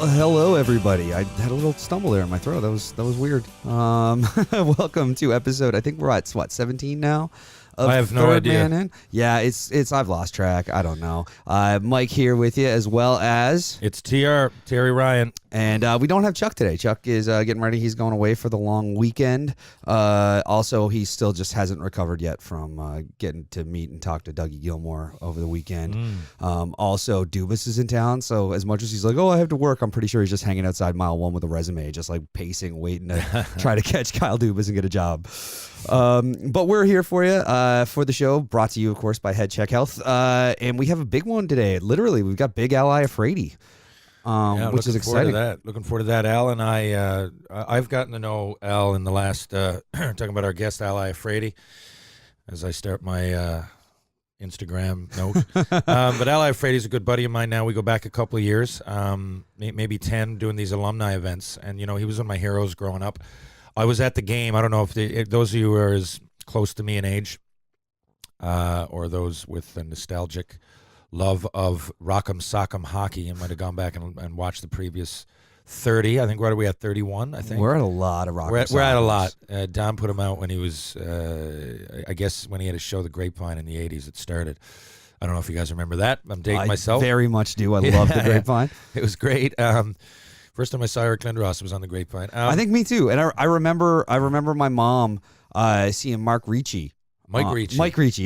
Hello, everybody. I had a little stumble there in my throat. That was weird. Welcome to episode. I think we're at 17 now. I have no idea. Man in. Yeah, it's. I've lost track. I don't know. Mike here with you, as well as it's Terry Ryan, and we don't have Chuck today. Chuck is getting ready. He's going away for the long weekend. Also, he still just hasn't recovered yet from getting to meet and talk to Doug Gilmore over the weekend. Also, Dubas is in town, so as much as he's like, "Oh, I have to work," I'm pretty sure he's just hanging outside mile 1 with a resume, just like pacing, waiting to try to catch Kyle Dubas and get a job. But we're here for you for the show, brought to you, of course, by HeadCheck Health. And we have a big one today. Literally, we've got Big Al Iafrate, which is exciting. Looking forward to that. Al and I've gotten to know Al in the last, talking about our guest, Al Iafrate, as I start my Instagram note. But Al Iafrate is a good buddy of mine now. We go back a couple of years, maybe 10, doing these alumni events. And, you know, he was one of my heroes growing up. I was at the game. I don't know if those of you who are as close to me in age or those with a nostalgic love of Rock'em Sock'em hockey, you might have gone back and watched the previous 30. I think what are we at, 31, I think? We're at a lot of Rock'em We're at a lot. Don put him out when he was, I guess, when he had a show, The Grapevine, in the 80s. It started. I don't know if you guys remember that. I'm dating myself. I very much do. I love The Grapevine. It was great. First time I saw Eric Lindros was on The Grapevine. I think me too. And I remember my mom seeing Mike Ricci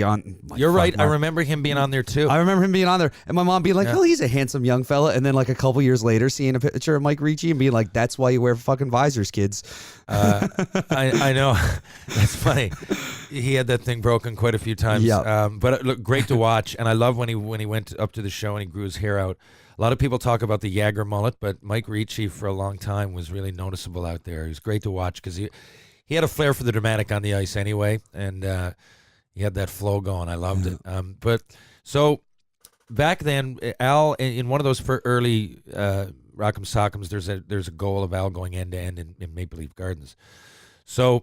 on. You're right. Mark. I remember him being on there too. I remember him being on there, and my mom being like, "Oh, he's a handsome young fella." And then like a couple years later, seeing a picture of Mike Ricci and being like, "That's why you wear fucking visors, kids." I know. That's funny. He had that thing broken quite a few times. Yeah. But it looked great to watch, and I love when he went up to the show and he grew his hair out. A lot of people talk about the Jagger mullet, but Mike Ricci for a long time was really noticeable out there. He was great to watch because he had a flair for the dramatic on the ice anyway, and he had that flow going. I loved it. But so back then, Al, in one of those early Rock'em Sock'ems, there's a goal of Al going end to end in Maple Leaf Gardens. So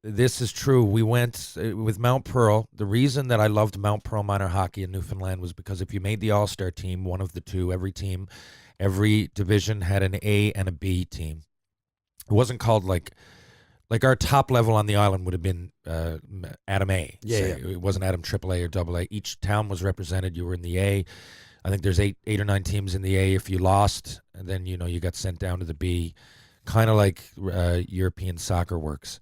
this is true. We went with Mount Pearl. The reason that I loved Mount Pearl minor hockey in Newfoundland was because if you made the All Star team, one of the two, every division had an A and a B team. It wasn't called like our top level on the island would have been Adam A. Yeah. It wasn't Adam AAA or AA. Each town was represented. You were in the A. I think there's eight or nine teams in the A. If you lost, and then you got sent down to the B, kind of like European soccer works.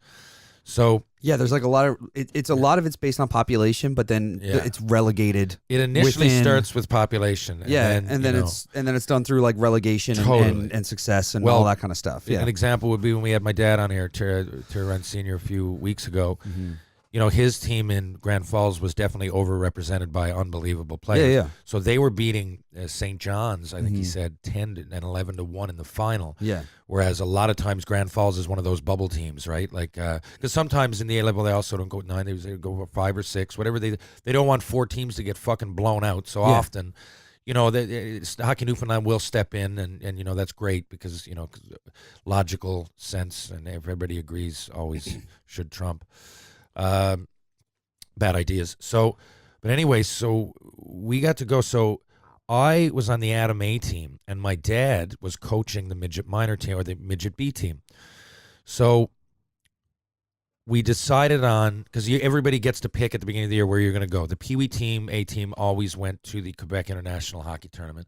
So yeah, there's like a lot of it's a lot of it's based on population, but then it's relegated. It initially starts with population, and then it's done through like relegation and success and all that kind of stuff. Yeah, an example would be when we had my dad on here, Terry Ryan Sr., a few weeks ago. Mm-hmm. His team in Grand Falls was definitely overrepresented by unbelievable players. Yeah. So they were beating St. John's, I think he said 10 and 11 to 1 in the final. Yeah. Whereas a lot of times Grand Falls is one of those bubble teams, right? Like, because sometimes in the A level they also don't go 9, they go 5 or 6, whatever. They don't want 4 teams to get fucking blown out. So often, Hockey Newfoundland will step in, and that's great because logical sense and everybody agrees always should trump bad ideas. But anyway, so we got to go. So I was on the Adam A team, and my dad was coaching the midget minor team or the midget B team. So we decided on, because everybody gets to pick at the beginning of the year where you're going to go. The Pee Wee team, A team, always went to the Quebec International Hockey Tournament.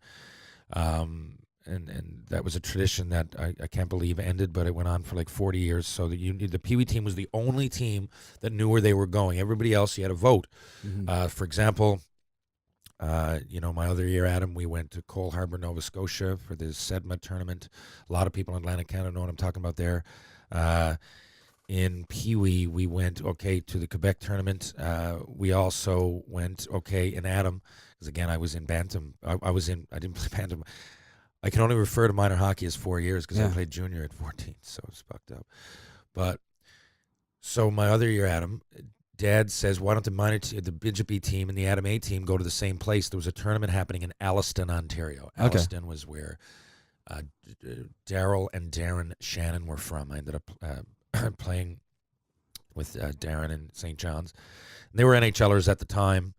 And that was a tradition that I can't believe ended, but it went on for like 40 years. So the Pee Wee team was the only team that knew where they were going. Everybody else, you had to vote. Mm-hmm. For example, my other year, Adam, we went to Cole Harbour, Nova Scotia for the SEDMA tournament. A lot of people in Atlantic Canada know what I'm talking about there. In Pee Wee, we went, to the Quebec tournament. We also went, in Adam, because again, I was in Bantam. I didn't play Bantam. I can only refer to minor hockey as 4 years because I played junior at 14, so it's fucked up. But so my other year, Adam, Dad says, why don't the midget B team and the Adam A team go to the same place? There was a tournament happening in Alliston, Ontario. Alliston was where Daryl and Darren Shannon were from. I ended up playing with Darren in St. John's. And they were NHLers at the time.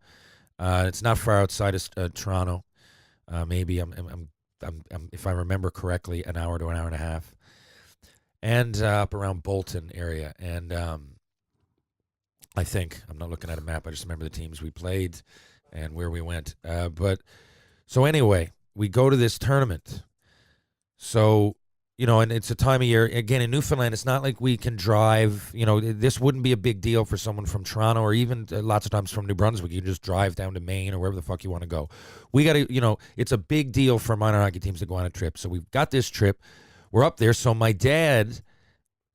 It's not far outside of Toronto. Maybe I'm if I remember correctly, an hour to an hour and a half, and up around Bolton area. And I think, I'm not looking at a map, I just remember the teams we played and where we went. But so anyway, we go to this tournament. So, and it's a time of year, again, in Newfoundland, it's not like we can drive, this wouldn't be a big deal for someone from Toronto or even lots of times from New Brunswick. You can just drive down to Maine or wherever the fuck you want to go. We got to, it's a big deal for minor hockey teams to go on a trip. So we've got this trip. We're up there. So my dad,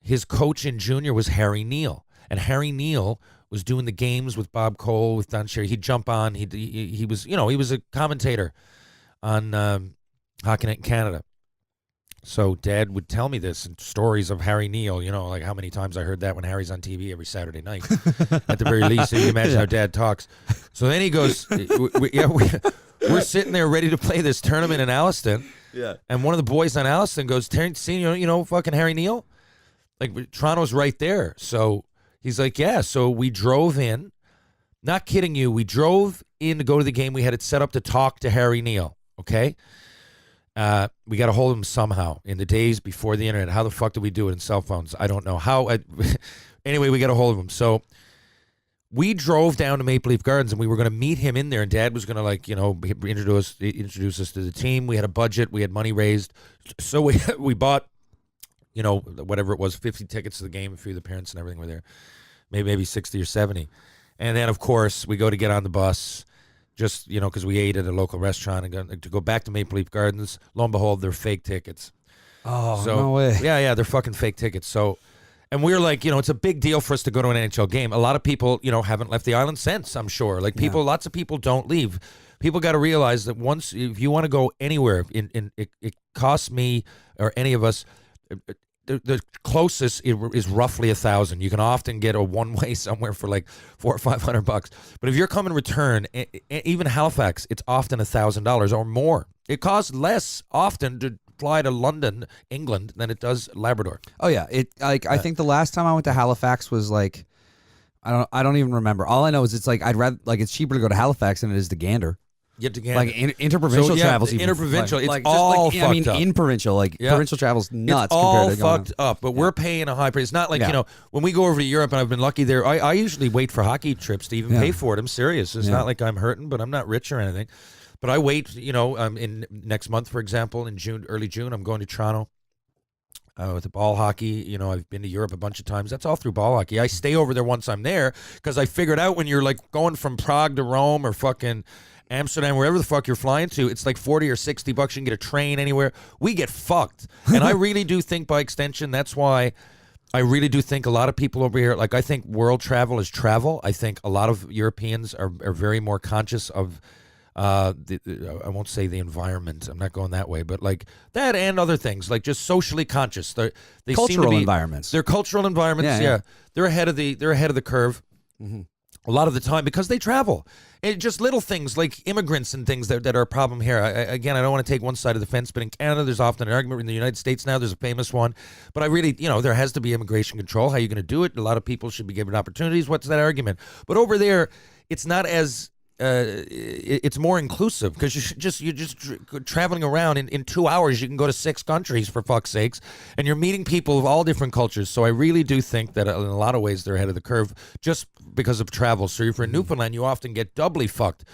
his coach in junior was Harry Neal. And Harry Neal was doing the games with Bob Cole, with Don Cherry. He'd jump on. He was, he was a commentator on Hockey Night in Canada. So Dad would tell me this and stories of Harry Neal, like how many times I heard that when Harry's on TV every Saturday night. At the very least, so you can imagine how Dad talks. So then he goes, we're sitting there ready to play this tournament in Alliston. Yeah. And one of the boys on Alliston goes, Terrence, fucking Harry Neal? Like, Toronto's right there. So he's like, yeah. So we drove in. Not kidding you. We drove in to go to the game. We had it set up to talk to Harry Neal. Okay? We got a hold of him somehow in the days before the internet. How the fuck did we do it in cell phones? I don't know how. Anyway, we got a hold of him. So we drove down to Maple Leaf Gardens and we were going to meet him in there. And Dad was going to introduce us to the team. We had a budget. We had money raised. So we bought, whatever it was, 50 tickets to the game. A few of the parents and everything were there. Maybe 60 or 70. And then, of course, we go to get on the bus. Just, because we ate at a local restaurant and to go back to Maple Leaf Gardens. Lo and behold, they're fake tickets. Oh, no way. Yeah, they're fucking fake tickets. So, and we're like, it's a big deal for us to go to an NHL game. A lot of people, haven't left the island since, I'm sure. Like lots of people don't leave. People got to realize that once, if you want to go anywhere, it costs me or any of us, the closest is roughly $1,000. You can often get a one-way somewhere for like $400 or $500. But if you're coming return, even Halifax, it's often $1,000 or more. It costs less often to fly to London, England, than it does Labrador. Oh yeah, I think the last time I went to Halifax was like, I don't even remember. All I know is it's like it's cheaper to go to Halifax than it is to Gander. Get to Gander. Like interprovincial travels. Interprovincial, it's all fucked up. In provincial, provincial travel's nuts. It's all compared to fucked up, but we're paying a high price. It's not like, when we go over to Europe, and I've been lucky there, I usually wait for hockey trips to even pay for it. I'm serious. It's not like I'm hurting, but I'm not rich or anything. But I wait, in next month, for example, in June, early June, I'm going to Toronto with the ball hockey. I've been to Europe a bunch of times. That's all through ball hockey. I stay over there once I'm there because I figured out when you're like going from Prague to Rome or fucking Amsterdam, wherever the fuck you're flying to, it's like $40 or $60. You can get a train anywhere. We get fucked. And I really do think by extension, that's why I really do think a lot of people over here, like I think world travel is travel. I think a lot of Europeans are very more conscious of, I won't say the environment. I'm not going that way, but like that and other things, like just socially conscious. They cultural seem to be, environments. They're cultural environments. Yeah. They're ahead of the curve. Mm-hmm. A lot of the time because they travel. And just little things like immigrants and things that are a problem here. Again, I don't want to take one side of the fence, but in Canada, there's often an argument. In the United States now, there's a famous one. But I really, there has to be immigration control. How are you going to do it? A lot of people should be given opportunities. What's that argument? But over there, it's not as... it's more inclusive because you're just traveling around in 2 hours. You can go to 6 countries for fuck's sakes, and you're meeting people of all different cultures. So I really do think that in a lot of ways they're ahead of the curve just because of travel. So if you're in Newfoundland, you often get doubly fucked.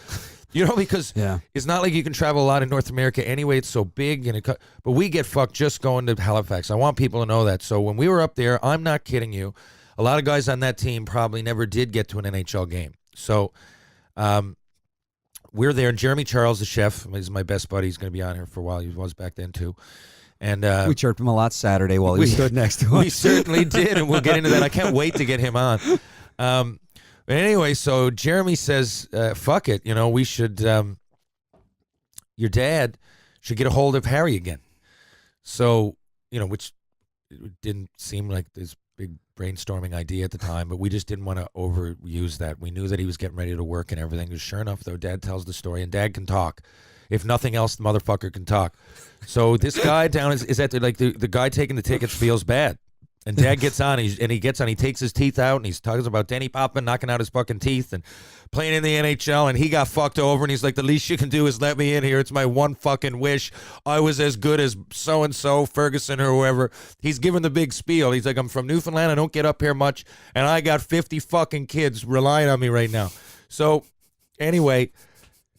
Because it's not like you can travel a lot in North America anyway. It's so big, but we get fucked just going to Halifax. I want people to know that. So when we were up there, I'm not kidding you, a lot of guys on that team probably never did get to an NHL game. So we're there, and Jeremy Charles, the chef, is my best buddy. He's going to be on here for a while. He was back then too. And we chirped him a lot Saturday while he stood next to us. We certainly did, and we'll get into that. I can't wait to get him on. But anyway, so Jeremy says, fuck it, we should, your dad should get a hold of Harry again. So, which didn't seem like this big brainstorming idea at the time, but we just didn't want to overuse that. We knew that he was getting ready to work and everything. Sure enough, though, Dad tells the story, and Dad can talk. If nothing else, the motherfucker can talk. So this guy down is at the guy taking the tickets feels bad. And Dad gets on, he takes his teeth out, and he's talking about Denny Poppin knocking out his fucking teeth and playing in the NHL, and he got fucked over, and he's like, the least you can do is let me in here. It's my one fucking wish. I was as good as so-and-so, Ferguson or whoever. He's giving the big spiel. He's like, I'm from Newfoundland, I don't get up here much, and I got 50 fucking kids relying on me right now. So, anyway,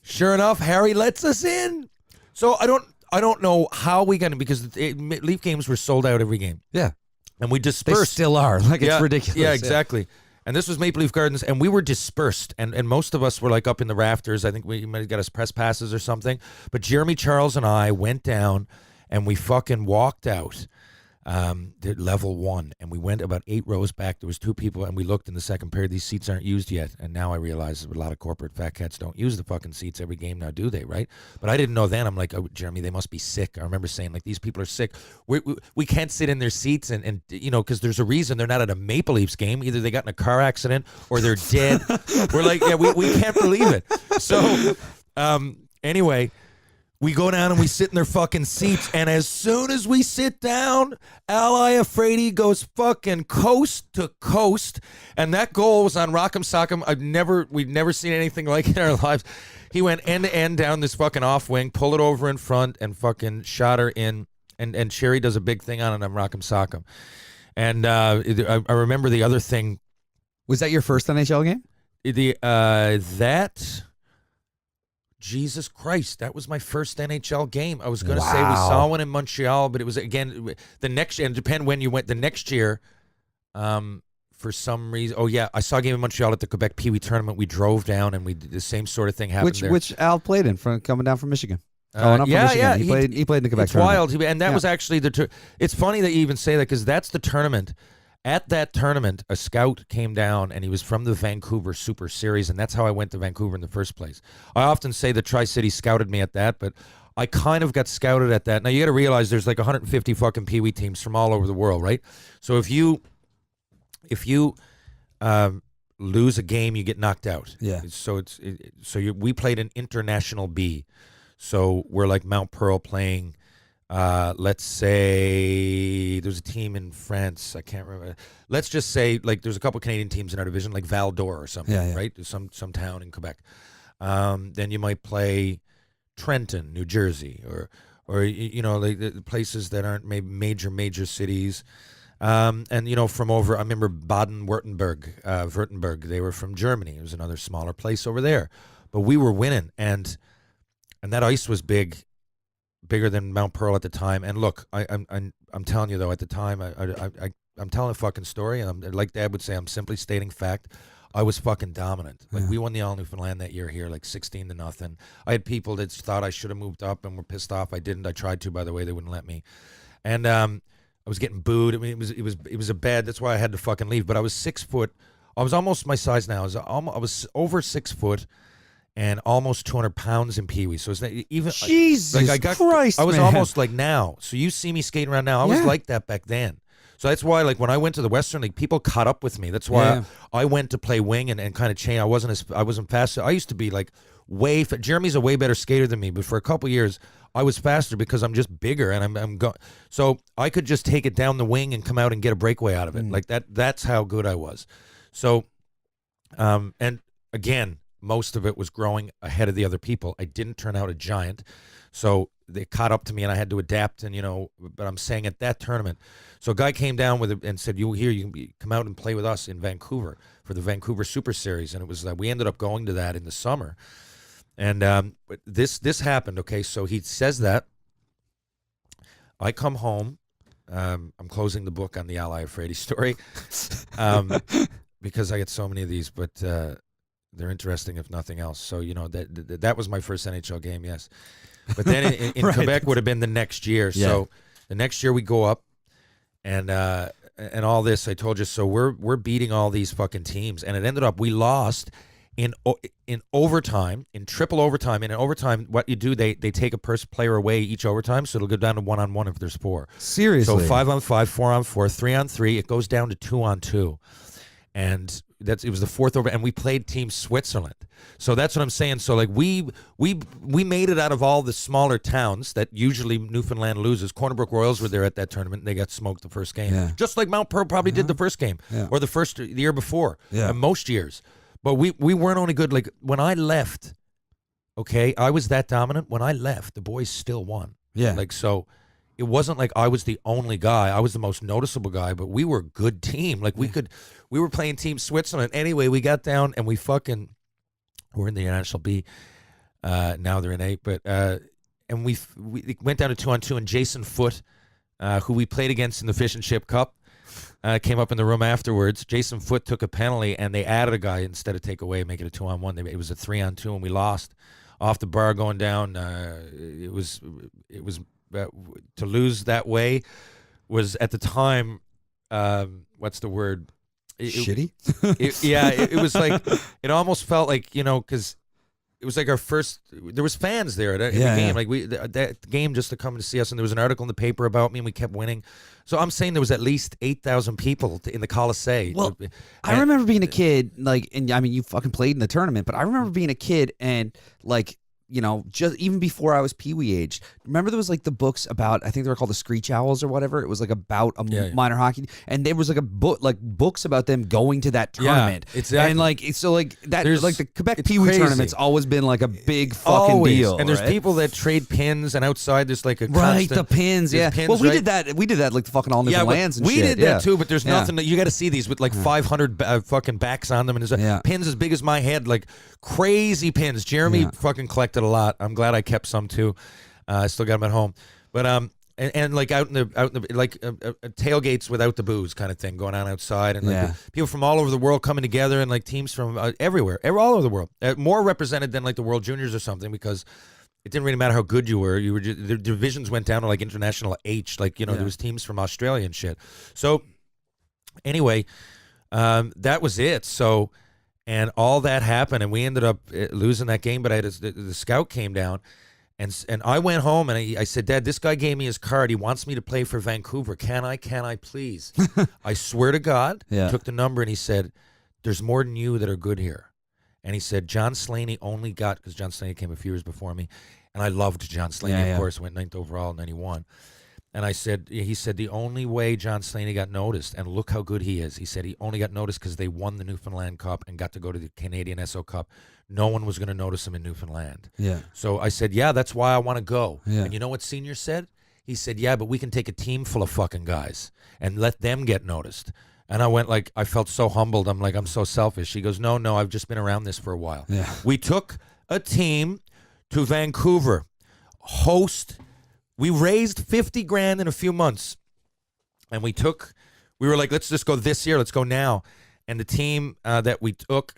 sure enough, Harry lets us in. So, I don't know how we got in, because Leaf games were sold out every game. Yeah. And we dispersed. They still are. Like, it's ridiculous. Yeah, exactly. And this was Maple Leaf Gardens, and we were dispersed. And most of us were, like, up in the rafters. I think we might have got us press passes or something. But Jeremy, Charles, and I went down, and we fucking walked out to level 1. And we went about 8 rows back. There was 2 people, and we looked in the second period. These seats aren't used yet. And now I realize a lot of corporate fat cats don't use the fucking seats every game now, do they, right? But I didn't know then. I'm like, oh, Jeremy, they must be sick. I remember saying, like, these people are sick. We can't sit in their seats, and you know, because there's a reason they're not at a Maple Leafs game. Either they got in a car accident or they're dead. We're like, yeah, we can't believe it. So anyway, we go down and we sit in their fucking seats, and as soon as we sit down, Al Iafrate goes fucking coast to coast, and that goal was on Rock'em Sock'em. We've never seen anything like it in our lives. He went end to end down this fucking off wing, pull it over in front, and fucking shot her in, and Sherry does a big thing on it on Rock'em Sock'em. And I remember the other thing. Was that your first NHL game? Jesus Christ, that was my first NHL game. I was going to say we saw one in Montreal, but it was, again, the next year, and depend when you went, the next year, for some reason, I saw a game in Montreal at the Quebec Pee Wee tournament. We drove down, and we did the same sort of thing happened there. Which Al played in, coming down from Michigan. Not from Michigan. Yeah. He played in the Quebec it's tournament. Wild, and that was actually it's funny that you even say that, because that's the tournament. At that tournament, a scout came down, and he was from the Vancouver Super Series, and that's how I went to Vancouver in the first place. I often say the Tri-City scouted me at that, but I kind of got scouted at that. Now, you got to realize there's like 150 fucking Pee Wee teams from all over the world, right? So if you lose a game, you get knocked out. Yeah. So we played an International B. So we're like Mount Pearl playing. Let's say there's a team in France. I can't remember. Let's just say, like, there's a couple Canadian teams in our division, like Val d'Or or something, right? There's some town in Quebec. Then you might play Trenton, New Jersey, or you know, like the places that aren't maybe major cities. And you know, from over, I remember Württemberg. They were from Germany. It was another smaller place over there, but we were winning, and that ice was bigger than Mount Pearl at the time. And look, I'm telling you though, at the time, I'm telling a fucking story, and like Dad would say, I'm simply stating fact. I was fucking dominant. Like, we won the All Newfoundland that year here, like 16-0. I had people that thought I should have moved up and were pissed off. I didn't. I tried to, by the way, they wouldn't let me. And I was getting booed. I mean, it was a bad. That's why I had to fucking leave. But I was 6 foot. I was almost my size now. I was over 6 foot. And almost 200 pounds in Pee Wee. So it's not even Jesus Christ, I was man. almost like now. So you see me skating around now. I was like that back then. So that's why, like, when I went to the Western League, people caught up with me. That's why I went to play wing and kind of change. I wasn't fast. I used to be like Jeremy's a way better skater than me, but for a couple years I was faster because I'm just bigger, and I'm so I could just take it down the wing and come out and get a breakaway out of it. Like that. That's how good I was. So, and again, most of it was growing ahead of the other people. I didn't turn out a giant, so they caught up to me, and I had to adapt. And but I'm saying at that tournament, so a guy came down with it and said, "You can come out and play with us in Vancouver for the Vancouver Super Series." And it was we ended up going to that in the summer, and but this happened. Okay, so he says that. I come home. I'm closing the book on the Al Iafrate story, because I get so many of these, but. They're interesting, if nothing else. So, that was my first NHL game, yes. But then in right. Quebec would have been the next year. Yeah. So the next year we go up, and all this, I told you, so we're beating all these fucking teams. And it ended up, we lost in overtime, in triple overtime. And in overtime, what you do, they take a player away each overtime, so it'll go down to 1-on-1 if there's 4. Seriously? So 5-on-5, 4-on-4, 3-on-3. It goes down to 2-on-2. And it was the fourth over, and we played Team Switzerland. So that's what I'm saying. So like we made it out of all the smaller towns that usually Newfoundland loses. Cornerbrook Royals were there at that tournament, and they got smoked the first game, just like Mount Pearl probably did the first game, or the year before, most years. But we weren't only good. Like when I left, okay, I was that dominant. When I left, the boys still won. Yeah, like so. It wasn't like I was the only guy. I was the most noticeable guy, but we were a good team. Like we were playing Team Switzerland. Anyway, we got down and we're in the NHL B. Now they're in A. But and we went down to 2-on-2, and Jason Foote, who we played against in the Fish and Chip Cup, came up in the room afterwards. Jason Foote took a penalty, and they added a guy instead of take away, make it a 2-on-1. It was a 3-on-2, and we lost off the bar going down. It was. To lose that way was at the time, what's the word? Shitty? It was like, it almost felt like, because it was like our first, there was fans there at the game. Like that game just to come to see us, and there was an article in the paper about me, and we kept winning. So I'm saying there was at least 8,000 people in the Coliseum. Well, I remember being a kid, and I mean, you fucking played in the tournament, but I remember being a kid and just even before I was Pee-wee age, remember there was like the books about, I think they were called the Screech Owls or whatever. It was like about a minor hockey, and there was like a book, like books about them going to that tournament. Yeah, exactly. And so that, like the Quebec Pee-wee tournament's always been like a big fucking deal. And there's people that trade pins, and outside there's like a the pins. Yeah. Pins, well, we did that like the fucking all Newfoundlands and we shit. did that too, but there's nothing that you got to see these with like 500 fucking backs on them, and there's pins as big as my head, like crazy pins. Jeremy fucking collected a lot. I'm glad I kept some too. I still got them at home, but and like out in the like tailgates without the booze kind of thing going on outside, and like people from all over the world coming together, and like teams from everywhere, all over the world, more represented than like the World Juniors or something, because it didn't really matter how good you were. The divisions went down to like international H, like there was teams from Australia and shit. So anyway, that was it. So. And all that happened, and we ended up losing that game. But the scout came down, and I went home, and I said, Dad, this guy gave me his card. He wants me to play for Vancouver. Can I please? I swear to God. Took the number, and he said, there's more than you that are good here. And he said, John Slaney only got, because John Slaney came a few years before me, and I loved John Slaney, of course, went 9th overall in 91. And he said, the only way John Slaney got noticed, and look how good he is, he said he only got noticed because they won the Newfoundland Cup and got to go to the Canadian SO Cup. No one was going to notice him in Newfoundland. Yeah. So I said, that's why I want to go. Yeah. And you know what Senior said? He said, but we can take a team full of fucking guys and let them get noticed. And I went I felt so humbled. I'm like, I'm so selfish. He goes, no, I've just been around this for a while. Yeah. We took a team to Vancouver, we raised $50,000 in a few months, and we were like, let's just go this year. Let's go now. And the team that we took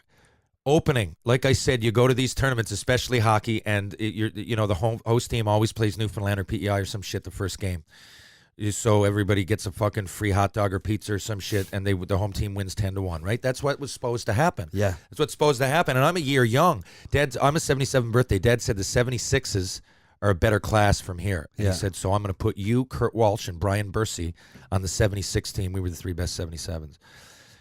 opening, like I said, you go to these tournaments, especially hockey, and the host team always plays Newfoundland or PEI or some shit the first game. So everybody gets a fucking free hot dog or pizza or some shit, and the home team wins 10-1, right? That's what was supposed to happen. Yeah. That's what's supposed to happen. And I'm a year young. I'm a 77 birthday. Dad said the 76s are a better class from here. And he said, so I'm going to put you, Kurt Walsh, and Brian Bursey on the 76 team. We were the 3 best 77s.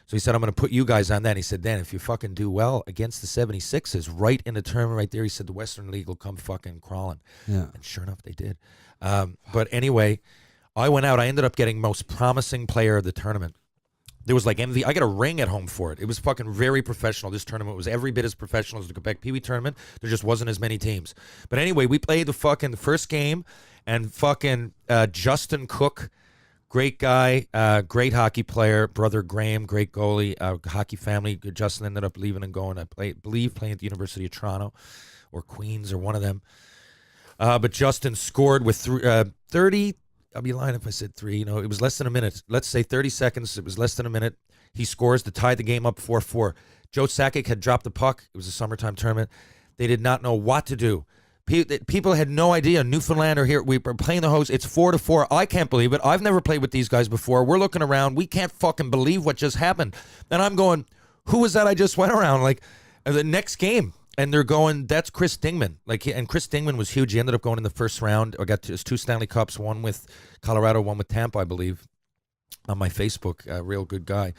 So he said, I'm going to put you guys on that. And he said, then if you fucking do well against the 76s, right in the tournament right there, he said, the Western League will come fucking crawling. Yeah. And sure enough, they did. But anyway, I went out. I ended up getting most promising player of the tournament. There was like MVP. I got a ring at home for it. It was fucking very professional. This tournament was every bit as professional as the Quebec Pee-wee tournament. There just wasn't as many teams. But anyway, we played the first game, and fucking Justin Cook, great guy, great hockey player. Brother Graham, great goalie, hockey family. Justin ended up leaving and going, believe, playing at the University of Toronto or Queens or one of them. But Justin scored with 30. I'll be lying if I said 3. It was less than a minute. Let's say 30 seconds. It was less than a minute. He scores to tie the game up 4-4. Joe Sakic had dropped the puck. It was a summertime tournament. They did not know what to do. People had no idea. Newfoundland are here. We were playing the host. It's 4-4. I can't believe it. I've never played with these guys before. We're looking around. We can't fucking believe what just happened. And I'm going, who was that I just went around? Like, the next game. And they're going, that's Chris Dingman. And Chris Dingman was huge. He ended up going in the first round. I got his 2 Stanley Cups, one with Colorado, one with Tampa, I believe, on my Facebook. A real good guy.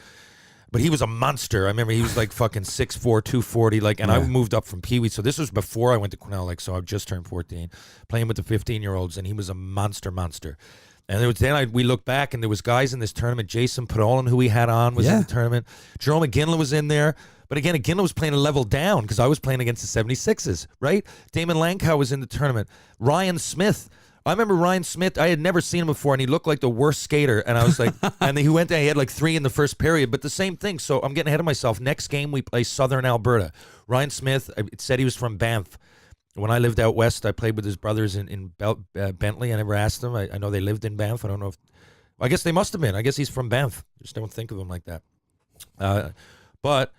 But he was a monster. I remember he was like fucking 6'4", 240. Like, and I moved up from Pee Wee. So this was before I went to Quesnel. Like, so I just turned 14, playing with the 15-year-olds, and he was a monster. And there was, then we looked back, and there was guys in this tournament. Jason Podolin, who we had on, was in the tournament. Jerome McGinley was in there. But again, McGinley was playing a level down because I was playing against the 76ers, right? Damon Langkow was in the tournament. Ryan Smith. I remember Ryan Smith. I had never seen him before, and he looked like the worst skater. And I was like, and he went there. He had like 3 in the first period, but the same thing. So I'm getting ahead of myself. Next game, we play Southern Alberta. Ryan Smith, it said he was from Banff. When I lived out west, I played with his brothers in Bentley. I never asked them. I know they lived in Banff. I don't know if, I guess they must have been. I guess he's from Banff. Just don't think of him like that. But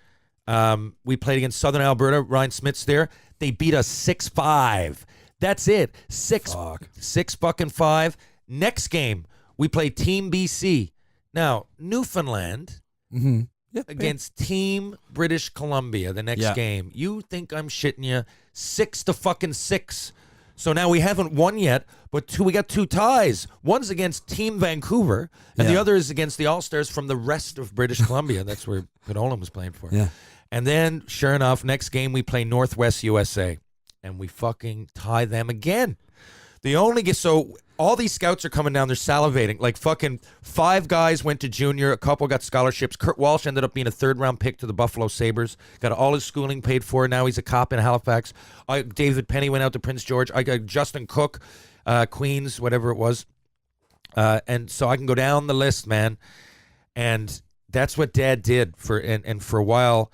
we played against Southern Alberta. Ryan Smith's there. They beat us 6-5. That's it. 6-5. Next game, we play Team BC. Now, Newfoundland against Team British Columbia the next game. You think I'm shitting you? 6-6. So now we haven't won yet, but we got 2 ties. One's against Team Vancouver, and the other is against the All Stars from the rest of British Columbia. That's where Podolin was playing for. Yeah. And then, sure enough, next game we play Northwest USA. And we fucking tie them again. So all these scouts are coming down. They're salivating. Like fucking 5 guys went to junior. A couple got scholarships. Kurt Walsh ended up being a 3rd-round pick to the Buffalo Sabres. Got all his schooling paid for. Now he's a cop in Halifax. David Penny went out to Prince George. I got Justin Cook, Queens, whatever it was. And so I can go down the list, man. And that's what Dad did for a while.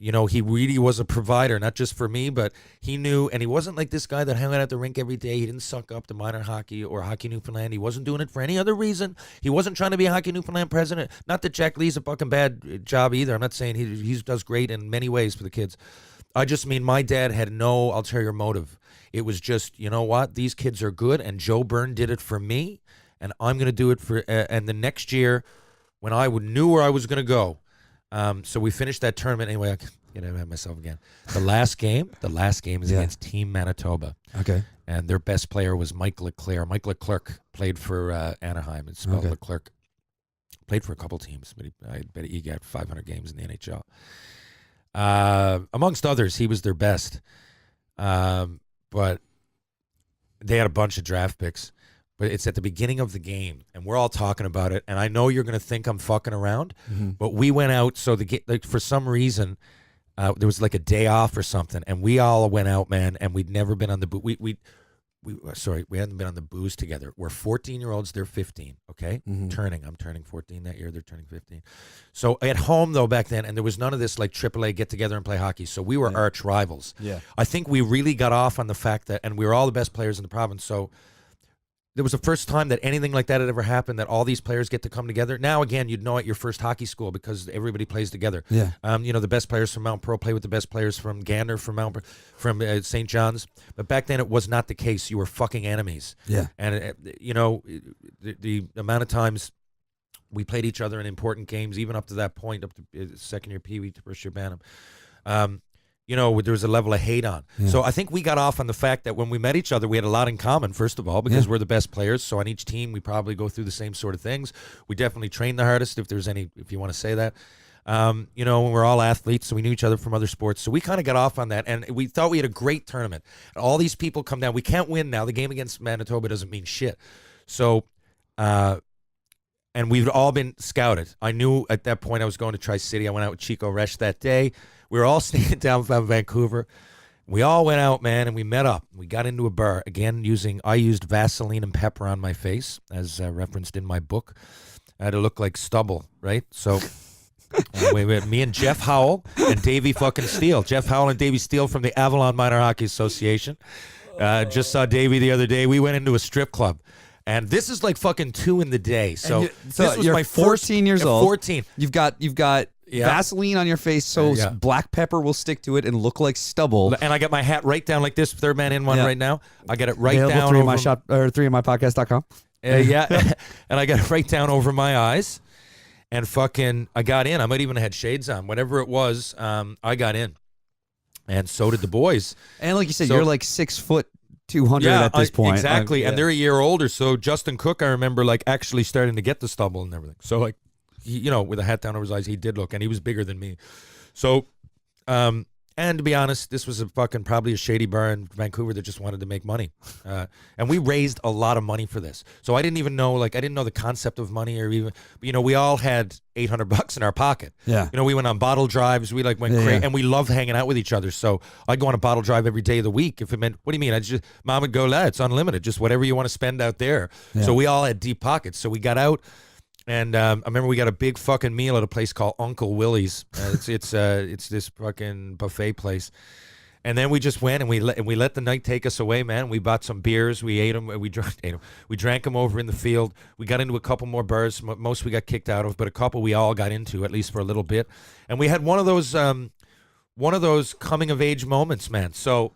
You know, he really was a provider, not just for me, but he knew, and he wasn't like this guy that hung out at the rink every day. He didn't suck up to minor hockey or Hockey Newfoundland. He wasn't doing it for any other reason. He wasn't trying to be a Hockey Newfoundland president. Not that Jack Lee's a fucking bad job either. I'm not saying he does great in many ways for the kids. I just mean my dad had no ulterior motive. It was just, you know what? These kids are good, and Joe Byrne did it for me, and I'm going to do it for, and the next year when I knew where I was going to go, so we finished that tournament anyway. I get ahead of myself again. The last game is against Team Manitoba. Okay. And their best player was Mike Leclerc. Mike Leclerc played for Anaheim. It's spelled Leclerc. Played for a couple teams, but I bet he got 500 games in the NHL. Amongst others, he was their best. But they had a bunch of draft picks. But it's at the beginning of the game, and we're all talking about it. And I know you're going to think I'm fucking around, but we went out. So for some reason, there was like a day off or something, and we all went out, man. And we'd never been on the we hadn't been on the booze together. We're 14-year-olds; they're 15. Okay, I'm turning 14 that year. They're turning 15. So at home though back then, and there was none of this like AAA get together and play hockey. So we were arch rivals. Yeah, I think we really got off on the fact that, and we were all the best players in the province. So there was the first time that anything like that had ever happened, that all these players get to come together. Now, again, you'd know at your first hockey school because everybody plays together. Yeah. You know, the best players from Mount Pearl play with the best players from Gander, from St. John's. But back then, it was not the case. You were fucking enemies. Yeah. And, you know, the amount of times we played each other in important games, even up to that point, up to second year Pee Wee to first year Bantam, you know, there was a level of hate on. Yeah. So I think we got off on the fact that when we met each other, we had a lot in common, first of all, because we're the best players. So on each team, we probably go through the same sort of things. We definitely train the hardest, if you want to say that. You know, we're all athletes, so we knew each other from other sports. So we kind of got off on that, and we thought we had a great tournament. All these people come down. We can't win now. The game against Manitoba doesn't mean shit. So, and we've all been scouted. I knew at that point I was going to Tri-City. I went out with Chico Resch that day. We were all staying down from Vancouver. We all went out, man, and we met up. We got into a bar. Again, I used Vaseline and pepper on my face, as referenced in my book. I had to look like stubble, right? So me and Jeff Howell and Davey fucking Steele. Jeff Howell and Davey Steele from the Avalon Minor Hockey Association. Just saw Davey the other day. We went into a strip club. And this is like fucking 2 in the day. So this was you're my 14 years old. 14. You've got Vaseline on your face, so black pepper will stick to it and look like stubble. And I got my hat right down like this. Third man in one right now. I got it right down. 3inmypodcast.com. Yeah, and I got it right down over my eyes, and fucking I got in. I might even have had shades on. Whatever it was, I got in, and so did the boys. And like you said, you're like 6 foot 200 at this point. Exactly, and they're a year older. So Justin Cook, I remember, like actually starting to get the stubble and everything. So like, he, with a hat down over his eyes, he did look, and he was bigger than me. So, and to be honest, this was probably a shady bar in Vancouver that just wanted to make money. And we raised a lot of money for this. So I didn't even know, I didn't know the concept of money or even, we all had $800 in our pocket. Yeah. We went on bottle drives. We went crazy, and we loved hanging out with each other. So I'd go on a bottle drive every day of the week. If it meant, what do you mean? Mom would go, it's unlimited, just whatever you want to spend out there. Yeah. So we all had deep pockets. So we got out. And I remember we got a big fucking meal at a place called Uncle Willie's. It's this fucking buffet place. And then we just went and we let the night take us away, man. We bought some beers, we ate them, we drank them over in the field. We got into a couple more bars. Most we got kicked out of, but a couple we all got into, at least for a little bit. And we had one of those coming of age moments, man. So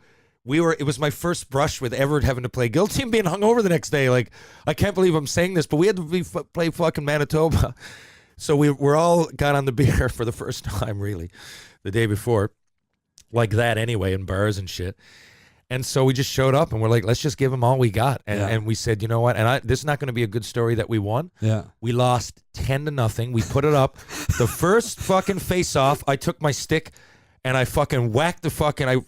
it was my first brush with ever having to play guilty and being hungover the next day. I can't believe I'm saying this, but we had to play fucking Manitoba. So we're all got on the beer for the first time, really, the day before. Like that anyway, in bars and shit. And so we just showed up and we're like, let's just give them all we got. And we said, you know what? And this is not going to be a good story that we won. Yeah. We lost 10-0. We put it up. The first fucking face-off, I took my stick and I fucking whacked the fucking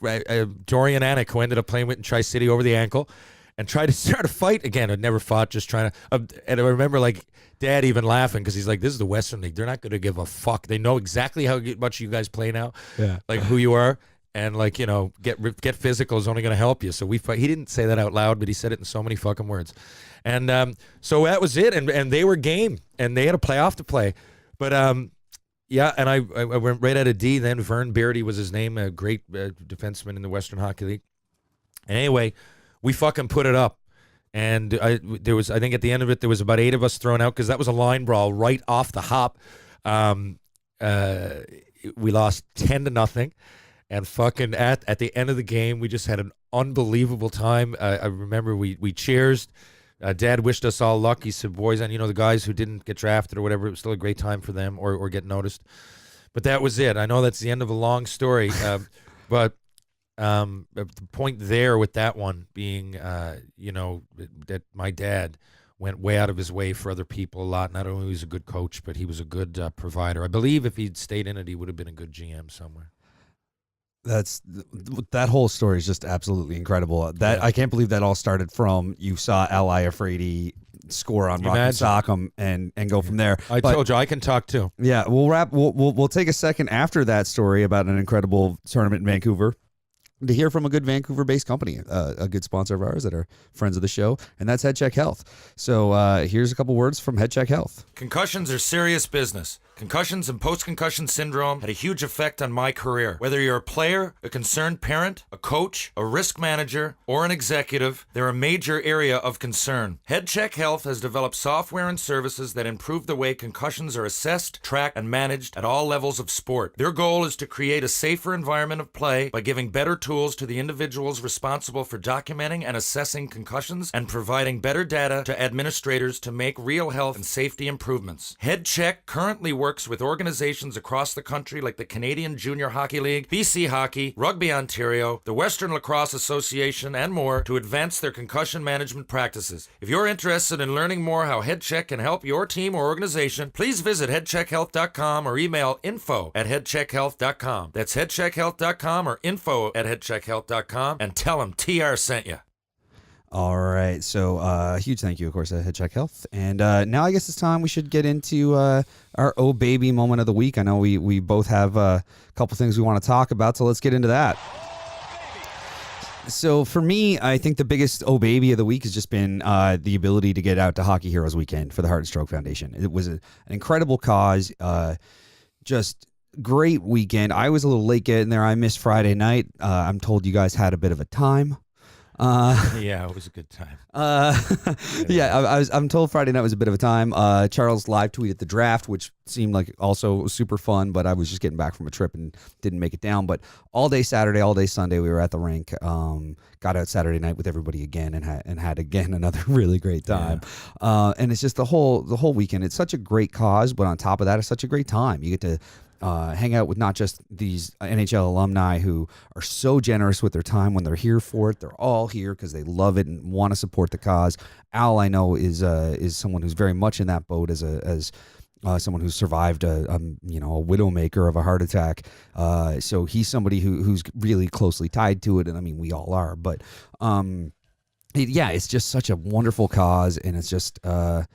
Dorian Anik, who ended up playing with in Tri-City, over the ankle and tried to start a fight again. I'd never fought, just trying to. And I remember Dad even laughing because he's like, this is the Western League. They're not going to give a fuck. They know exactly how much you guys play now, who you are. And get physical is only going to help you. So we fight. He didn't say that out loud, but he said it in so many fucking words. And so that was it. And they were game, and they had a playoff to play. But and I went right out of D. Then Vern Beardy was his name, a great defenseman in the Western Hockey League. And anyway, we fucking put it up. And I think at the end of it, there was about 8 of us thrown out because that was a line brawl right off the hop. We lost 10-0. And fucking at the end of the game, we just had an unbelievable time. I remember we cheersed. Dad wished us all luck. He said, boys, and the guys who didn't get drafted or whatever, it was still a great time for them or get noticed. But that was it. I know that's the end of a long story. But the point there with that one being, that my dad went way out of his way for other people a lot. Not only was he a good coach, but he was a good provider. I believe if he'd stayed in it, he would have been a good GM somewhere. That whole story is just absolutely incredible. I can't believe that all started from you saw Al Iafrate score on Rocky Sock'em and go from there. I told you I can talk too. Yeah, we'll take a second after that story about an incredible tournament in Vancouver to hear from a good Vancouver-based company, a good sponsor of ours that are friends of the show, and that's HeadCheck Health. So here's a couple words from HeadCheck Health. Concussions are serious business. Concussions and post-concussion syndrome had a huge effect on my career. Whether you're a player, a concerned parent, a coach, a risk manager, or an executive, they're a major area of concern. HeadCheck Health has developed software and services that improve the way concussions are assessed, tracked, and managed at all levels of sport. Their goal is to create a safer environment of play by giving better tools to the individuals responsible for documenting and assessing concussions and providing better data to administrators to make real health and safety improvements. HeadCheck currently works with organizations across the country like the Canadian Junior Hockey League, BC Hockey, Rugby Ontario, the Western Lacrosse Association, and more to advance their concussion management practices. If you're interested in learning more how HeadCheck can help your team or organization, please visit headcheckhealth.com or email info@headcheckhealth.com. That's headcheckhealth.com or info@headcheckhealth.com and tell them TR sent you. All right, so huge thank you, of course, to HeadCheck Health. And now I guess it's time we should get into our Oh Baby moment of the week. I know we both have a couple things we want to talk about, so let's get into that. So for me, I think the biggest Oh Baby of the week has just been the ability to get out to Hockey Heroes Weekend for the Heart and Stroke Foundation. It was an incredible cause, just great weekend. I was a little late getting there. I missed Friday night. I'm told you guys had a bit of a time. Yeah, it was a good time. I'm told Friday night was a bit of a time. Charles live tweeted the draft, which seemed like also super fun, but I was just getting back from a trip and didn't make it down. But all day Saturday, all day Sunday, we were at the rink. Got out Saturday night with everybody again and had again another really great time. Yeah. And it's just the whole weekend. It's such a great cause, but on top of that, it's such a great time. You get to hang out with not just these NHL alumni who are so generous with their time when they're here for it. They're all here because they love it and want to support the cause. Al, I know, is someone who's very much in that boat as someone who survived a widowmaker of a heart attack. So he's somebody who's really closely tied to it, and I mean we all are. But it's just such a wonderful cause, and it's just a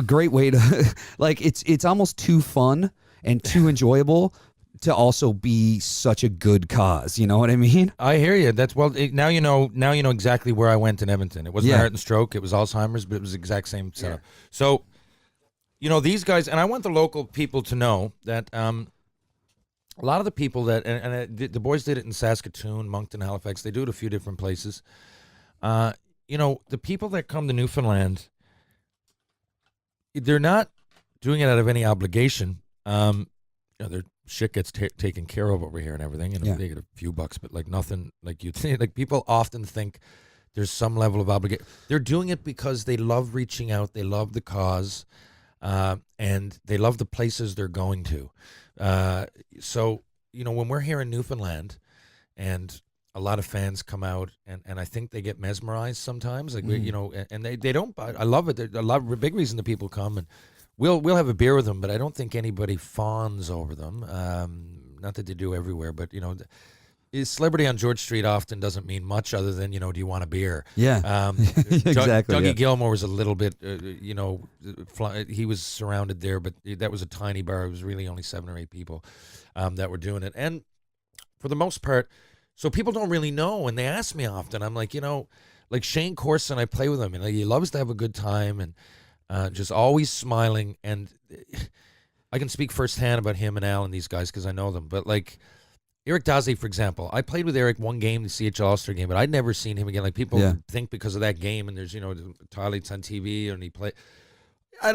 great way to like it's almost too fun and too enjoyable to also be such a good cause. You know what I mean? I hear you. That's now you know exactly where I went in Edmonton. It wasn't heart and stroke. It was Alzheimer's, but it was the exact same setup. Yeah. So, these guys, and I want the local people to know that a lot of the people that, and the boys did it in Saskatoon, Moncton, Halifax. They do it a few different places. The people that come to Newfoundland, they're not doing it out of any obligation. Their shit gets taken care of over here and everything, and they get a few bucks, but like nothing like you think. Like people often think there's some level of obligation. They're doing it because they love reaching out, they love the cause, and they love the places they're going to. So when we're here in Newfoundland, and a lot of fans come out, and I think they get mesmerized sometimes. Like and they don't. I love it. There's a big reason that people come, and we'll have a beer with them, but I don't think anybody fawns over them. Not that they do everywhere, but celebrity on George Street often doesn't mean much other than do you want a beer? Yeah, exactly. Dougie Gilmore was a little bit, he was surrounded there, but that was a tiny bar. It was really only 7 or 8 people that were doing it, and for the most part, so people don't really know. And they ask me often. I'm like, like Shane Corson, I play with him, and he loves to have a good time, and just always smiling. And I can speak firsthand about him and Al and these guys because I know them. But like Eric Daze, for example, I played with Eric one game, the CHL All Star game, but I'd never seen him again. Like people think because of that game, and there's highlights on TV, and he played. I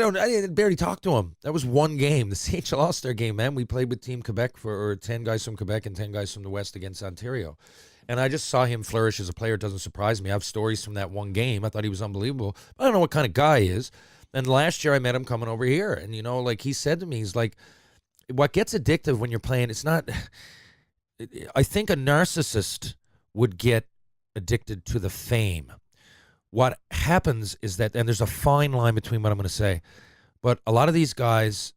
barely talked to him. That was one game, the CHL All Star game, man. We played with Team Quebec or 10 guys from Quebec and 10 guys from the West against Ontario. And I just saw him flourish as a player. It doesn't surprise me. I have stories from that one game. I thought he was unbelievable. I don't know what kind of guy he is. And last year I met him coming over here. And, like he said to me, he's like, what gets addictive when you're playing, it's not, I think a narcissist would get addicted to the fame. What happens is that, and there's a fine line between what I'm going to say, but a lot of these guys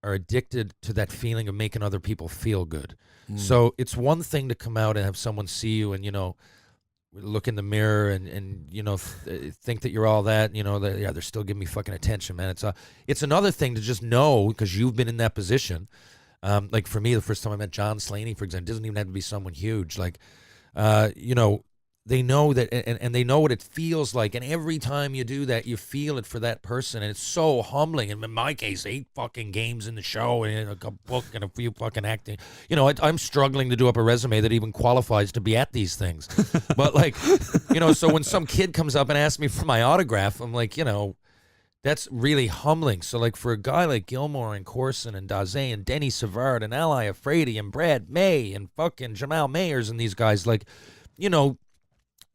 are addicted to that feeling of making other people feel good. So it's one thing to come out and have someone see you and, look in the mirror and think that you're all that, they're still giving me fucking attention, man. It's another thing to just know, because you've been in that position. Like for me, the first time I met John Slaney, for example, it doesn't even have to be someone huge. Like, they know that, and they know what it feels like, and every time you do that, you feel it for that person, and it's so humbling. And in my case, 8 fucking games in the show, and a book, and a few fucking acting. I'm struggling to do up a resume that even qualifies to be at these things. But like, so when some kid comes up and asks me for my autograph, I'm like, that's really humbling. So like for a guy like Gilmore and Corson and Daze and Denny Savard and Al Iafrate and Brad May and fucking Jamal Mayers and these guys, like,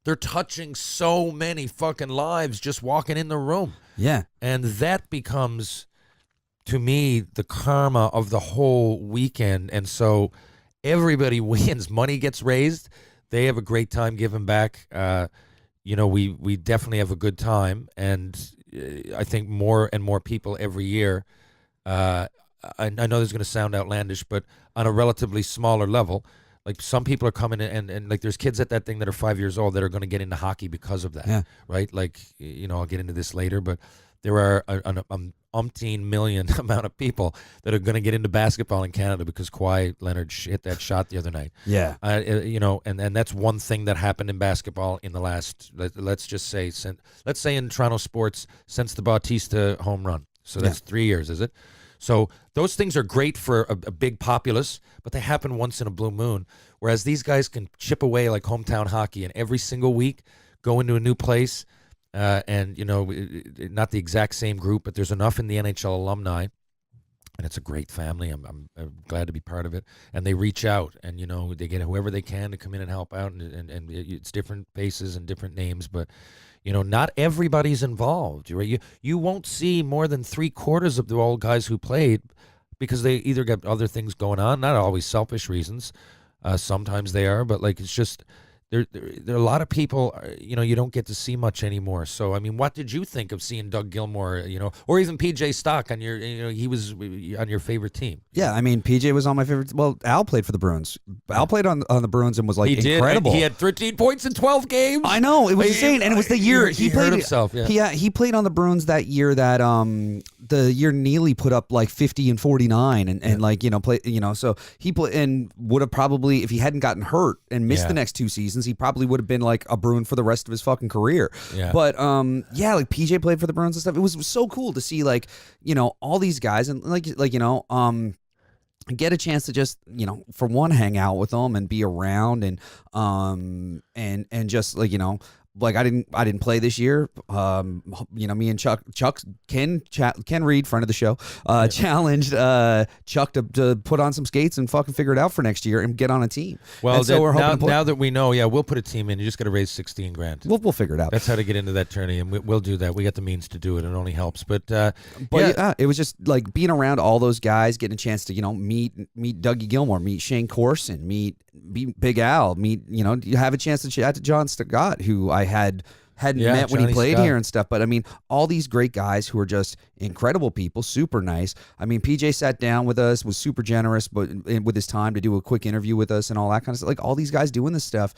they're touching so many fucking lives just walking in the room. Yeah. And that becomes, to me, the karma of the whole weekend. And so everybody wins. Money gets raised. They have a great time giving back. We definitely have a good time. And I think more and more people every year, I know this is going to sound outlandish, but on a relatively smaller level, like some people are coming and like there's kids at that thing that are 5 years old that are going to get into hockey because of that, right? Like, I'll get into this later, but there are an umpteen million amount of people that are going to get into basketball in Canada because Kawhi Leonard hit that shot the other night. Yeah. And that's one thing that happened in basketball in the last, let's just say, let's say in Toronto sports since the Bautista home run. So that's 3 years, is it? So those things are great for a big populace, but they happen once in a blue moon, whereas these guys can chip away like hometown hockey and every single week go into a new place and, not the exact same group, but there's enough in the NHL alumni, and it's a great family. I'm glad to be part of it. And they reach out and, they get whoever they can to come in and help out, and it's different faces and different names, but not everybody's involved. Right? You won't see more than 3/4 of the old guys who played because they either got other things going on, not always selfish reasons. Sometimes they are, but like it's just there are a lot of people, you don't get to see much anymore. So, I mean, what did you think of seeing Doug Gilmore, or even PJ Stock on your, he was on your favorite team? Yeah, I mean, PJ was on my favorite. Well, Al played for the Bruins. Al played on the Bruins and was like incredible. He had 13 points in 12 games. I know, it was insane, and it was the year he played hurt himself. Yeah, he played on the Bruins that year that the year Neely put up like 50 and 49, and like so he played and would have probably, if he hadn't gotten hurt and missed the next 2 seasons, he probably would have been like a Bruin for the rest of his fucking career. Yeah. But like PJ played for the Bruins and stuff. It was so cool to see like all these guys and get a chance to just for one hang out with them and be around and just like I didn't play this year. Me and Chuck Ken Reed, friend of the show, challenged Chuck to put on some skates and fucking figure it out for next year and get on a team. Well, so we're hoping now that we know, we'll put a team in. You just got to raise $16,000. We'll figure it out. That's how to get into that tourney, and we'll do that. We got the means to do it. It only helps. But it was just like being around all those guys, getting a chance to meet Dougie Gilmore, meet Shane Corson, meet Big Al, you have a chance to chat to John Stott, who I hadn't met when he played here and stuff. But I mean, all these great guys who are just incredible people, super nice. I mean, PJ sat down with us, was super generous, but with his time to do a quick interview with us and all that kind of stuff. Like all these guys doing this stuff.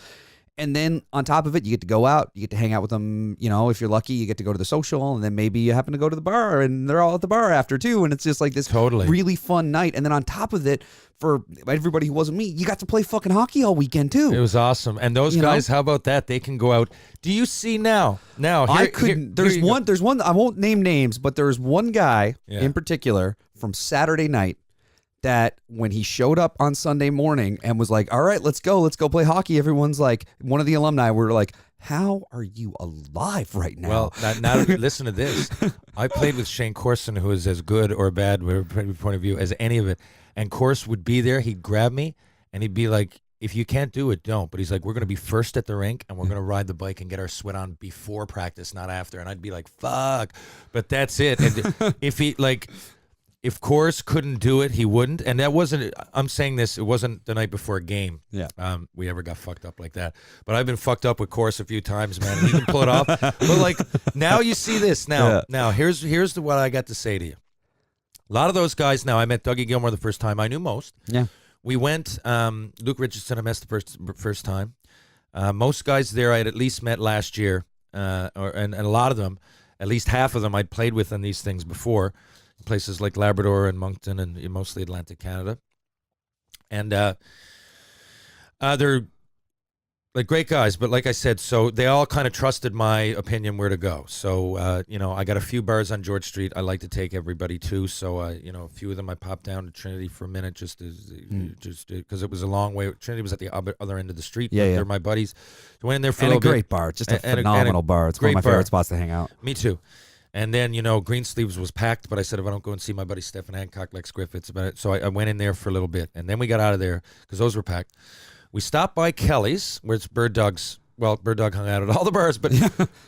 And then on top of it, you get to go out, you get to hang out with them. If you're lucky, you get to go to the social, and then maybe you happen to go to the bar, and they're all at the bar after too. And it's just like this really fun night. And then on top of it, for everybody who wasn't me, you got to play fucking hockey all weekend too. It was awesome. And those guys, how about that? They can go out. Do you see now? I couldn't. There's one. I won't name names, but there's one guy in particular from Saturday night that when he showed up on Sunday morning and was like, all right, let's go play hockey. Everyone's like, one of the alumni were like, how are you alive right now? Well, now listen to this. I played with Shane Corson, who is as good or bad, whatever point of view, as any of it. And Corson would be there. He'd grab me and he'd be like, if you can't do it, don't. But he's like, we're going to be first at the rink and we're going to ride the bike and get our sweat on before practice, not after. And I'd be like, fuck. But that's it. And if Course couldn't do it, he wouldn't. And that wasn't, I'm saying this, it wasn't the night before a game. Yeah. We ever got fucked up like that. But I've been fucked up with Course a few times, man. He can pull it off. But like, now you see this. Now here's what I got to say to you. A lot of those guys, now I met Dougie Gilmore the first time. I knew most. Yeah. We went, Luke Richardson I met the first time. Most guys there I had at least met last year. And a lot of them, at least half of them I'd played with on these things before. Places like Labrador and Moncton and mostly Atlantic Canada. And they're like great guys, but like I said, so they all kind of trusted my opinion where to go. So, I got a few bars on George Street I like to take everybody to. So, a few of them I popped down to Trinity for a minute just because it was a long way. Trinity was at the other end of the street. Yeah. They're my buddies. I went in there for a great bar. Just a phenomenal bar. It's one of my favorite spots to hang out. Me too. And then, Greensleeves was packed, but I said if I don't go and see my buddy Stephen Hancock, Lex Griffiths, about it. So I went in there for a little bit. And then we got out of there because those were packed. We stopped by Kelly's, where it's Bird Dog's. Well, Bird Dog hung out at all the bars, but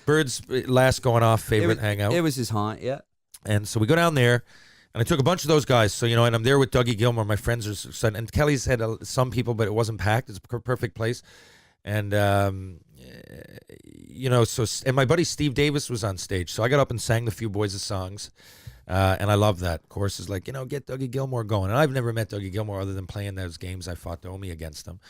Bird's last going off favorite hangout. It was his haunt, yeah. And so we go down there, and I took a bunch of those guys. So, and I'm there with Dougie Gilmore. My friends are, and Kelly's had some people, but it wasn't packed. It's a perfect place. And, and my buddy Steve Davis was on stage. So I got up and sang the few boys' songs. And I love that. Of course, is like, get Dougie Gilmore going. And I've never met Dougie Gilmore other than playing those games I fought Domi against him.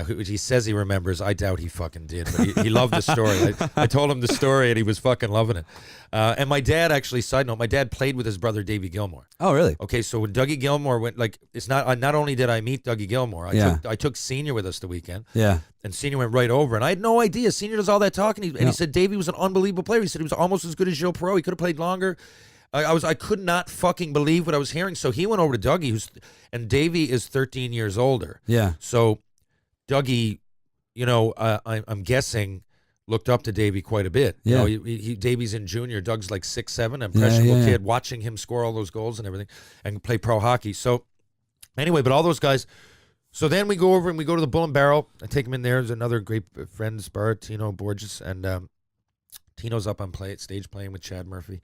Which he says he remembers. I doubt he fucking did, but he loved the story. I told him the story, and he was fucking loving it. And my dad, actually, side note, my dad played with his brother Davey Gilmore. Oh, really? Okay, so when Dougie Gilmore went, it's not only did I meet Dougie Gilmore, I took Senior with us the weekend. Yeah. And Senior went right over, and I had no idea. Senior does all that talking, he said Davey was an unbelievable player. He said he was almost as good as Gilles Perreault. He could have played longer. I could not fucking believe what I was hearing. So he went over to Dougie, and Davey is 13 years older. Yeah. So Dougie, I'm guessing, looked up to Davey quite a bit. Yeah. Davey's in junior. Doug's like 6'7", impressionable kid, watching him score all those goals and everything, and play pro hockey. So anyway, but all those guys. So then we go over and we go to the Bull and Barrel. I take him in there. There's another great friend's bar, Tino Borges, and Tino's up on stage playing with Chad Murphy.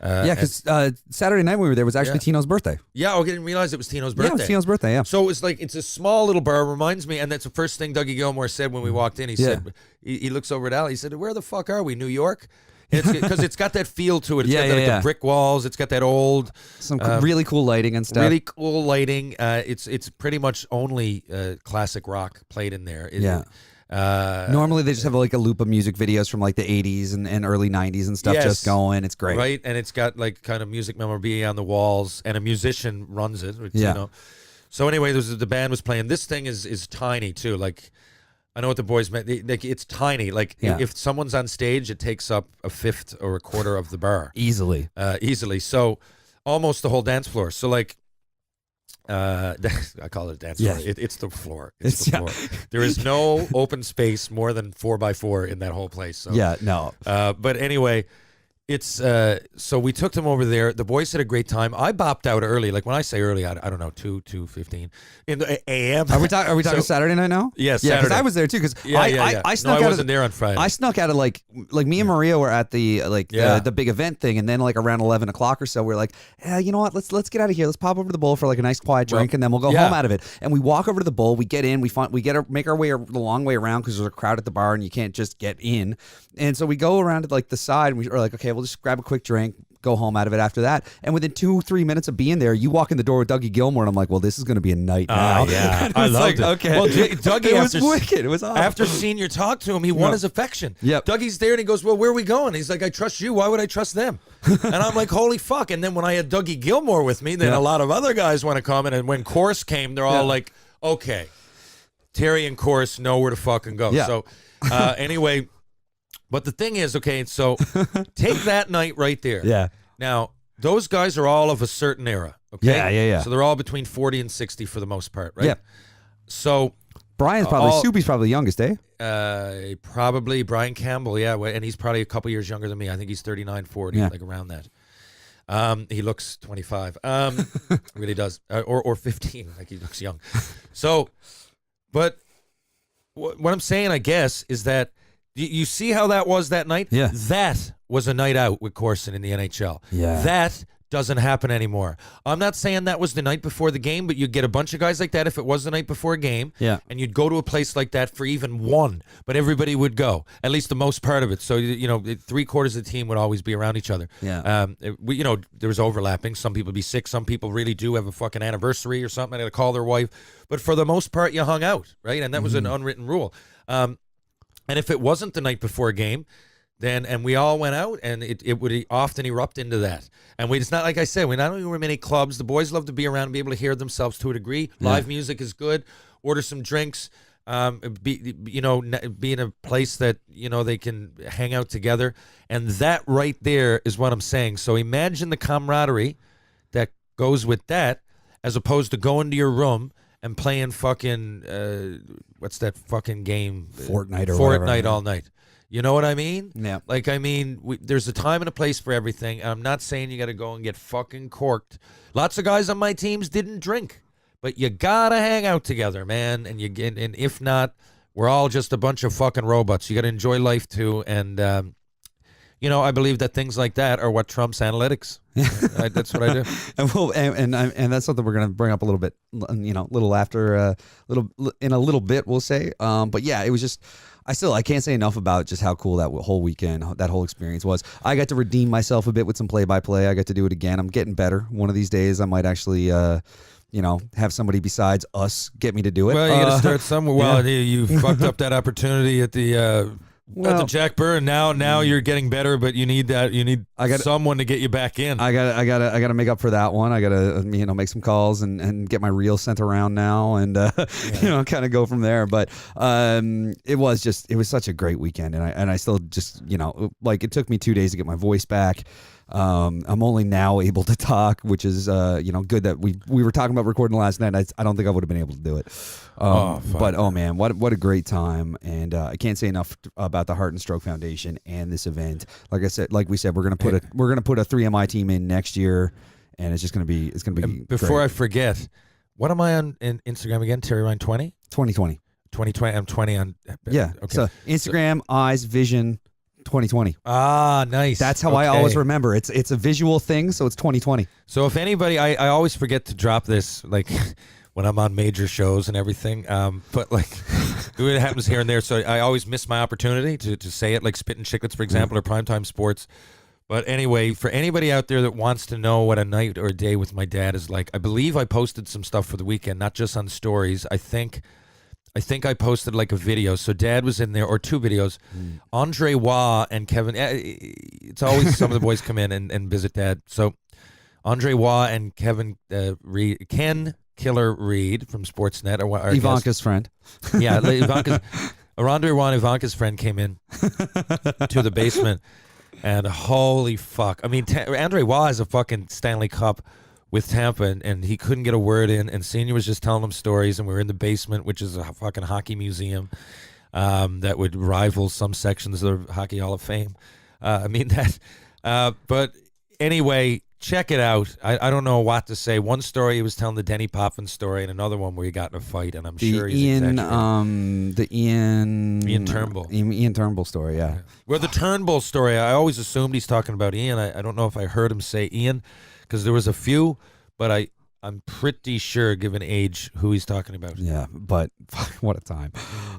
Yeah, because Saturday night when we were there was actually Tino's birthday. Yeah, I didn't realize it was Tino's birthday. Yeah, it was Tino's birthday, yeah. So it's a small little bar. Reminds me, and that's the first thing Dougie Gilmore said when we walked in. He said, he looks over at Al. He said, "Where the fuck are we? New York?" Because it's got that feel to it. It's got the brick walls. It's got that old, some really cool lighting and stuff. Really cool lighting. It's pretty much only classic rock played in there. Normally they just have like a loop of music videos from like the 80s and early 90s and stuff just going. It's great. Right, and it's got like kind of music memorabilia on the walls, and a musician runs it. You know. So anyway, the band was playing. This thing is tiny too. Like, I know what the boys meant. It's tiny. Like if someone's on stage, it takes up a fifth or a quarter of the bar. Easily. So almost the whole dance floor. So like, I call it a dance floor. It's the floor. It's the floor. There is no open space more than 4x4 in that whole place. So. No. But anyway, it's so we took them over there. The boys had a great time. I bopped out early. Like when I say early, I don't know, 2:15 in the a.m. Are we talking Saturday night now? Yes, yeah, because I was there too. Because I snuck out. I wasn't there on Friday. I snuck out of like me and Maria were at the the big event thing, and then like around 11 o'clock or so, we're like, you know what? Let's get out of here. Let's pop over to the bowl for like a nice quiet drink, and then we'll go home out of it. And we walk over to the bowl. We get in. Make our way the long way around because there's a crowd at the bar, and you can't just get in. And so we go around to like the side, and we are like, okay, we'll just grab a quick drink, go home out of it after that. And within 2-3 minutes of being there, you walk in the door with Dougie Gilmore, and I'm like, well, this is going to be a night now. Yeah, I loved it. Okay. Well, Dougie, it was wicked. It was awesome. After senior talk to him, he won his affection. Yep. Dougie's there, and he goes, well, where are we going? He's like, I trust you. Why would I trust them? And I'm like, holy fuck. And then when I had Dougie Gilmore with me, then a lot of other guys want to come. And when Chorus came, they're all like, okay, Terry and Chorus know where to fucking go. Yeah. So anyway, but the thing is, okay, so take that night right there. Yeah. Now, those guys are all of a certain era, okay? Yeah. So they're all between 40 and 60 for the most part, right? Yeah. So Brian's probably Soupy's probably the youngest, eh? Probably Brian Campbell, yeah, and he's probably a couple years younger than me. I think he's 39, 40, like around that. He looks 25. Really does. Or 15, like he looks young. So, but what I'm saying, I guess, is that you see how that was that night? Yeah. That was a night out with Corson in the NHL. Yeah. That doesn't happen anymore. I'm not saying that was the night before the game, but you'd get a bunch of guys like that if it was the night before a game. Yeah. And you'd go to a place like that for even one, but everybody would go, at least the most part of it. So, 3/4 of the team would always be around each other. Yeah. There was overlapping. Some people would be sick. Some people really do have a fucking anniversary or something. They had to call their wife. But for the most part, you hung out, right? And that was an unwritten rule. And if it wasn't the night before a game, and we all went out, and it would often erupt into that. And it's not like I said, we not only were many clubs, the boys love to be around and be able to hear themselves to a degree. Live music is good. Order some drinks. Be in a place that they can hang out together, and that right there is what I'm saying. So imagine the camaraderie that goes with that, as opposed to going to your room and playing fucking what's that fucking game? Fortnite whatever, all night. You know what I mean? Yeah. Like, I mean, there's a time and a place for everything. I'm not saying you got to go and get fucking corked. Lots of guys on my teams didn't drink, but you gotta hang out together, man. And and if not, we're all just a bunch of fucking robots. You got to enjoy life too. And I believe that things like that are what trumps analytics. That's what I do. And that's something we're gonna bring up a little bit, little after, in a little bit, we'll say. But yeah, it was just. I can't say enough about just how cool that whole weekend, that whole experience was. I got to redeem myself a bit with some play-by-play. I got to do it again. I'm getting better. One of these days, I might actually, have somebody besides us get me to do it. Well, you got to start somewhere. Well, you fucked up that opportunity at the Jack Burr, and now you're getting better, but you need that. You need someone to get you back in. I gotta make up for that one. I gotta make some calls and get my reel sent around now, and kind of go from there. But it was such a great weekend, and I still just it took me 2 days to get my voice back. I'm only now able to talk, which is good that we were talking about recording last night. I don't think I would have been able to do it. But oh man, what a great time, and I can't say enough about the Heart and Stroke Foundation and this event. Like we said, we're gonna put a 3MI team in next year, and it's gonna be Before great. I forget, what am I on in Instagram again? Terry Ryan 20? 2020. 2020. I'm 20 on. Yeah. Okay. So Instagram, eyes, vision. 2020. Ah, nice. That's how I always remember. It's a visual thing, so it's 2020. So if anybody, I always forget to drop this, like when I'm on major shows and everything. But like it happens here and there, so I always miss my opportunity to say it, like Spittin' Chicklets, for example, or Primetime Sports. But anyway, for anybody out there that wants to know what a night or a day with my dad is like, I believe I posted some stuff for the weekend, not just on stories. I think I posted like a video. So Dad was in there, or 2 videos. Andre Waugh and Kevin. It's always some of the boys come in and visit Dad. So Andre Waugh and Kevin Reed, Ken Killer Reed from Sportsnet, or Ivanka's friend. Yeah, Andre Waugh and Ivanka's friend came in to the basement. And holy fuck. I mean, Andre Waugh is a fucking Stanley Cup with Tampa, and he couldn't get a word in. And Senior was just telling him stories, and we were in the basement, which is a fucking hockey museum that would rival some sections of the Hockey Hall of Fame. But anyway, check it out. I don't know what to say. One story, he was telling the Denny Poffin story, and another one where he got in a fight, and I'm sure he's Ian Turnbull. Ian Turnbull story, yeah. Well, the Turnbull story, I always assumed he's talking about Ian. I don't know if I heard him say Ian, because there was a few, but I'm pretty sure, given age, who he's talking about. Yeah, but fuck, what a time.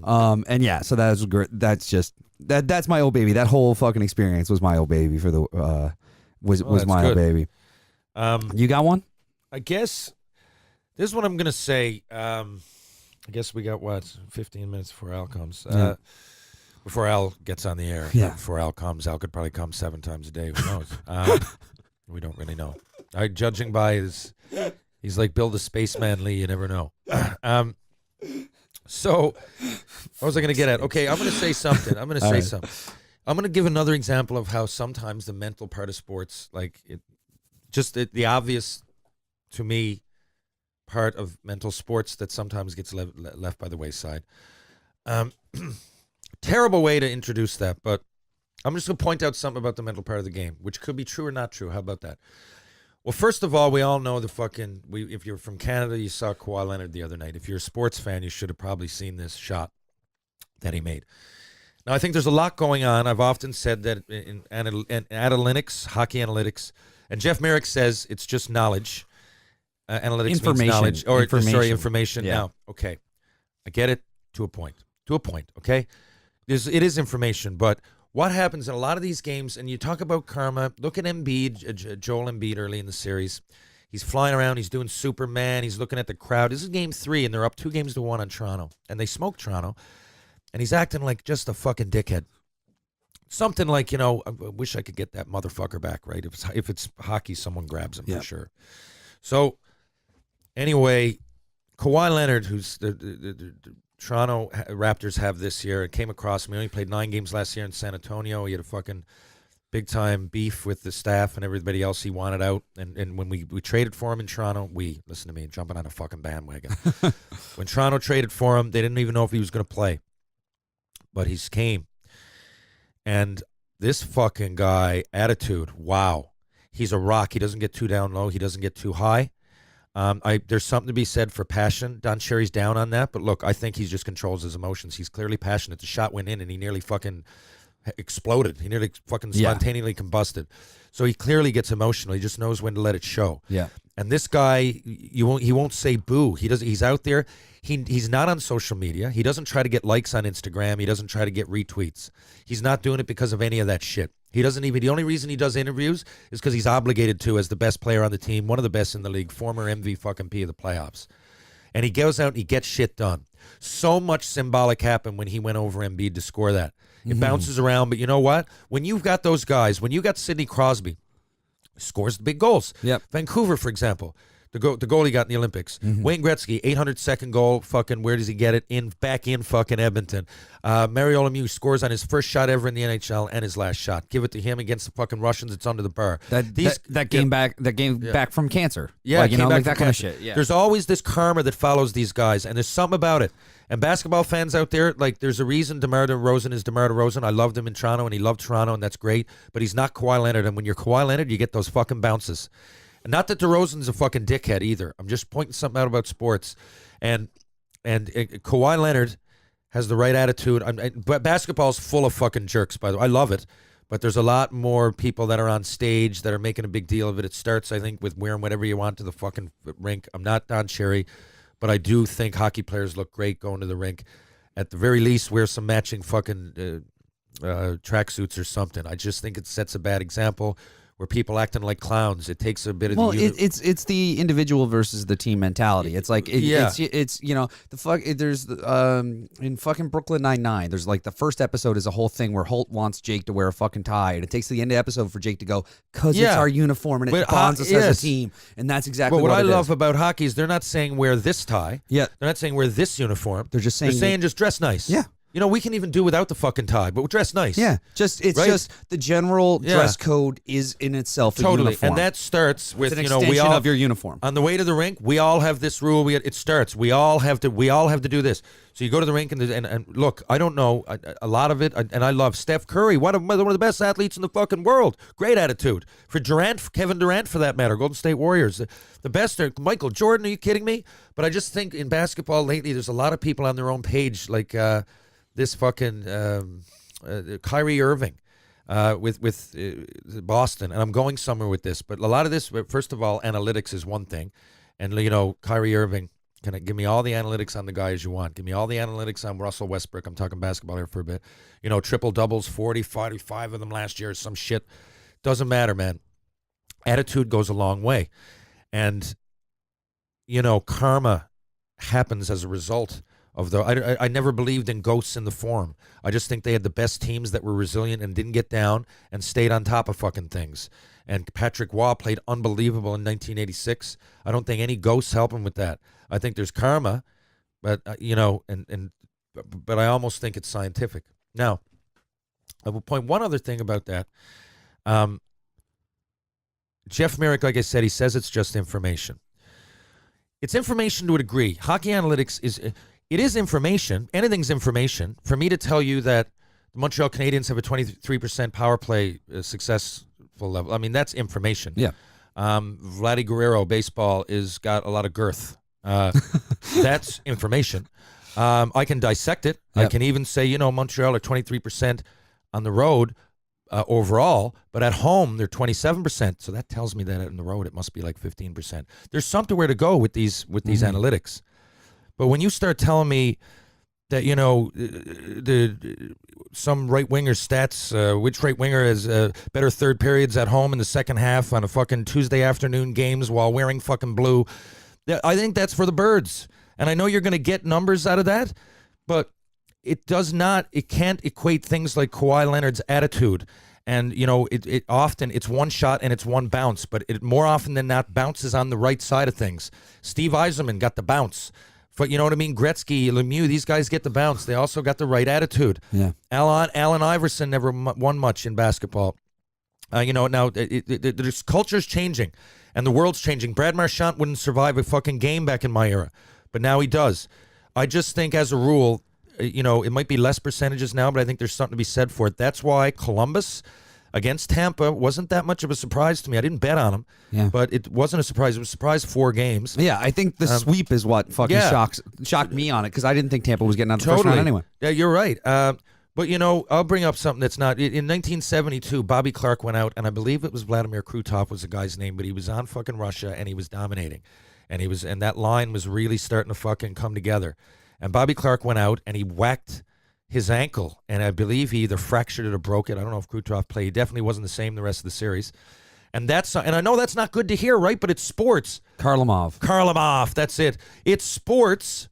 And yeah, so that was great. That's just that's my old baby. That whole fucking experience was my old baby for the was my old baby. You got one? I guess this is what I'm gonna say. I guess we got 15 minutes before Al comes. Before Al gets on the air. Yeah. Before Al comes, Al could probably come 7 times a day. Who knows? We don't really know. Judging by he's like Bill the Spaceman Lee. You never know. So, what was I going to get at? Okay, I'm going to say something. I'm going to give another example of how sometimes the mental part of sports, like the obvious to me part of mental sports that sometimes gets left by the wayside. Terrible way to introduce that, but I'm just going to point out something about the mental part of the game, which could be true or not true. How about that? Well, first of all, we all know if you're from Canada, you saw Kawhi Leonard the other night. If you're a sports fan, you should have probably seen this shot that he made. Now, I think there's a lot going on. I've often said that in analytics, hockey analytics, and Jeff Merrick says it's just knowledge. Analytics means knowledge. Information. Yeah. Now, okay, I get it to a point. Okay? It is information, but what happens in a lot of these games, and you talk about karma, look at Embiid, Joel Embiid early in the series. He's flying around. He's doing Superman. He's looking at the crowd. This is game 3, and they're up 2-1 on Toronto. And they smoked Toronto, and he's acting like just a fucking dickhead. Something like, I wish I could get that motherfucker back, right? If it's hockey, someone grabs him for sure. So, anyway, Kawhi Leonard, who's the Toronto Raptors have this year, it came across him. He only played 9 games last year in San Antonio. He had a fucking big-time beef with the staff and everybody else he wanted out. And when we traded for him in Toronto, listen to me, jumping on a fucking bandwagon. When Toronto traded for him, they didn't even know if he was going to play. But he came. And this fucking guy, attitude, wow. He's a rock. He doesn't get too down low. He doesn't get too high. There's something to be said for passion. Don Cherry's down on that, but look, I think he just controls his emotions. He's clearly passionate. The shot went in, and he nearly fucking exploded. He nearly fucking spontaneously combusted. So he clearly gets emotional. He just knows when to let it show. Yeah. And this guy, he won't say boo. He's out there. He's not on social media. He doesn't try to get likes on Instagram. He doesn't try to get retweets. He's not doing it because of any of that shit. He doesn't even. The only reason he does interviews is because he's obligated to, as the best player on the team, one of the best in the league, former MVP of the playoffs. And he goes out and he gets shit done. So much symbolic happened when he went over Embiid to score that. It bounces around, but you know what? When you've got those guys, when you got Sidney Crosby, scores the big goals. Yep. Vancouver, for example, the goal he got in the Olympics. Wayne Gretzky, 802nd goal. Fucking where does he get it? Back in fucking Edmonton. Mario Lemieux scores on his first shot ever in the NHL and his last shot. Give it to him against the fucking Russians. It's under the bar. That game back from cancer. Yeah, like, back that kind of shit. Yeah. There's always this karma that follows these guys, and there's something about it. And basketball fans out there, like, there's a reason DeMar DeRozan is DeMar DeRozan. I loved him in Toronto, and he loved Toronto, and that's great. But he's not Kawhi Leonard, and when you're Kawhi Leonard, you get those fucking bounces. And not that DeRozan's a fucking dickhead either. I'm just pointing something out about sports. And Kawhi Leonard has the right attitude. But basketball's full of fucking jerks, by the way. I love it. But there's a lot more people that are on stage that are making a big deal of it. It starts, I think, with wearing whatever you want to the fucking rink. I'm not Don Cherry, but I do think hockey players look great going to the rink. At the very least, wear some matching fucking tracksuits or something. I just think it sets a bad example where people acting like clowns. It takes a bit of it's the individual versus the team mentality. It's like it's you know the fuck. There's in fucking Brooklyn Nine-Nine. There's like the first episode is a whole thing where Holt wants Jake to wear a fucking tie, and it takes the end of the episode for Jake to go because it's our uniform and it bonds us as a team, and that's exactly. But what I love about hockey is they're not saying wear this tie. Yeah, they're not saying wear this uniform. They're saying just dress nice. Yeah. You know, we can even do without the fucking tie, but we'll dress nice. Yeah, just the general dress code is in itself totally, a uniform. and that starts with it's an extension of your uniform. On the way to the rink, we all have this rule. It starts. We all have to do this. So you go to the rink and look, I don't know a lot of it, and I love Steph Curry, one of the best athletes in the fucking world. Great attitude for Durant, Kevin Durant for that matter, Golden State Warriors, the best. Michael Jordan, are you kidding me? But I just think in basketball lately, there's a lot of people on their own page like. This fucking Kyrie Irving with Boston, and I'm going somewhere with this, but a lot of this, first of all, analytics is one thing, and you know, Kyrie Irving, give me all the analytics on the guys you want. Give me all the analytics on Russell Westbrook. I'm talking basketball here for a bit. You know, triple doubles, 40, 45 of them last year, some shit. Doesn't matter, man. Attitude goes a long way, and you know, karma happens as a result. I never believed in ghosts in the form. I just think they had the best teams that were resilient and didn't get down and stayed on top of fucking things. And Patrick Waugh played unbelievable in 1986. I don't think any ghosts help him with that. I think there's karma, but you know, but I almost think it's scientific. Now, I will point one other thing about that. Jeff Merrick, like I said, he says it's just information. It's information to a degree. Hockey analytics It is information. Anything's information. For me to tell you that the Montreal Canadiens have a 23% power play successful level, I mean, that's information. Yeah. Vladdy Guerrero, baseball, is got a lot of girth. That's information. I can dissect it. Yep. I can even say, you know, Montreal are 23% on the road overall, but at home they're 27%. So that tells me that on the road it must be like 15%. There's somewhere to go with these analytics. But when you start telling me that, you know, some right winger stats, which right winger has better third periods at home in the second half on a fucking Tuesday afternoon games while wearing fucking blue, I think that's for the birds. And I know you're going to get numbers out of that, but it can't equate things like Kawhi Leonard's attitude. And, you know, it often, it's one shot and it's one bounce, but it more often than not bounces on the right side of things. Steve Yzerman got the bounce. But you know what I mean? Gretzky, Lemieux, these guys get the bounce. They also got the right attitude. Yeah. Allen Iverson never won much in basketball. You know, now the culture's changing and the world's changing. Brad Marchand wouldn't survive a fucking game back in my era, but now he does. I just think as a rule, you know, it might be less percentages now, but I think there's something to be said for it. That's why Columbus against Tampa wasn't that much of a surprise to me. I didn't bet on them, but it wasn't a surprise. It was a surprise 4 games. Yeah, I think the sweep is what fucking shocked me on it because I didn't think Tampa was getting out of the first round anyway. Yeah, you're right. But, you know, I'll bring up something that's not. In 1972, Bobby Clark went out, and I believe it was Vladimir Krutov was the guy's name, but he was on fucking Russia, and he was dominating. And that line was really starting to fucking come together. And Bobby Clark went out, and he whacked his ankle, and I believe he either fractured it or broke it. I don't know if Krutov played. He definitely wasn't the same the rest of the series. And I know that's not good to hear, right? But it's sports. Kharlamov, that's it. It's sports,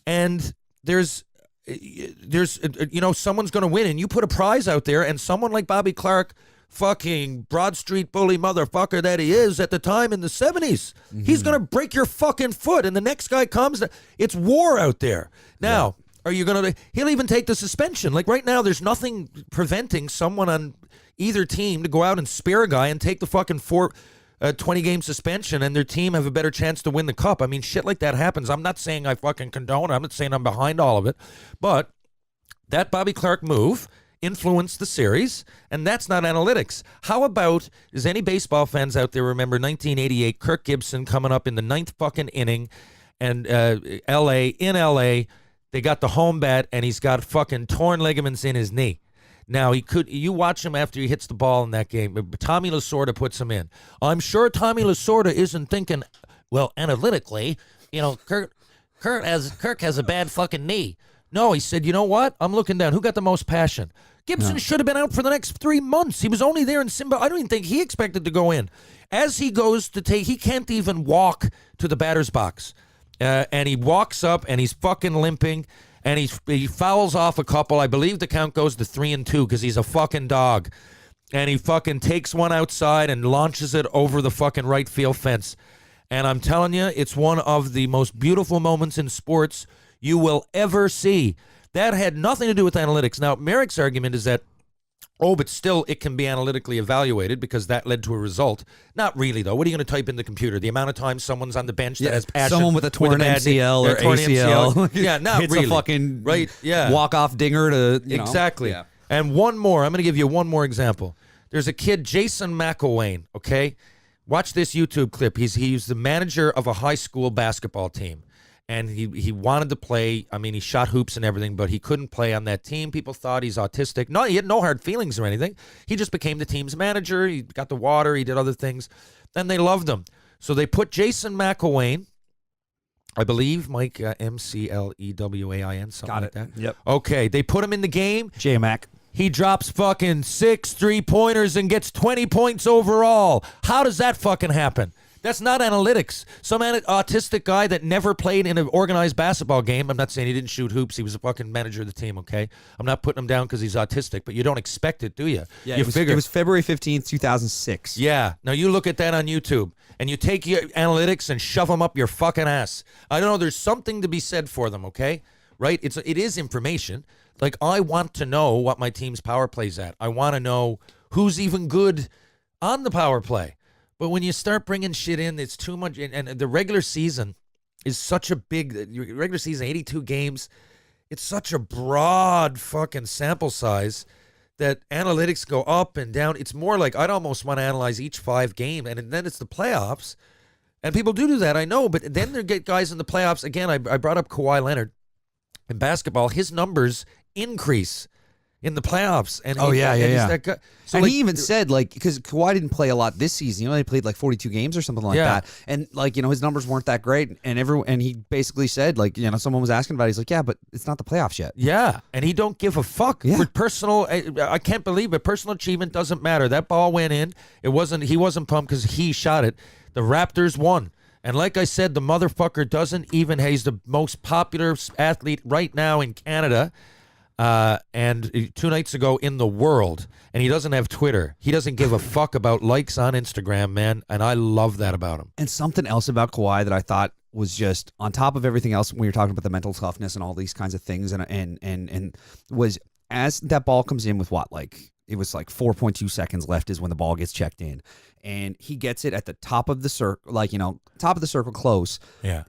and there's you know, someone's going to win, and you put a prize out there, and someone like Bobby Clark, fucking Broad Street bully motherfucker that he is at the time in the 70s, he's going to break your fucking foot, and the next guy comes. It's war out there. Now, are you going to... He'll even take the suspension. Like right now, there's nothing preventing someone on either team to go out and spare a guy and take the fucking 20-game suspension and their team have a better chance to win the cup. I mean, shit like that happens. I'm not saying I fucking condone it. I'm not saying I'm behind all of it. But that Bobby Clark move influenced the series, and that's not analytics. How about, does any baseball fans out there remember 1988, Kirk Gibson coming up in the 9th fucking inning, and in L.A., They got the home bat, and he's got fucking torn ligaments in his knee. Now, you watch him after he hits the ball in that game. Tommy Lasorda puts him in. I'm sure Tommy Lasorda isn't thinking, well, analytically, Kirk has a bad fucking knee. No, he said, you know what? I'm looking down. Who got the most passion? Gibson should have been out for the next 3 months. He was only there in Simba. I don't even think he expected to go in. As he goes to he can't even walk to the batter's box. And he walks up, and he's fucking limping. And he fouls off a couple. I believe the count goes to 3-2 because he's a fucking dog. And he fucking takes one outside and launches it over the fucking right field fence. And I'm telling you, it's one of the most beautiful moments in sports you will ever see. That had nothing to do with analytics. Now, Merrick's argument is that, but still it can be analytically evaluated because that led to a result. Not really, though. What are you going to type in the computer? The amount of time someone's on the bench that has passion. Someone with a torn MCL or ACL. Yeah, not hits really. A fucking right, walk-off dinger to, Exactly. Yeah. And one more. I'm going to give you one more example. There's a kid, Jason McElwain, okay? Watch this YouTube clip. He's the manager of a high school basketball team. And he wanted to play. I mean, he shot hoops and everything, but he couldn't play on that team. People thought he's autistic. No, he had no hard feelings or anything. He just became the team's manager. He got the water. He did other things. And they loved him. So they put Jason McElwain, I believe, Mike, McLewain, something like that. Yep. Okay, they put him in the game. J-Mac. He drops fucking 6 3-pointers and gets 20 points overall. How does that fucking happen? That's not analytics. Some autistic guy that never played in an organized basketball game. I'm not saying he didn't shoot hoops. He was a fucking manager of the team, okay? I'm not putting him down because he's autistic, but you don't expect it, do you? Yeah, you it was February 15th, 2006. Yeah. Now you look at that on YouTube, and you take your analytics and shove them up your fucking ass. I don't know. There's something to be said for them, okay? Right? It is information. Like, I want to know what my team's power play's at. I want to know who's even good on the power play. But when you start bringing shit in, it's too much. And the regular season is such a big, regular season, 82 games. It's such a broad fucking sample size that analytics go up and down. It's more like I'd almost want to analyze each 5 game. And then it's the playoffs. And people do that, I know. But then they get guys in the playoffs. Again, I brought up Kawhi Leonard. In basketball, his numbers increase in the playoffs. And he's that guy. So and he even said, because Kawhi didn't play a lot this season. He played 42 games or something like that. And his numbers weren't that great. And he basically said, someone was asking about it. He's like, yeah, but it's not the playoffs yet. Yeah, and he don't give a fuck. Yeah. For personal, I can't believe it. Personal achievement doesn't matter. That ball went in. He wasn't pumped because he shot it. The Raptors won. And like I said, the motherfucker he's the most popular athlete right now in Canada. And 2 nights ago in the world, and he doesn't have Twitter. He doesn't give a fuck about likes on Instagram, man, and I love that about him. And something else about Kawhi that I thought was just on top of everything else when you're talking about the mental toughness and all these kinds of things, and was as that ball comes in with it was 4.2 seconds left is when the ball gets checked in. And he gets it at the top of the circle, top of the circle close,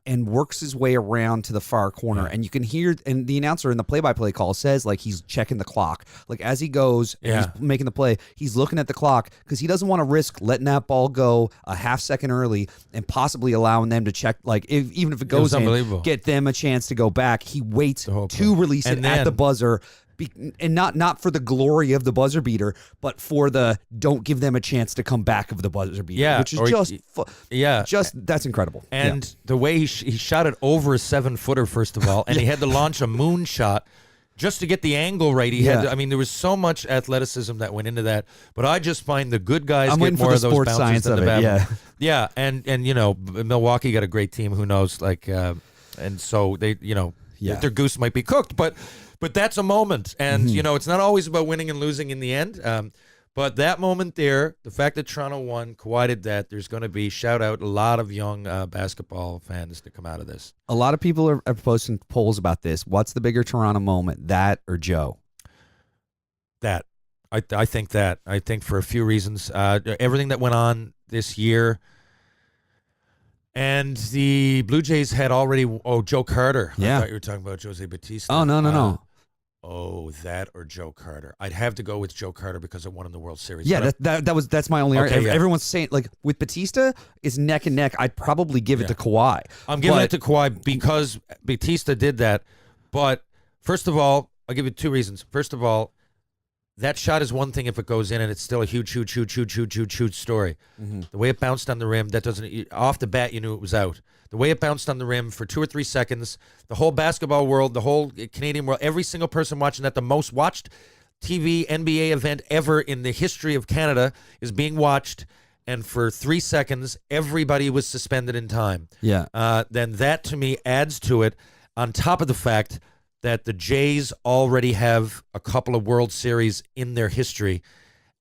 and works his way around to the far corner. And you can hear, and the announcer in the play-by-play call says, he's checking the clock. As he goes and he's making the play, he's looking at the clock because he doesn't want to risk letting that ball go a half second early and possibly allowing them to check, even if it goes in, get them a chance to go back. He waits to release it at the buzzer. And not for the glory of the buzzer beater, but for the don't give them a chance to come back of the buzzer beater, which is that's incredible. And the way he shot it over a 7-footer, first of all, and he had to launch a moon shot just to get the angle right. He had to, there was so much athleticism that went into that. But I just find the good guys get more of those bounces than the bad ones. Yeah, and Milwaukee got a great team. Who knows? And so they, their goose might be cooked, but that's a moment, and it's not always about winning and losing in the end. But that moment there, the fact that Toronto won, Kawhi did that. There's going to be, shout out, a lot of young basketball fans to come out of this. A lot of people are posting polls about this. What's the bigger Toronto moment, that or Joe? That. I think that. I think for a few reasons. Everything that went on this year. And the Blue Jays had already, Joe Carter. Yeah. I thought you were talking about Jose Bautista. Oh, no. That or Joe Carter. I'd have to go with Joe Carter because it won in the World Series. Yeah, that's my only argument. Everyone's saying, with Bautista, it's neck and neck. I'd probably give it to Kawhi. I'm giving it to Kawhi because Bautista did that. But first of all, I'll give you 2 reasons. First of all, that shot is one thing if it goes in, and it's still a huge story. Mm-hmm. The way it bounced on the rim, that doesn't, off the bat, you knew it was out. The way it bounced on the rim for 2 or 3 seconds, the whole basketball world, the whole Canadian world, every single person watching that, the most watched TV NBA event ever in the history of Canada is being watched, and for 3 seconds, everybody was suspended in time. Yeah. Then that, to me, adds to it, on top of the fact that the Jays already have a couple of World Series in their history,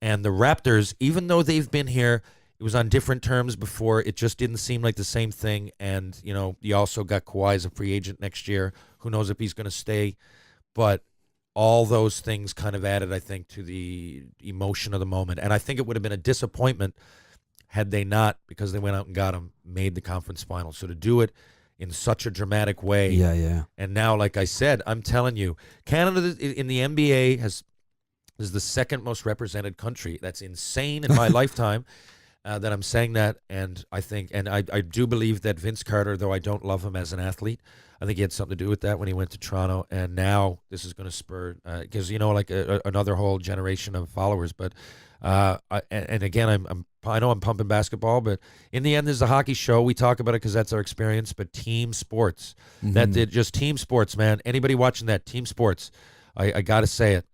and the Raptors, even though they've been here, it was on different terms before. It just didn't seem like the same thing. And, you know, you also got Kawhi as a free agent next year. Who knows if he's going to stay? But all those things kind of added, I think, to the emotion of the moment. And I think it would have been a disappointment had they not, because they went out and got him, made the conference final. So to do it in such a dramatic way. Yeah. And now, like I said, I'm telling you, Canada in the NBA is the second most represented country. That's insane in my lifetime that I'm saying that. And I think, and I do believe that Vince Carter, though I don't love him as an athlete, I think he had something to do with that when he went to Toronto. And now this is going to spur, because, you know, like another whole generation of followers. But and again, I know I'm pumping basketball, but in the end, there's a hockey show. We talk about it because that's our experience. But team sports, just team sports, man. Anybody watching that, team sports. I got to say it.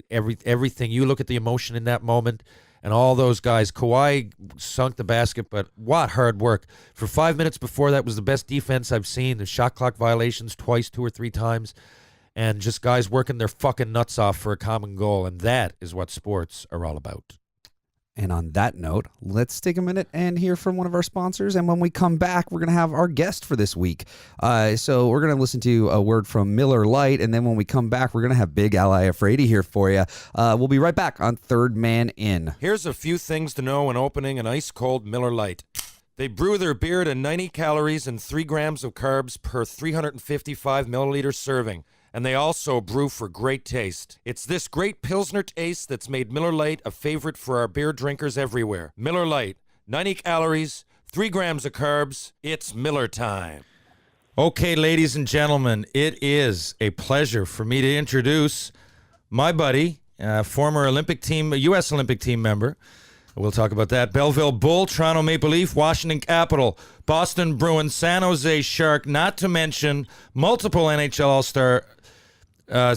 Everything. You look at the emotion in that moment, and all those guys. Kawhi sunk the basket, but what hard work. For 5 minutes before that was the best defense I've seen. The shot clock violations twice, 2 or 3 times. And just guys working their fucking nuts off for a common goal. And that is what sports are all about. And on that note, let's take a minute and hear from one of our sponsors. And when we come back, we're going to have our guest for this week. So we're going to listen to a word from Miller Lite. And then when we come back, we're going to have Big Al Iafrate here for you. We'll be right back on Third Man In. Here's a few things to know when opening an ice-cold Miller Lite. They brew their beer to 90 calories and 3 grams of carbs per 355 milliliter serving. And they also brew for great taste. It's this great Pilsner taste that's made Miller Lite a favorite for our beer drinkers everywhere. Miller Lite, 90 calories, 3 grams of carbs. It's Miller time. Okay, ladies and gentlemen, it is a pleasure for me to introduce my buddy, former Olympic team, U.S. Olympic team member. We'll talk about that. Belleville Bull, Toronto Maple Leaf, Washington Capital, Boston Bruins, San Jose Shark, not to mention multiple NHL All Star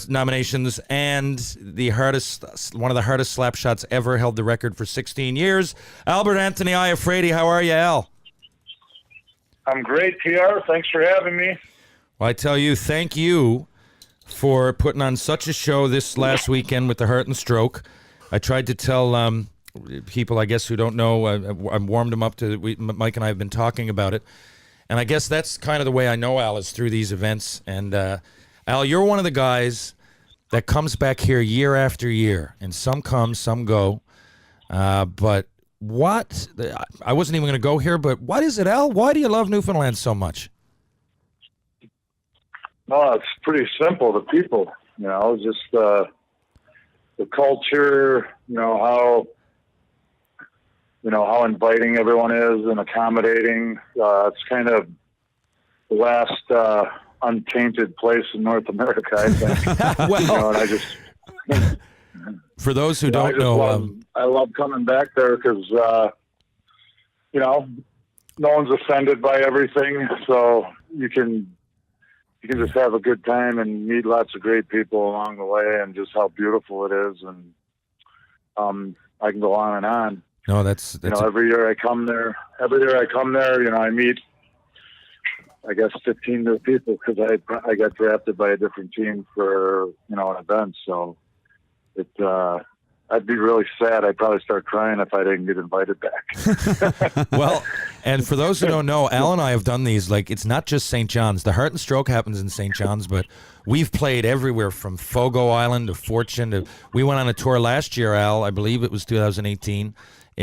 nominations, and one of the hardest slap shots ever, held the record for 16 years. Albert Anthony Iafrate, how are you, Al? I'm great, TR. Thanks for having me. Well, I tell you, thank you for putting on such a show this last weekend with the Heart and Stroke. I tried to tell people, I guess, who don't know, I warmed them up to, Mike and I have been talking about it, and I guess that's kind of the way I know Al is through these events. And Al, you're one of the guys that comes back here year after year, and some come, some go. But what, I wasn't even going to go here, but what is it, Al? Why do you love Newfoundland so much? No, it's pretty simple. The people, just the culture, how inviting everyone is and accommodating. It's kind of the last untainted place in North America, I think. Well, and I just for those who don't know, I love coming back there because no one's offended by everything, so you can just have a good time and meet lots of great people along the way, and just how beautiful it is. And I can go on and on. No, that's every year I come there, I meet, I guess, 15 new people, because I got drafted by a different team for, an event. So I'd be really sad. I'd probably start crying if I didn't get invited back. Well, and for those who don't know, Al and I have done these. Like, it's not just St. John's. The Heart and Stroke happens in St. John's, but we've played everywhere from Fogo Island to Fortune. We went on a tour last year, Al, I believe it was 2018,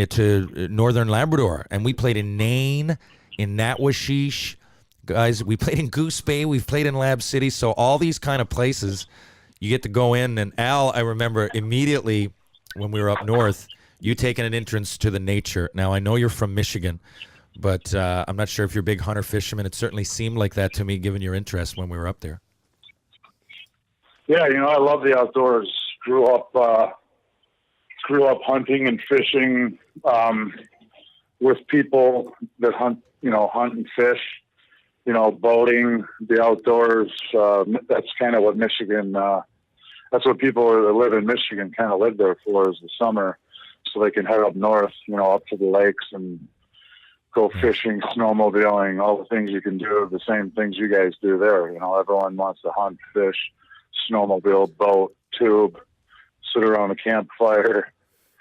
to Northern Labrador. And we played in Nain, in Natwashish. Guys, we played in Goose Bay. We've played in Lab City. So all these kind of places, you get to go in. And Al, I remember immediately when we were up north, you taking an entrance to the nature. Now, I know you're from Michigan, but I'm not sure if you're a big hunter fisherman. It certainly seemed like that to me, given your interest when we were up there. Yeah, I love the outdoors. Grew up hunting and fishing with people that hunt and fish. Boating, the outdoors. That's kind of what Michigan. That's what people that live in Michigan kind of live there for, is the summer, so they can head up north, up to the lakes and go fishing, snowmobiling, all the things you can do, the same things you guys do there. Everyone wants to hunt, fish, snowmobile, boat, tube, sit around a campfire,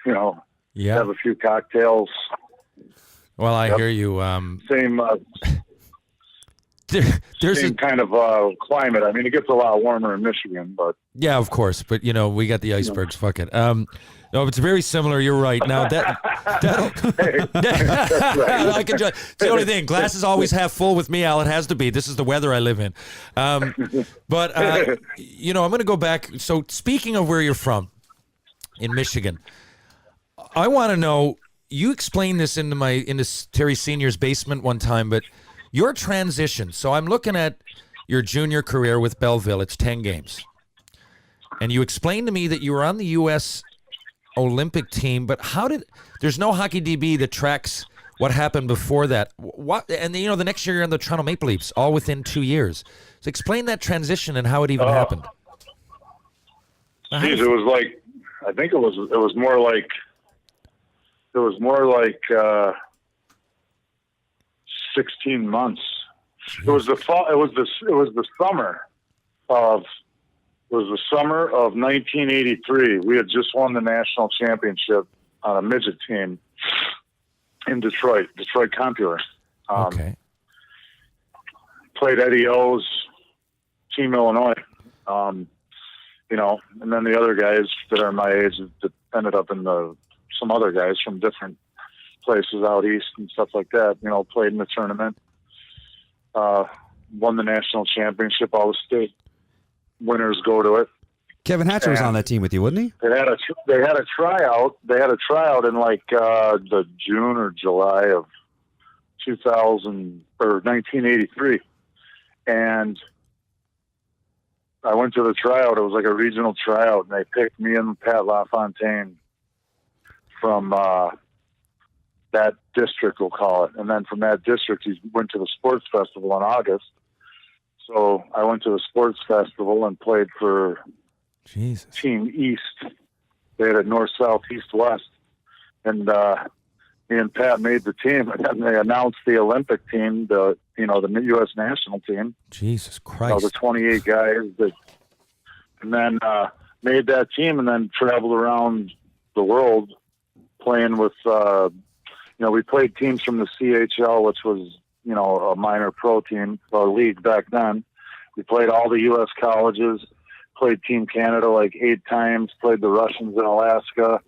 have a few cocktails. Well, I hear you. Same same kind of climate. I mean, it gets a lot warmer in Michigan, but yeah, of course. But we got the icebergs. Fuck it. No, it's very similar. You're right. Now that I can judge. It's the only thing. Glass is always half full with me, Al. It has to be. This is the weather I live in. But I'm going to go back. So speaking of where you're from, in Michigan, I want to know. You explained this into Terry Senior's basement one time, but your transition. So I'm looking at your junior career with Belleville. It's 10 games. And you explained to me that you were on the U.S. Olympic team, but there's no hockey DB that tracks what happened before that. And the next year you're on the Toronto Maple Leafs, all within 2 years. So explain that transition and how it even happened. Geez, it was like, I think it was more like 16 months. Jeez. It was the fall. It was the summer of 1983. We had just won the national championship on a midget team in Detroit Computer. Okay. Played Eddie O's Team Illinois. And then the other guys that are my age that ended up in some other guys from different places out east and stuff like that, played in the tournament, won the national championship. All the state winners go to it. Kevin Hatcher was on that team with you, wasn't he? They had a tryout. They had a tryout in the June or July of 1983, and I went to the tryout. It was like a regional tryout, and they picked me and Pat LaFontaine from that district, we'll call it. And then from that district, he went to the sports festival in August. So I went to the sports festival and played for Team East. They had a north, south, east, west. And me and Pat made the team. And then they announced the Olympic team, the U.S. national team. Jesus Christ. The 28 guys and then made that team and then traveled around the world playing with, we played teams from the CHL, which was, a minor pro team, or league back then. We played all the U.S. colleges, played Team Canada 8 times, played the Russians in Alaska,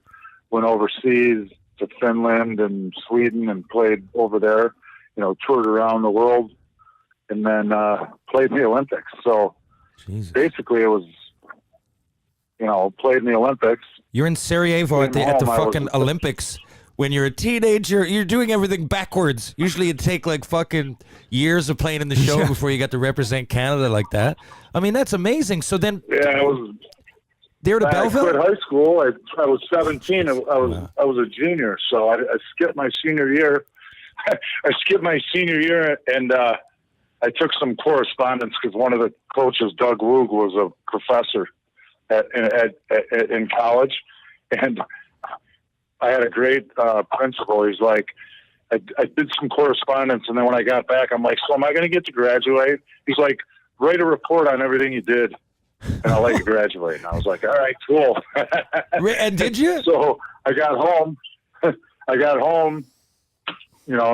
went overseas to Finland and Sweden and played over there, toured around the world, and then played in the Olympics. So basically it was, played in the Olympics. You're in Sarajevo at the fucking Olympics. When you're a teenager, you're doing everything backwards. Usually it'd take fucking years of playing in the show before you got to represent Canada like that. I mean, that's amazing. So then... Yeah, it was... There to Belleville? I quit high school. I was 17. I was a junior, so I skipped my senior year. And I took some correspondence because one of the coaches, Doug Woog, was a professor in college, and I had a great principal. He's like, I did some correspondence, and then when I got back, I'm like, so am I going to get to graduate? He's like, write a report on everything you did, and I'll let you graduate. And I was like, all right, cool. And did you? So I got home. In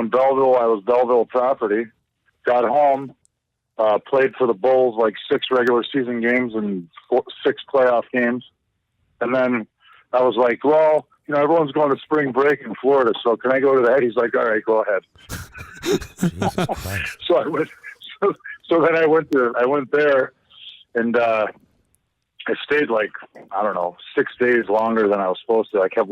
Belleville. I was Belleville property. Got home, played for the Bulls 6 regular season games and 6 playoff games. And then I was like, well, everyone's going to spring break in Florida, so can I go to that? He's like, all right, go ahead. Jesus Christ. So I went. So then I went there, and I stayed 6 days longer than I was supposed to. I kept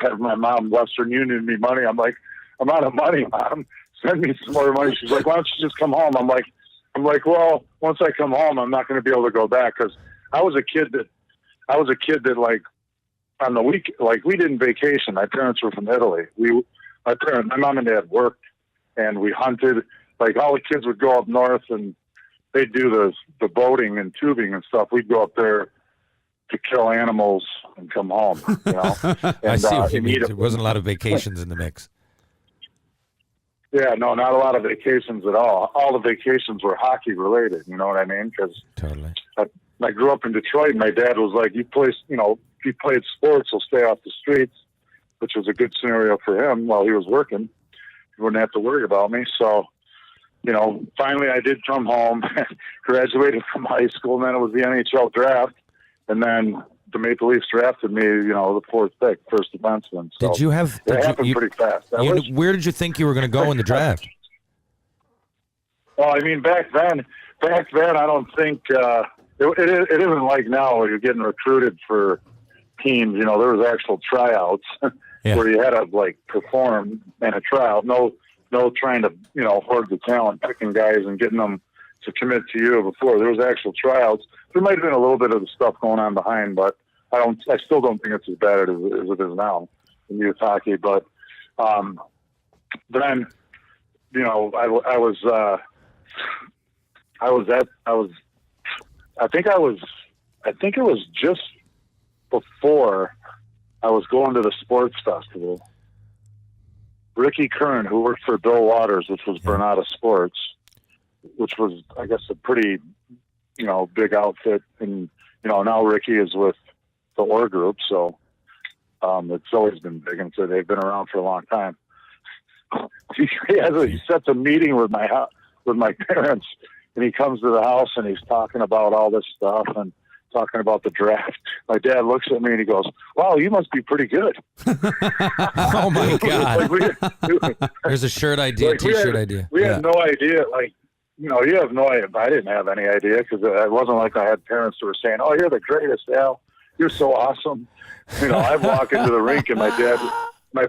having my mom Western Union me money. I'm like, I'm out of money, Mom. Send me some more money. She's like, why don't you just come home? I'm like, well, once I come home, I'm not going to be able to go back, because I was a kid that like on the week, like we didn't vacation. My parents were from Italy. My mom and dad worked, and we hunted. Like all the kids would go up north and they'd do the boating and tubing and stuff. We'd go up there to kill animals and come home, you know. And, I see what you mean. There There wasn't a lot of vacations in the mix. Yeah, no, not a lot of vacations at all. All the vacations were hockey related. You know what I mean? Because Totally. I grew up in Detroit. And my dad was like, if you played sports, you'll stay off the streets, which was a good scenario for him while he was working. He wouldn't have to worry about me. So, you know, finally I did come home, graduated from high school, and then it was the NHL draft. And then the Maple Leafs drafted me, you know, the fourth pick, first defenseman. So Did you have? it happened pretty fast. Where did you think you were going to go in the draft? Well, I mean, back then, I don't think it isn't like now where you're getting recruited for teams. You know, there was actual tryouts where you had to like perform in a tryout. No trying to, you know, hoard the talent, picking guys and getting them to commit to you before. There was actual tryouts. There might have been a little bit of the stuff going on behind, but I still don't think it's as bad as it is now in youth hockey. But then, you know, I think it was just before I was going to the sports festival. Ricky Kern, who worked for Bill Waters, which was Bernata Sports, which was, I guess, a pretty, you know, big outfit. And, you know, now Ricky is with the Orr Group. So it's always been big. And so they've been around for a long time. He sets a meeting with my parents, and he comes to the house and he's talking about all this stuff and talking about the draft. My dad looks at me and he goes, "Wow, you must be pretty good." Oh my God! There's a shirt idea, like, T-shirt idea. We had no idea. Like, you know, you have no idea. I didn't have any idea, because it wasn't like I had parents who were saying, "Oh, you're the greatest, Al. You're so awesome." You know, I'd walk into the rink and my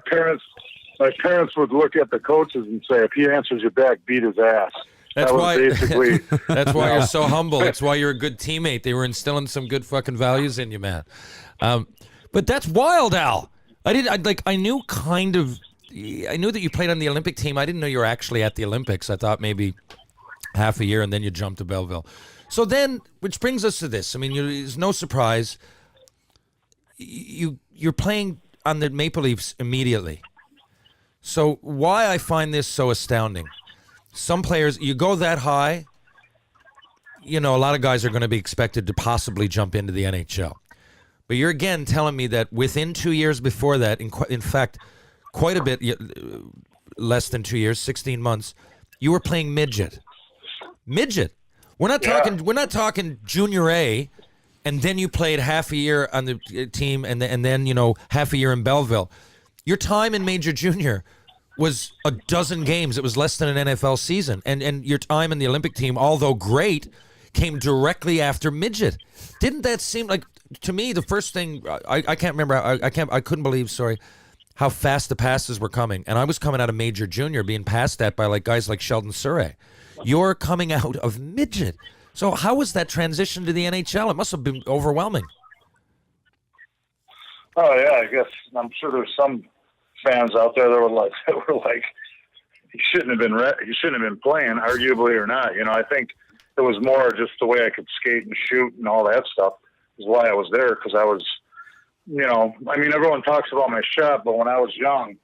parents would look at the coaches and say, "If he answers you back, beat his ass." That's why. Basically, that's why you're so humble. That's why you're a good teammate. They were instilling some good fucking values in you, man. But that's wild, Al. I knew that you played on the Olympic team. I didn't know you were actually at the Olympics. I thought maybe half a year and then you jumped to Belleville. So then, which brings us to this. I mean, it's no surprise. You're playing on the Maple Leafs immediately. So why I find this so astounding. Some players, you go that high, you know, a lot of guys are going to be expected to possibly jump into the NHL. But you're again telling me that within 2 years before that, in fact, quite a bit less than 2 years, 16 months, you were playing midget. Midget. We're not talking junior A, and then you played half a year on the team, and then you know, half a year in Belleville. Your time in major junior was a dozen games. It was less than an NFL season. And your time in the Olympic team, although great, came directly after midget. Didn't that seem like, to me, the first thing, I can't remember, I couldn't believe, how fast the passes were coming. And I was coming out of major junior, being passed at by like guys like Sheldon Surrey. You're coming out of midget. So how was that transition to the NHL? It must have been overwhelming. Oh yeah, I guess I'm sure there's some fans out there that were like, he shouldn't have been playing, arguably or not. You know, I think it was more just the way I could skate and shoot and all that stuff is why I was there, because I was, you know, I mean, everyone talks about my shot, but when I was young,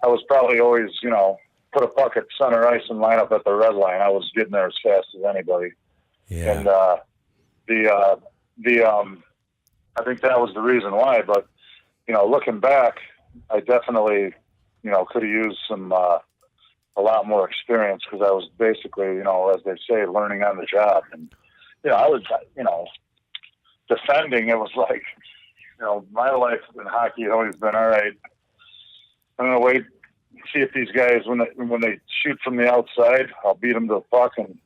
I was probably always, you know, put a puck at center ice and line up at the red line. I was getting there as fast as anybody. Yeah. And I think that was the reason why. But, you know, looking back, I definitely, you know, could have used some a lot more experience, because I was basically, you know, as they say, learning on the job. And, you know, I was, you know, defending. It was like, you know, my life in hockey had always been, all right, I'm going to wait, see if these guys, when they shoot from the outside, I'll beat them to the puck, and,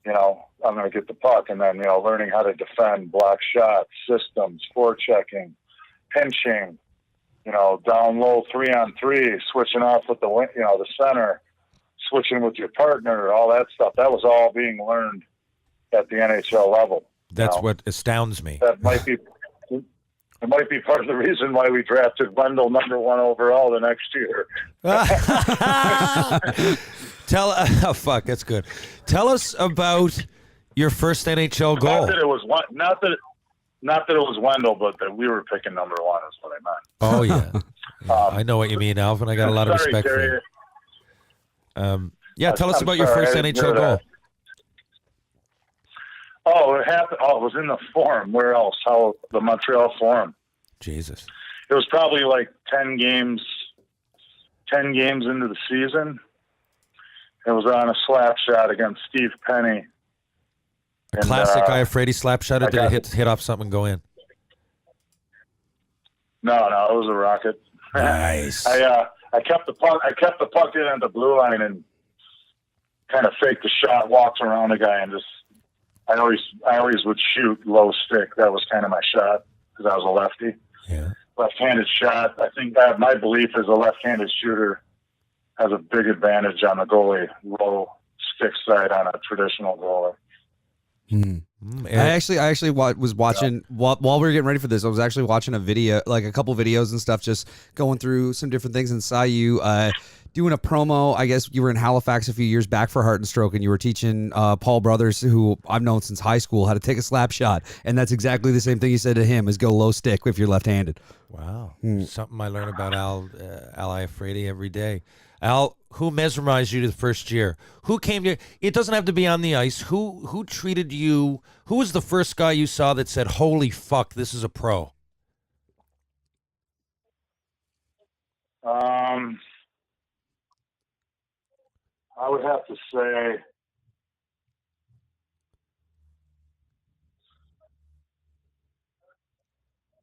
you know, I'm going to get the puck. And then, you know, learning how to defend, block shots, systems, forechecking, pinching, down low 3-on-3, switching off with the center, switching with your partner, all that stuff. That was all being learned at the NHL level. That's what astounds me. That might be part of the reason why we drafted Wendell number 1 overall the next year. Oh fuck, that's good. Tell us about your first NHL goal. Not that it was Wendell, but that we were picking number 1 is what I meant. Oh yeah, I know what you mean, Alvin. I got a lot of respect for you. Tell us about your first NHL goal. Oh, it happened. Oh, it was in the Forum. Where else? The Montreal Forum. Jesus. It was probably like 10 games into the season. It was on a slap shot against Steve Penny. A classic Iafrate slap shot, or did it hit off something and go in? No, it was a rocket. Nice. I kept the puck in at the blue line and kind of faked the shot, walked around the guy, and just I always would shoot low stick. That was kind of my shot because I was a lefty. Yeah. Left-handed shot. I think my belief is a left-handed shooter has a big advantage on the goalie, low stick side on a traditional goalie. I actually was watching while we were getting ready for this. I was actually watching a video, like a couple videos and stuff, just going through some different things, and saw you doing a promo. I guess you were in Halifax a few years back for Heart and Stroke, and you were teaching Paul Brothers, who I've known since high school, how to take a slap shot. And that's exactly the same thing you said to him: is go low stick if you're left-handed. Wow, something I learn about Al Iafrate every day. Al, who mesmerized you the first year? Who came to you? It doesn't have to be on the ice. Who treated you? Who was the first guy you saw that said, "Holy fuck, this is a pro"? I would have to say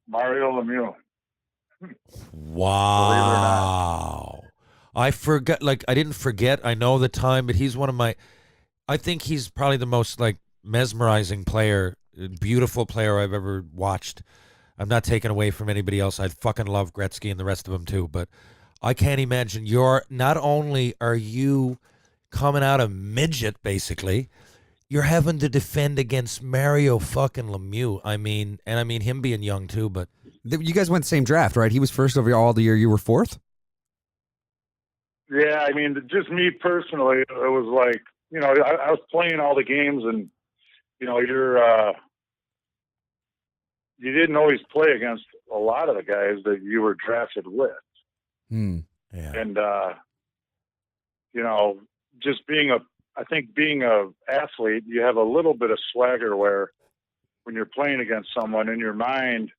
Mario Lemieux. Wow. I forgot, I didn't forget. I know the time, but he's one of my, I think he's probably the most, mesmerizing player, beautiful player I've ever watched. I'm not taking away from anybody else. I fucking love Gretzky and the rest of them too, but I can't imagine not only are you coming out of midget, basically, you're having to defend against Mario fucking Lemieux. I mean him being young too, but. You guys went the same draft, right? He was first overall the year you were fourth? Yeah, just me personally, it was like, I was playing all the games, and, you didn't always play against a lot of the guys that you were drafted with. Yeah. And, just being a athlete, you have a little bit of swagger where when you're playing against someone in your mind,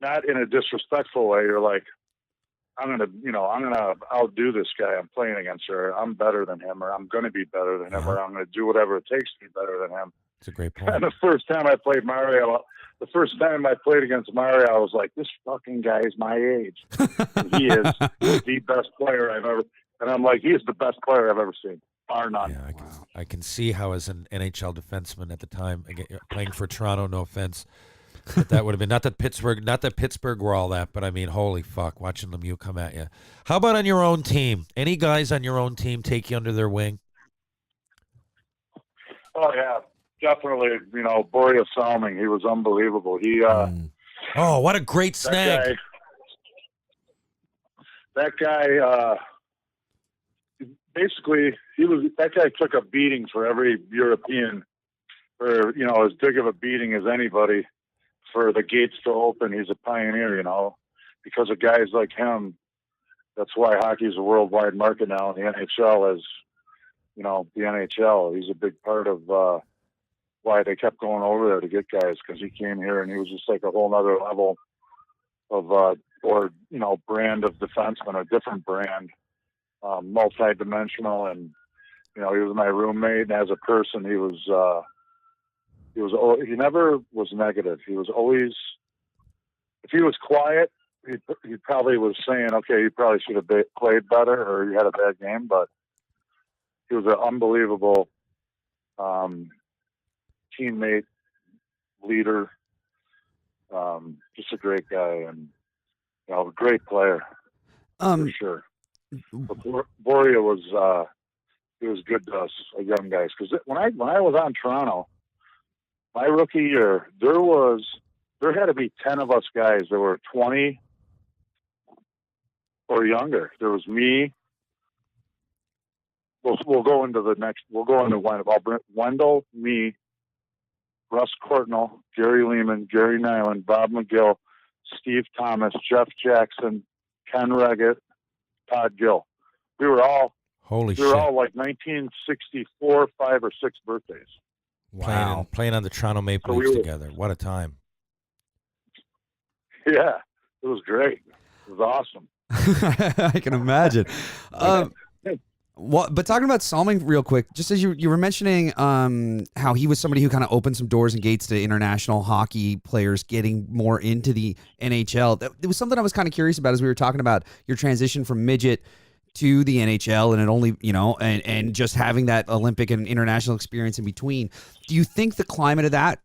not in a disrespectful way, you're like, I'm gonna outdo this guy I'm playing against, or I'm better than him, or I'm gonna be better than him, or I'm gonna do whatever it takes to be better than him. It's a great point. And the first time I played against Mario, I was like, this fucking guy is my age. And he is the best player I've ever. And I'm like, he is the best player I've ever seen, bar none. Yeah, I can see how, as an NHL defenseman at the time, again, playing for Toronto, no offense, that would have been not that Pittsburgh were all that, but holy fuck, watching Lemieux come at you. How about on your own team? Any guys on your own team take you under their wing? Oh yeah, definitely. Boreas Salming, he was unbelievable. He oh, what a great snag! That guy basically, that guy took a beating for every European, or as big of a beating as anybody. For the gates to open, he's a pioneer, because of guys like him. That's why hockey's a worldwide market now, and the NHL is, the NHL. He's a big part of why they kept going over there to get guys, because he came here and he was just like a whole nother level of, brand of defenseman, a different brand, multi-dimensional, and he was my roommate. And as a person, he never was negative. He was always, if he was quiet, he probably was saying, okay, you probably should have played better, or you had a bad game, but he was an unbelievable teammate, leader, just a great guy. And A great player for sure. But Boria was he was good to us young guys, because when I was on Toronto, my rookie year, there had to be 10 of us guys that were 20 or younger. There was me. We'll go into Wendell, me, Russ Courtnall, Gary Lehman, Gary Nyland, Bob McGill, Steve Thomas, Jeff Jackson, Ken Reggett, Todd Gill. We were all like 1964, 5 or 6 birthdays. Wow. Playing on the Toronto Maple Leafs together. What a time. Yeah, it was great. It was awesome. I can imagine. But talking about Salming real quick, just as you were mentioning how he was somebody who kind of opened some doors and gates to international hockey players getting more into the NHL. It was something I was kind of curious about as we were talking about your transition from midget to the NHL, and it only, and just having that Olympic and international experience in between. Do you think the climate of that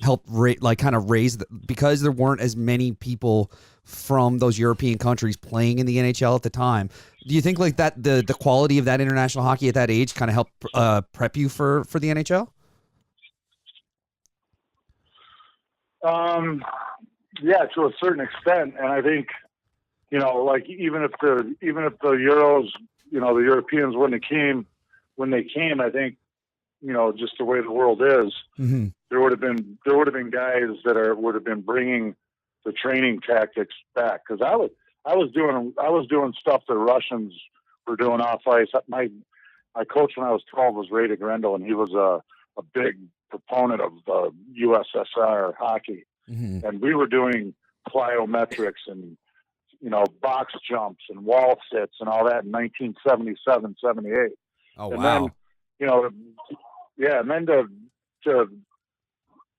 helped raise because there weren't as many people from those European countries playing in the NHL at the time? Do you think like that the quality of that international hockey at that age kind of helped prep you for the NHL? Yeah, to a certain extent, and I think like even if the Euros, the Europeans when they came, I think just the way the world is, mm-hmm. there would have been guys that would have been bringing the training tactics back, because I was doing stuff that Russians were doing off ice. My coach when I was 12 was Ray DeGrendel, and he was a big proponent of USSR hockey, mm-hmm. and we were doing plyometrics and box jumps and wall sits and all that in 1977, 78. Oh, and wow. Then,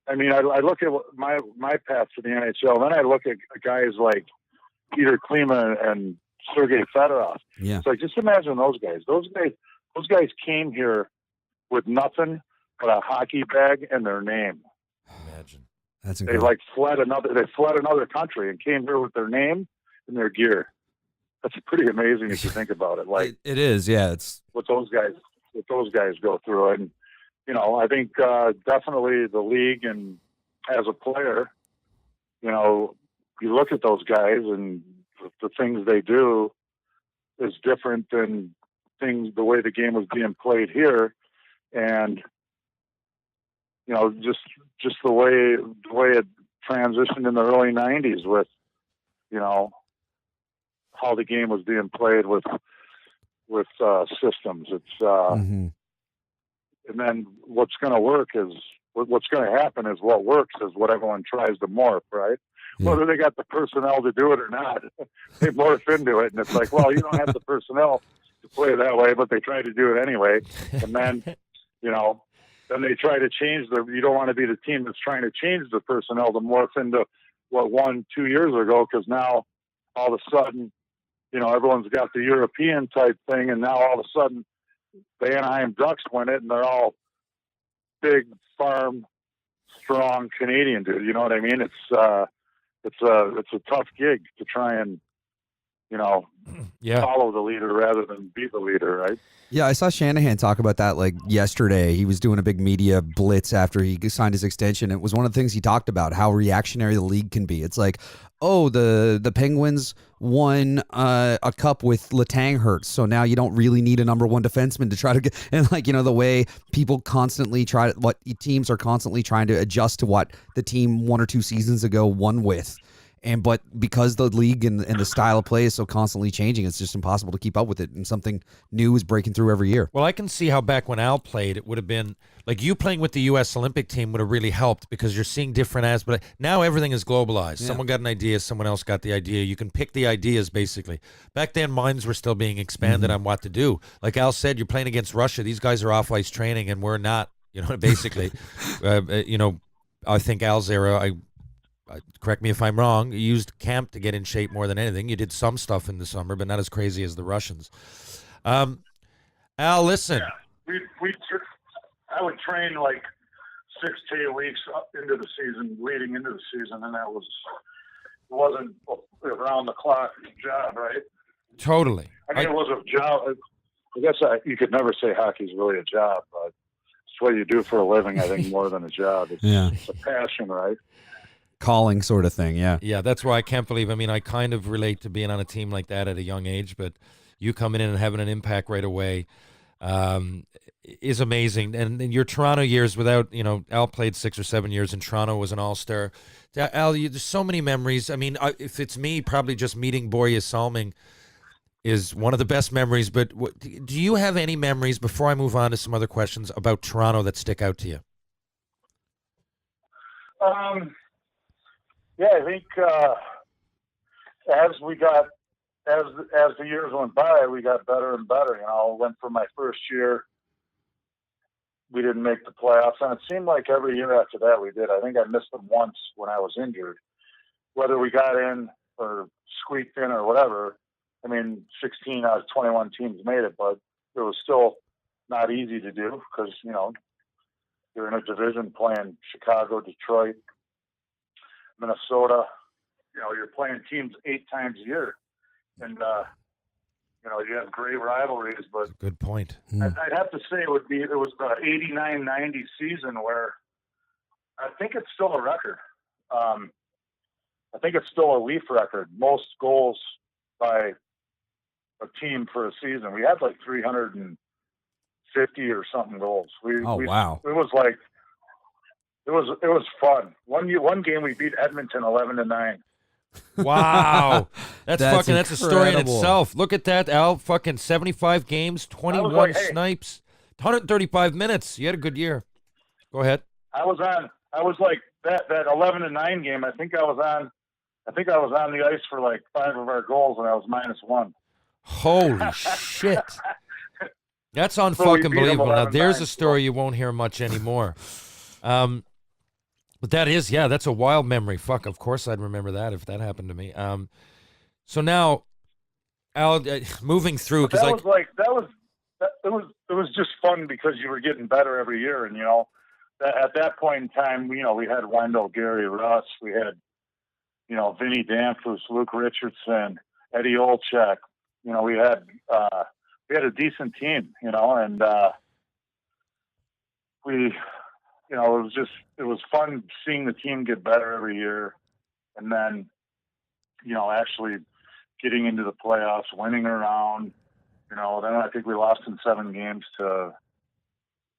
and then I look at my path to the NHL, then I look at guys like Peter Klima and Sergei Fedorov. Yeah. It's like, just imagine those guys. Those guys came here with nothing but a hockey bag and their name. Imagine. That's They incredible. fled another country and came here with their name and their gear. That's pretty amazing if you think about it. Like it is, yeah. It's what those guys go through, and I think definitely the league, and as a player, you look at those guys and the things they do is different than the way the game was being played here, and just the way it transitioned in the early 90s with how the game was being played with systems. It's mm-hmm. and then what's going to happen is what works is what everyone tries to morph, right? Yeah. Whether they got the personnel to do it or not, they morph into it, and it's like, well, you don't have the personnel to play that way, but they try to do it anyway, and then then they try to change you don't want to be the team that's trying to change the personnel to morph into what won 2 years ago, because now all of a sudden, everyone's got the European type thing, and now all of a sudden the Anaheim Ducks win it, and they're all big, farm, strong Canadian dude. You know what I mean? It's a tough gig to try and follow the leader rather than be the leader, right? Yeah, I saw Shanahan talk about that like yesterday. He was doing a big media blitz after he signed his extension. It was one of the things he talked about, how reactionary the league can be. It's like, oh, the Penguins won a cup with Letang hurt, so now you don't really need a number one defenseman to try to get. And like the way people constantly what teams are constantly trying to adjust to what the team 1 or 2 seasons ago won with. But because the league and the style of play is so constantly changing, it's just impossible to keep up with it. And something new is breaking through every year. Well, I can see how back when Al played, it would have been like you playing with the U.S. Olympic team would have really helped because you're seeing different aspects. But now everything is globalized. Yeah. Someone got an idea, someone else got the idea. You can pick the ideas basically. Back then, minds were still being expanded on what to do. Like Al said, you're playing against Russia. These guys are off ice training, and we're not. Basically, I think Al's era. Correct me if I'm wrong, you used camp to get in shape more than anything. You did some stuff in the summer, but not as crazy as the Russians. Al, listen. Yeah. I would train like 6 to 8 weeks up into the season, leading into the season, and that was wasn't around the clock job, right? Totally. I mean, it was a job. I guess you could never say hockey's really a job, but it's what you do for a living, I think, more than a job. It's a passion, right? Calling sort of thing, yeah. Yeah, that's why I can't believe. I mean, I kind of relate to being on a team like that at a young age, but you coming in and having an impact right away is amazing. And in your Toronto years, without, Al played 6 or 7 years in Toronto, was an All-Star. Al, there's so many memories. I mean, if it's me, probably just meeting Borje Salming is one of the best memories. But do you have any memories, before I move on to some other questions, about Toronto that stick out to you? Yeah, I think as the years went by, we got better and better. Went from my first year, we didn't make the playoffs, and it seemed like every year after that we did. I think I missed them once when I was injured. Whether we got in or squeaked in or whatever, I mean, 16 out of 21 teams made it, but it was still not easy to do because, you're in a division playing Chicago, Detroit, Minnesota. You're playing teams 8 times a year. And, you have great rivalries, but good point. I'd have to say it was the 89-90 season where I think it's still a record. I think it's still a Leaf record. Most goals by a team for a season. We had like 350 or something goals. Wow. It was fun. One game we beat Edmonton 11-9. Wow. That's a story in incredible. itself. Look at that, Al. Fucking 75 games, 21 snipes, 135 minutes. You had a good year. Go ahead. I was like that 11-9 game. I think I was on the ice for like 5 of our goals, and I was -1. Holy shit. That's So we unfucking beat 'em believable. Now, there's 11-9. a story you won't hear much anymore. But that's a wild memory. Fuck, of course I'd remember that if that happened to me. So now, Al, moving through, because it was just fun because you were getting better every year, and at that point in time, we had Wendell, Gary, Russ, we had Vinny Danfus, Luke Richardson, Eddie Olczyk. We had a decent team, and it was fun seeing the team get better every year, and then actually getting into the playoffs, winning a round. Then I think we lost in 7 games to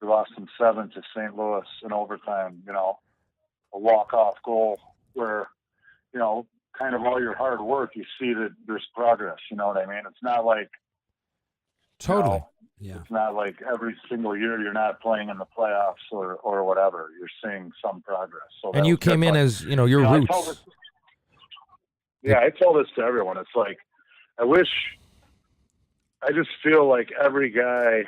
St. Louis in overtime. A walk-off goal where kind of all your hard work, you see that there's progress. You know what I mean? It's not like totally. Yeah. It's not like every single year you're not playing in the playoffs or whatever. You're seeing some progress. So And you came in as, your roots. I tell this to everyone. It's like, I just feel like every guy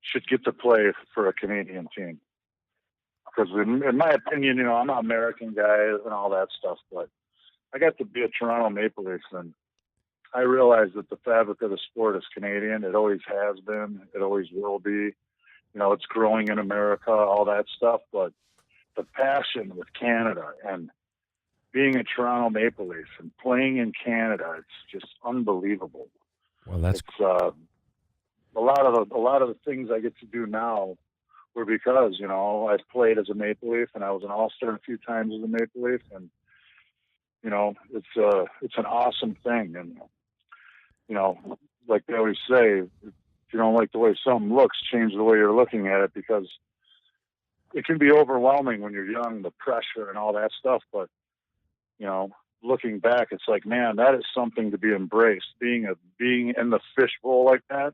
should get to play for a Canadian team. Because in my opinion, I'm an American guy and all that stuff, but I got to be a Toronto Maple Leafs, and I realize that the fabric of the sport is Canadian. It always has been. It always will be. It's growing in America, all that stuff. But the passion with Canada and being a Toronto Maple Leaf and playing in Canada, it's just unbelievable. Well, that's a lot of the things I get to do now were because I've played as a Maple Leaf, and I was an All Star a few times as a Maple Leaf, and it's an awesome thing. And like they always say, if you don't like the way something looks, change the way you're looking at it, because it can be overwhelming when you're young, the pressure and all that stuff. But looking back, it's like, man, that is something to be embraced. Being in the fishbowl like that,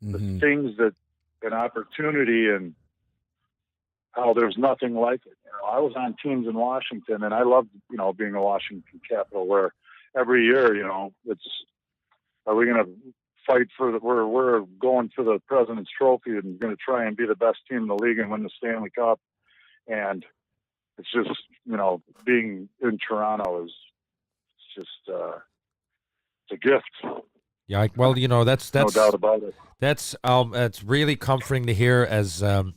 the things that an opportunity and how there's nothing like it. I was on teams in Washington, and I loved, being a Washington Capital, where every year, are we going to fight for we're going for the President's Trophy and going to try and be the best team in the league and win the Stanley Cup. And it's just, being in Toronto is just, it's a gift. Yeah, well, that's no doubt about it. That's really comforting to hear as a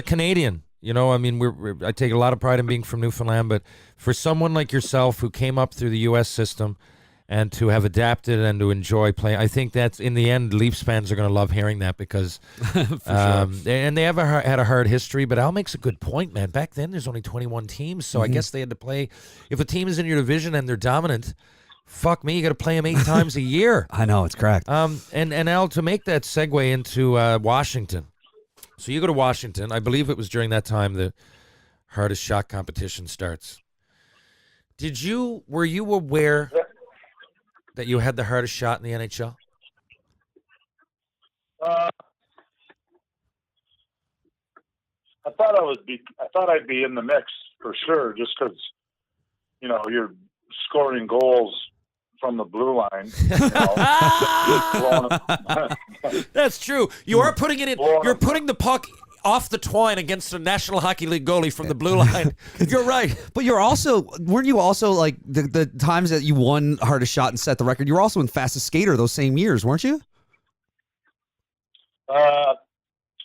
Canadian, You know, I mean, I take a lot of pride in being from Newfoundland, but for someone like yourself who came up through the U.S. system and to have adapted and to enjoy playing, I think that's, in the end, Leafs fans are going to love hearing that because, and they have had a hard history, but Al makes a good point, man. Back then, there's only 21 teams, so I guess they had to play, if a team is in your division and they're dominant, fuck me, you got to play them 8 times a year. I know, it's correct. And Al, to make that segue into Washington, so you go to Washington. I believe it was during that time the hardest shot competition starts. Were you aware that you had the hardest shot in the NHL? I thought I'd be in the mix for sure, just because you're scoring goals from the blue line. That's true. You are putting it in. You're putting the puck off the twine against a National Hockey League goalie from the blue line. You're right. But weren't you also like the times that you won hardest shot and set the record? You were also in fastest skater those same years, weren't you? I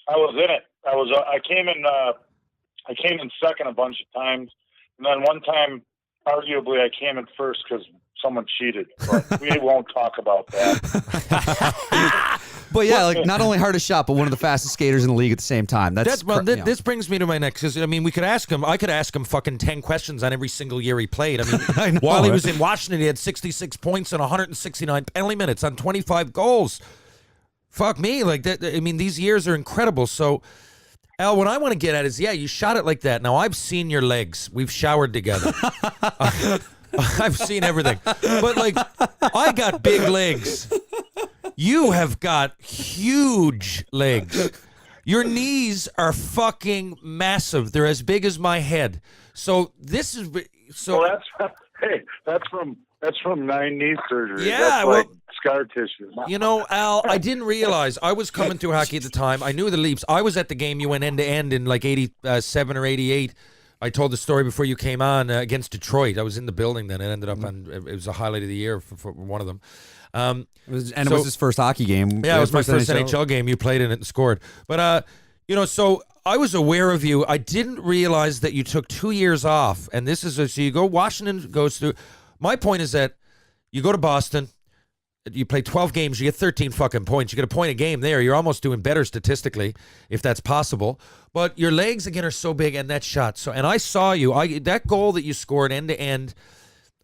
was in it. I came in second a bunch of times, and then one time, arguably, I came in first because someone cheated. But we won't talk about that. But yeah, like not only hardest shot, but one of the fastest skaters in the league at the same time. This brings me to my next. Because I mean, we could ask him. I could ask him fucking 10 questions on every single year he played. I mean, while he was in Washington, he had 66 points and 169 penalty minutes on 25 goals. Fuck me, like that. I mean, these years are incredible. So, Al, what I want to get at is, yeah, you shot it like that. Now I've seen your legs. We've showered together. I've seen everything. But like, I got big legs. You have got huge legs. Your knees are fucking massive. They're as big as my head. So this is Well, that's from 9 knee surgery. Yeah, that's like scar tissue. You know, Al, I didn't realize. I was coming through hockey at the time. I knew the Leafs. I was at the game you went end to end in like 87 or 88. I told the story before you came on against Detroit. I was in the building then. It ended up on. It was a highlight of the year for one of them. It was his first hockey game. Yeah, it was my first NHL game. You played in it and scored. But so I was aware of you. I didn't realize that you took 2 years off. And this is so you go. Washington goes through. My point is that you go to Boston. You play 12 games, you get 13 fucking points. You get a point a game there. You're almost doing better statistically, if that's possible. But your legs, again, are so big, and that shot. And I saw you. That goal that you scored end to end,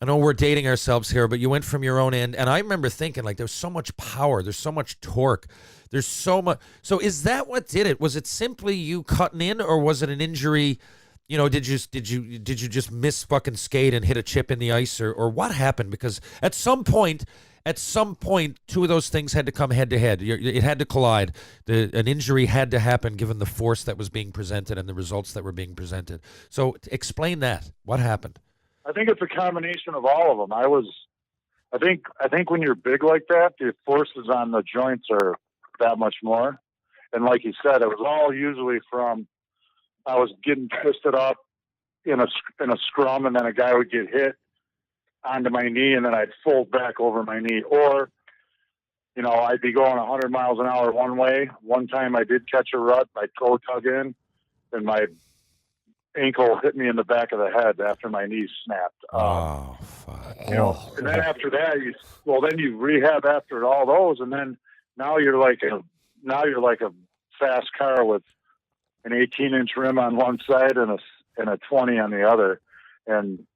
I know we're dating ourselves here, but you went from your own end. And I remember thinking, like, there's so much power. There's so much torque. There's so much. So is that what did it? Was it simply you cutting in, or was it an injury? You know, did you just miss fucking skate and hit a chip in the ice, or what happened? Because at some point, two of those things had to come head to head. It had to collide. An injury had to happen given the force that was being presented and the results that were being presented. So explain that. What happened? I think it's a combination of all of them. I think when you're big like that, the forces on the joints are that much more. And like you said, it was all usually from I was getting twisted up in a scrum, and then a guy would get hit onto my knee, and then I'd fold back over my knee. Or, I'd be going 100 miles an hour one way. One time I did catch a rut. My toe dug in, and my ankle hit me in the back of the head after my knee snapped. Oh, fuck. And then after that, you rehab after all those, and then now you're like a fast car with an 18-inch rim on one side and a 20 on the other, and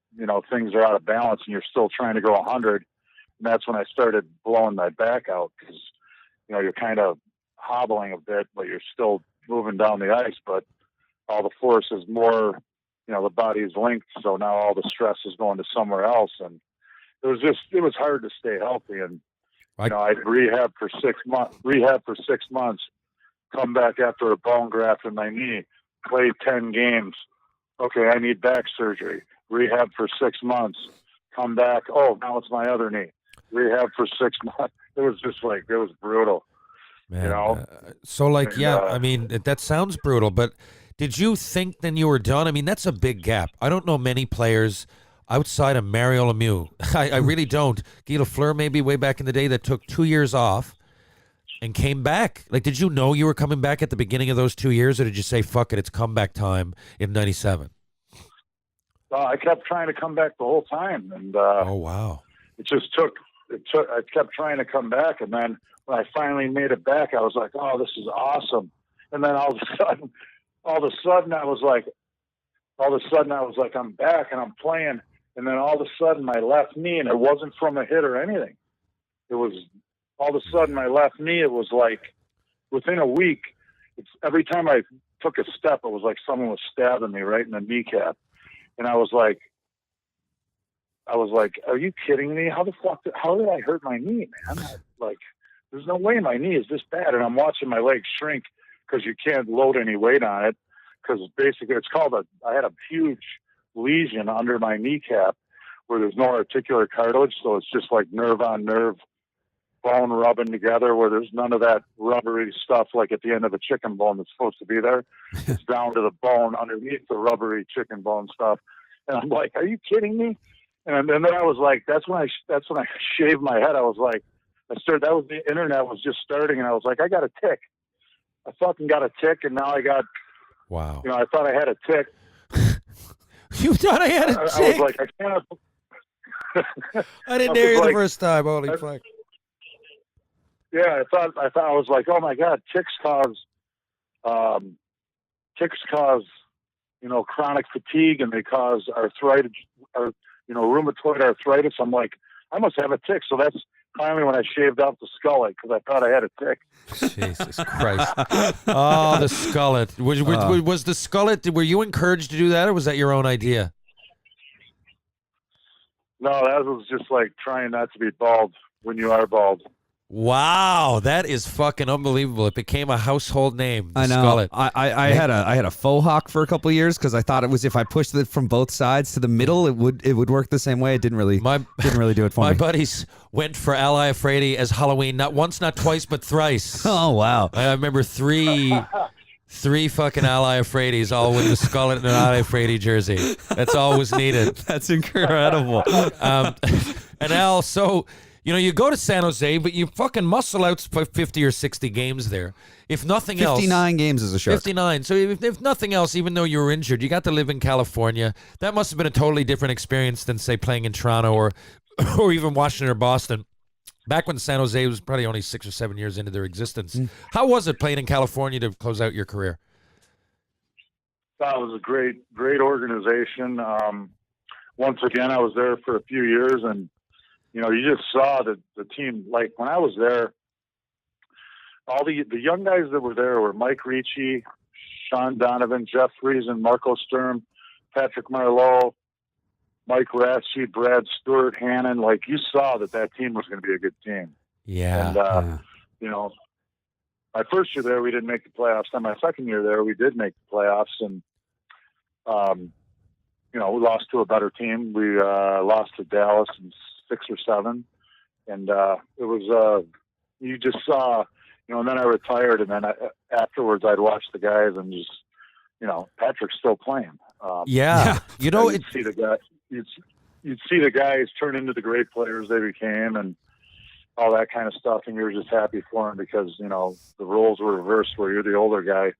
things are out of balance, and you're still trying to go 100. And that's when I started blowing my back out, because you're kind of hobbling a bit, but you're still moving down the ice. But all the force is more, the body is linked, so now all the stress is going to somewhere else, and it was hard to stay healthy. And I'd rehab for 6 months. Come back after a bone graft in my knee, play 10 games. Okay, I need back surgery. Rehab for 6 months. Come back. Oh, now it's my other knee. Rehab for 6 months. It was just it was brutal. Man, I mean, that sounds brutal, but did you think then you were done? I mean, that's a big gap. I don't know many players outside of Mario Lemieux. I really don't. Guy Lafleur maybe way back in the day that took 2 years off. and came back. Like, did you know you were coming back at the beginning of those 2 years, or did you say, fuck it, it's comeback time in 97? I kept trying to come back the whole time, and Oh, wow. it just took. I kept trying to come back, and then when I finally made it back, I was like, "Oh, this is awesome!" And then all of a sudden, I was like, "I'm back and I'm playing." And then all of a sudden, my left knee, and it wasn't from a hit or anything. It was all of a sudden my left knee. It was like within a week. Every time I took a step, it was like someone was stabbing me right in the kneecap, and I was like, "Are you kidding me? How did I hurt my knee, man? Like, there's no way my knee is this bad." And I'm watching my leg shrink because you can't load any weight on it. Because basically I had a huge lesion under my kneecap where there's no articular cartilage. So it's just like nerve on nerve, bone rubbing together, where there's none of that rubbery stuff like at the end of a chicken bone that's supposed to be there. It's down to the bone underneath the rubbery chicken bone stuff. And I'm like, "Are you kidding me?" And then I was like, that's when I shaved my head. I was like, that was the internet was just starting, and I was like, I got a tick. I fucking got a tick, and now I got. Wow. I thought I had a tick. You thought I had a tick? I was like, I can't. I didn't hear you the first time. Holy fuck. Yeah, I was like, oh my God, ticks cause, chronic fatigue, and they cause arthritis, or rheumatoid arthritis. I'm like, I must have a tick. So that's finally when I shaved off the skullet because I thought I had a tick. Jesus Christ. Oh, the skullet. Was the skullet, were you encouraged to do that, or was that your own idea? No, that was just like trying not to be bald when you are bald. Wow, that is fucking unbelievable. It became a household name. The I know. Skullet. I had a faux hawk for a couple of years because I thought it was if I pushed it from both sides to the middle, it would work the same way. It didn't really do it for me. My buddies went for Al Iafrate as Halloween, not once, not twice, but thrice. Oh wow! I remember three fucking Al Iafrates, all with the Skullet and an Al Iafrate jersey. That's all was needed. That's incredible. And Al, so. You go to San Jose, but you fucking muscle out for 50 or 60 games there. If nothing else. 59 games as a Shark. 59. So if nothing else, even though you were injured, you got to live in California. That must have been a totally different experience than, say, playing in Toronto or even Washington or Boston. Back when San Jose was probably only 6 or 7 years into their existence. How was it playing in California to close out your career? That was a great organization. Once again, I was there for a few years, and you just saw the team. Like when I was there, all the young guys that were there were Mike Ricci, Sean Donovan, Jeff Friesen, Marco Sturm, Patrick Marleau, Mike Raschi, Brad Stewart, Hannon. Like you saw that team was going to be a good team. Yeah. And my first year there, we didn't make the playoffs. Then my second year there, we did make the playoffs, and we lost to a better team. We lost to Dallas in 6 or 7, and it was you just saw, and then I retired, and then afterwards I'd watch the guys and just, Patrick's still playing. You'd see the guy, you'd see the guys turn into the great players they became, and all that kind of stuff, and you're just happy for them because the roles were reversed, where you're the older guy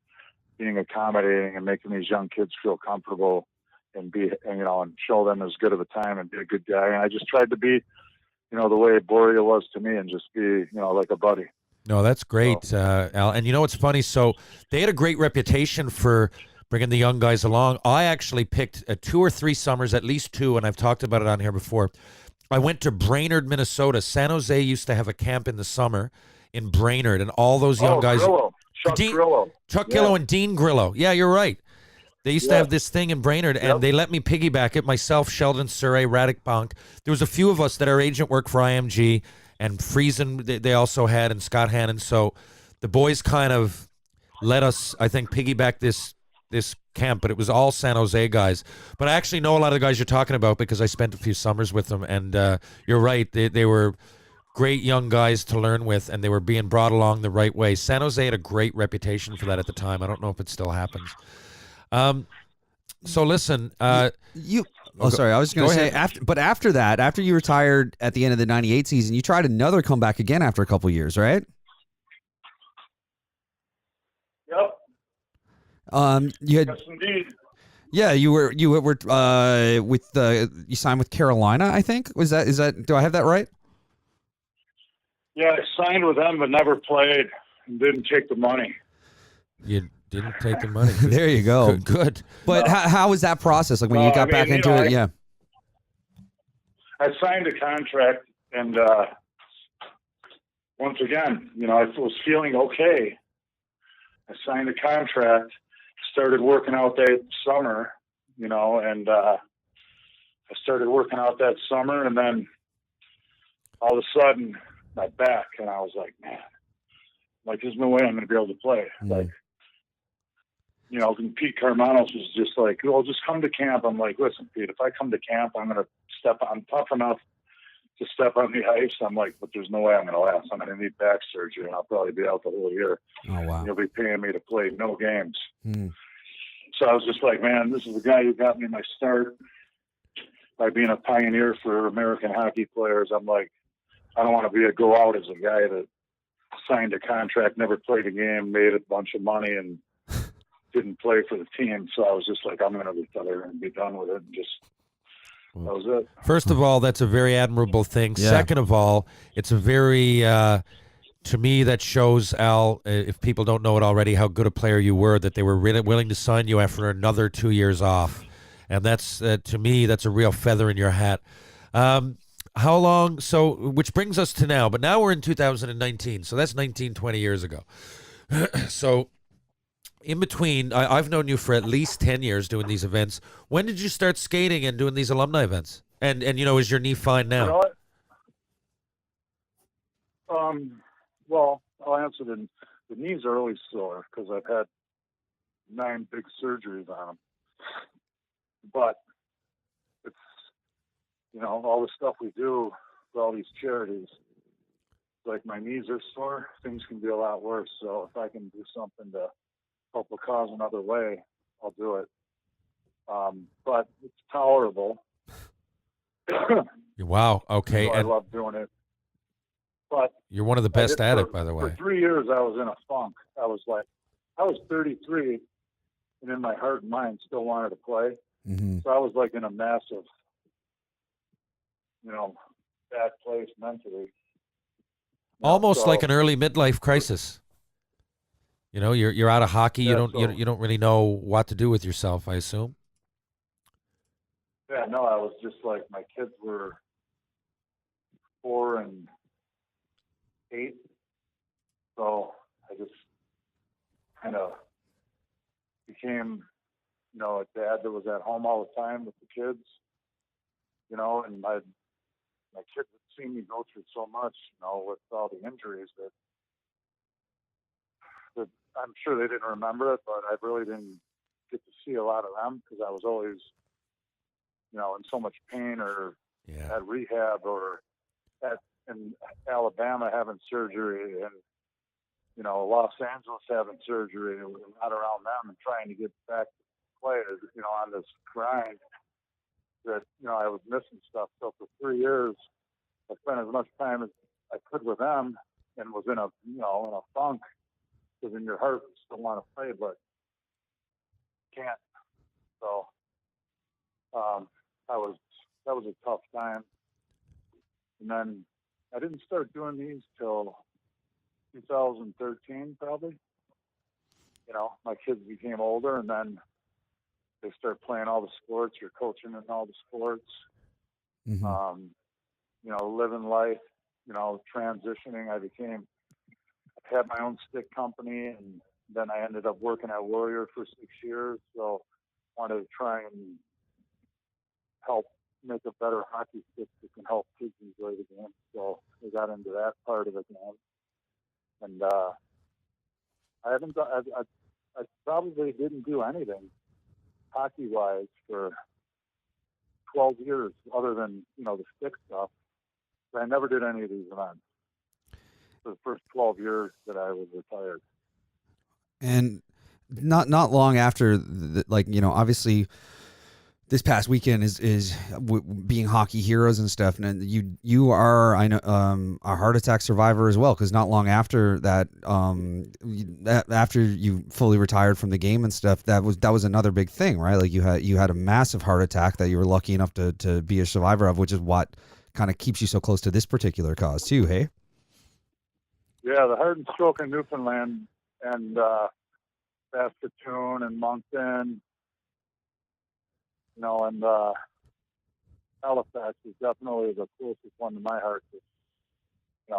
being accommodating and making these young kids feel comfortable and and show them as good of a time and be a good guy. And I just tried to be, the way Boria was to me, and just be, like a buddy. No, that's great, Al. And what's funny? So they had a great reputation for bringing the young guys along. I actually picked 2 or 3 summers, at least 2, and I've talked about it on here before. I went to Brainerd, Minnesota. San Jose used to have a camp in the summer in Brainerd, and all those young guys. Grillo. Chuck Grillo and Dean Grillo. Yeah, you're right. They used to have this thing in Brainerd, and they let me piggyback it. Myself, Sheldon Surrey, Radek Bonk. There was a few of us that our agent worked for IMG, and Friesen they also had, and Scott Hannon. So the boys kind of let us, I think, piggyback this camp, but it was all San Jose guys. But I actually know a lot of the guys you're talking about because I spent a few summers with them, and you're right. They were great young guys to learn with, and they were being brought along the right way. San Jose had a great reputation for that at the time. I don't know if it still happens. So listen, sorry, I was going to say after that, after you retired at the end of the 98 season, you tried another comeback again after a couple years, right? You had Yes, indeed. yeah, you were with you signed with Carolina, I think. Is that do I have that right? Yeah, I signed with them, but never played and didn't take the money. You didn't take the money. There you go. Good. But how was that process? Like when you No, got back into it? Yeah. I signed a contract, and once again, I was feeling okay. I signed a contract, started working out that summer, and I started working out that summer, and then all of a sudden, my back, and I was like, man, there's no way I'm going to be able to play. Mm. And Pete Carmanos was just like, well, just come to camp. I'm like, listen, Pete, if I come to camp, I'm tough enough to step on the ice. I'm like, but there's no way I'm going to last. I'm going to need back surgery, and I'll probably be out the whole year. Oh, wow. You'll be paying me to play no games. Mm. So I was just like, man, this is the guy who got me my start by being a pioneer for American hockey players. I'm like, I don't want to go out as a guy that signed a contract, never played a game, made a bunch of money, and didn't play for the team. So I was just like, I'm going to retire and be done with it. And that was it. First of all, that's a very admirable thing. Yeah. Second of all, it's a very, to me, that shows, Al, if people don't know it already, how good a player you were, that they were really willing to sign you after another 2 years off. And that's, to me, that's a real feather in your hat. How long, which brings us to now, but now we're in 2019, so that's 20 years ago. So in between, I've known you for at least 10 years doing these events. When did you start skating and doing these alumni events? And is your knee fine now? You know what? Well, I'll answer the knees are always sore because I've had 9 big surgeries on them. But it's, all the stuff we do for all these charities, like my knees are sore, things can be a lot worse. So if I can do something to help a cause another way, I'll do it. But it's tolerable. Wow. Okay. So I love doing it. But you're one of the best at it, by the way. For 3 years, I was in a funk. I was 33, and in my heart and mind, still wanted to play. Mm-hmm. So I was in a massive, bad place mentally. Almost like an early midlife crisis. You're out of hockey. Yeah, you don't really know what to do with yourself, I assume. Yeah, no, I was just like, my kids were 4 and 8, so I just kind of became, a dad that was at home all the time with the kids, and my kids had seen me go through so much, with all the injuries that I'm sure they didn't remember it, but I really didn't get to see a lot of them because I was always, in so much pain or at rehab or in Alabama having surgery and, Los Angeles having surgery and not around them and trying to get back to play, on this grind that, I was missing stuff. So for 3 years, I spent as much time as I could with them and was in a funk because in your heart you still want to play, but can't. So that was a tough time. And then I didn't start doing these till 2013, probably. My kids became older, and then they start playing all the sports. You're coaching in all the sports. Mm-hmm. Living life. Transitioning. I had my own stick company, and then I ended up working at Warrior for 6 years. So wanted to try and help make a better hockey stick that can help kids enjoy the game. So I got into that part of the game, and I probably didn't do anything hockey-wise for 12 years other than, the stick stuff. But I never did any of these events for the first 12 years that I was retired. And not long after, obviously this past weekend is being hockey heroes and stuff, and you are, I know, a heart attack survivor as well, because not long after that, after you fully retired from the game and stuff, that was another big thing, right? Like you had a massive heart attack that you were lucky enough to be a survivor of, which is what kind of keeps you so close to this particular cause too. Hey. Yeah, the heart and stroke in Newfoundland and Saskatoon and Moncton, and Halifax is definitely the closest one to my heart. I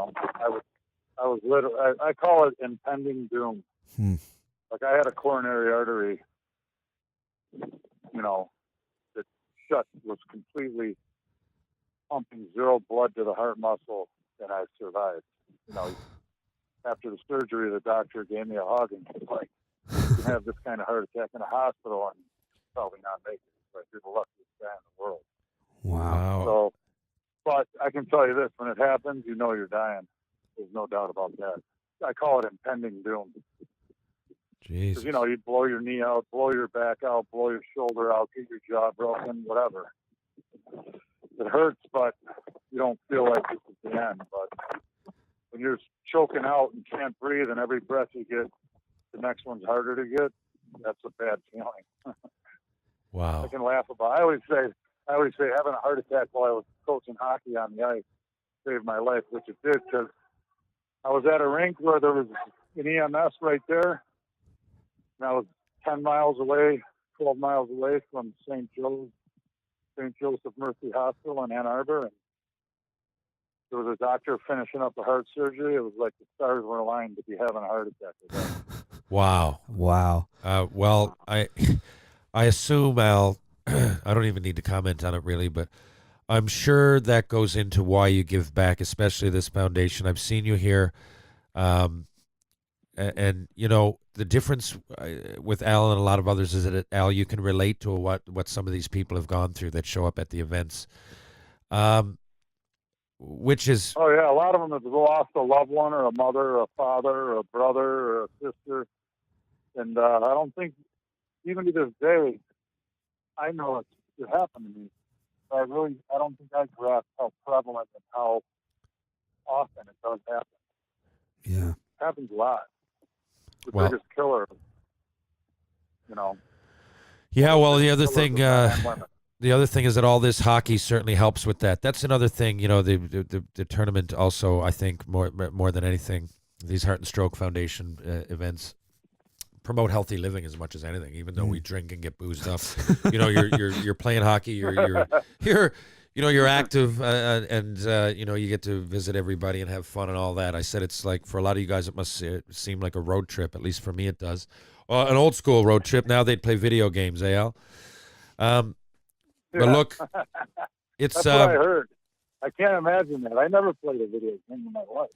was literally, I call it impending doom. Like I had a coronary artery, that was completely pumping zero blood to the heart muscle, and I survived. After the surgery, the doctor gave me a hug and was like, "You can have this kind of heart attack in a hospital and probably not make it." But you're the luckiest guy in the world. Wow. So, but I can tell you this: when it happens, you're dying. There's no doubt about that. I call it impending doom. Jeez. Because you blow your knee out, blow your back out, blow your shoulder out, get your jaw broken, whatever. It hurts, but you don't feel like this is the end. But when you're choking out and can't breathe, and every breath you get, the next one's harder to get, that's a bad feeling. Wow. I can laugh about. I always say having a heart attack while I was coaching hockey on the ice saved my life, which it did, because I was at a rink where there was an EMS right there, and I was 10 miles away, 12 miles away from St. Joseph Mercy Hospital in Ann Arbor, and there was a doctor finishing up a heart surgery. It was like the stars were aligned to be having a heart attack. Wow. Well, I assume, Al, I don't even need to comment on it really, but I'm sure that goes into why you give back, especially this foundation. I've seen you here. And the difference with Al and a lot of others is that, Al, you can relate to what some of these people have gone through that show up at the events. Which is... Oh, yeah, a lot of them have lost a loved one or a mother or a father or a brother or a sister. And I don't think, even to this day, I know it happened to me. I don't think I grasp how prevalent and how often it does happen. Yeah. It happens a lot. The Well, biggest killer, Yeah, well, the other thing is that all this hockey certainly helps with that. That's another thing, the tournament also, I think, more than anything, these Heart and Stroke Foundation events promote healthy living as much as anything. Even though we drink and get boozed up, you're playing hockey, you're active, and you get to visit everybody and have fun and all that. I said it's like, for a lot of you guys, it must seem like a road trip. At least for me, it does. An old school road trip. Now they'd play video games, Al. But look, it's that's what I heard. I can't imagine that. I never played a video game in my life.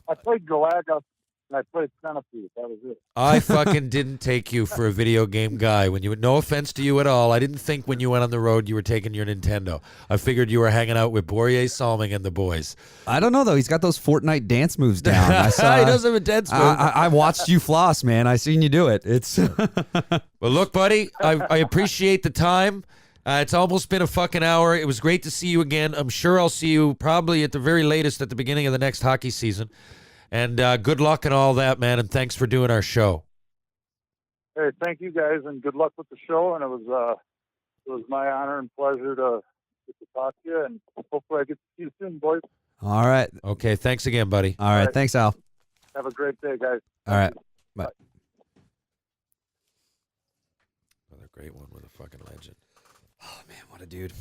I played Galaga and I played Centipede. That was it. I fucking didn't take you for a video game guy. No offense to you at all. I didn't think when you went on the road you were taking your Nintendo. I figured you were hanging out with Bourrier Salming and the boys. I don't know though. He's got those Fortnite dance moves down. I saw, he does have a dance move. I watched you floss, man. I seen you do it. It's. Well, look, buddy. I appreciate the time. It's almost been a fucking hour. It was great to see you again. I'm sure I'll see you probably at the very latest at the beginning of the next hockey season. And good luck and all that, man. And thanks for doing our show. Hey, thank you guys, and good luck with the show. And it was my honor and pleasure to get to talk to you. And hopefully I get to see you soon, boys. All right. Okay. Thanks again, buddy. All right. Thanks, Al. Have a great day, guys. All right. Bye. Another great one with a fucking legend. Oh man, what a dude.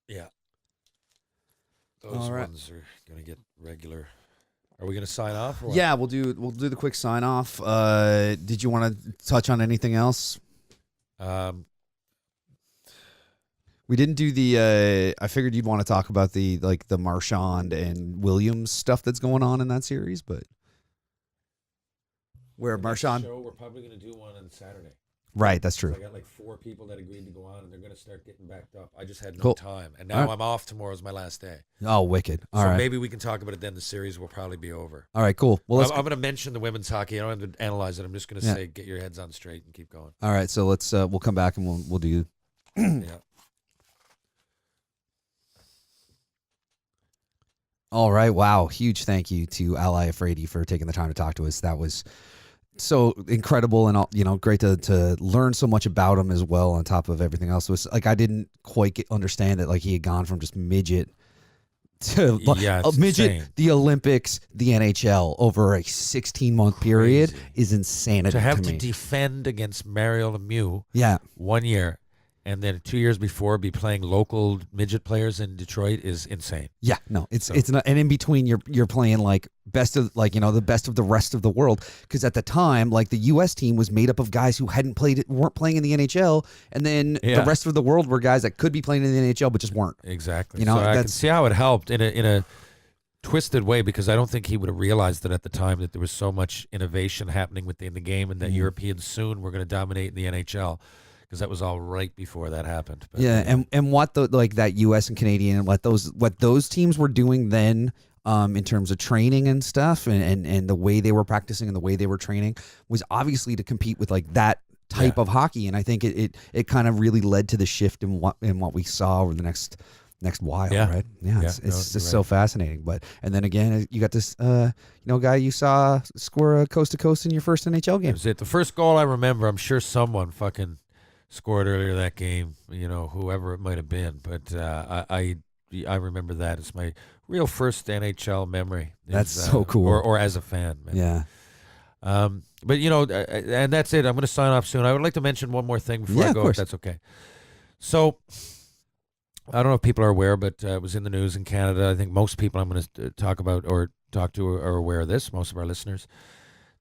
Yeah. Those ones are gonna get regular. Are we gonna sign off? Or what? Yeah, we'll do the quick sign off. Did you want to touch on anything else? We didn't do the. I figured you'd want to talk about the Marchand and Williams stuff that's going on in that series, but where Marchand. Show, we're probably gonna do one on Saturday. Right, that's true. So I got like 4 people that agreed to go on, and they're going to start getting backed up. I just had no time, and now I'm off. Tomorrow's my last day. Oh, wicked! All right, maybe we can talk about it then. The series will probably be over. All right, cool. Well, I'm going to mention the women's hockey. I don't have to analyze it. I'm just going to say, get your heads on straight and keep going. All right, so let's we'll come back and we'll do Yeah. All right. Wow. Huge thank you to Al Iafrate for taking the time to talk to us. That was so incredible and, great to learn so much about him as well on top of everything else. It was like I didn't quite understand that like he had gone from just midget to it's midget, insane. the Olympics, the NHL over a 16-month period Crazy. is insanity To have to me. defend against Mario Lemieux Yeah. 1 year, and then 2 years before be playing local midget players in Detroit is insane. Yeah, no, it's not, and in between you're playing like best of the best of the rest of the world, because at the time like the U.S. team was made up of guys who weren't playing in the NHL, and then the rest of the world were guys that could be playing in the NHL but just weren't. Exactly. So I can see how it helped in a twisted way, because I don't think he would have realized that at the time that there was so much innovation happening within the game, and that Europeans soon were going to dominate in the NHL. Because that was all right before that happened. But, and what that U.S. and Canadian and what those teams were doing then, in terms of training and stuff, and the way they were practicing and the way they were training was obviously to compete with like that type of hockey. And I think it kind of really led to the shift in what we saw over the next while, right? Yeah, it's just so fascinating. But and then again, you got this guy you saw score a coast to coast in your first NHL game. That was it. The first goal I remember, I'm sure someone fucking scored earlier that game, whoever it might have been, but I remember that. It's my real first NHL memory. That's so cool. Or as a fan, man. Yeah. But and that's it. I'm going to sign off soon. I would like to mention one more thing before I go, if that's okay. So I don't know if people are aware, but it was in the news in Canada. I think most people I'm going to talk to are aware of this. Most of our listeners.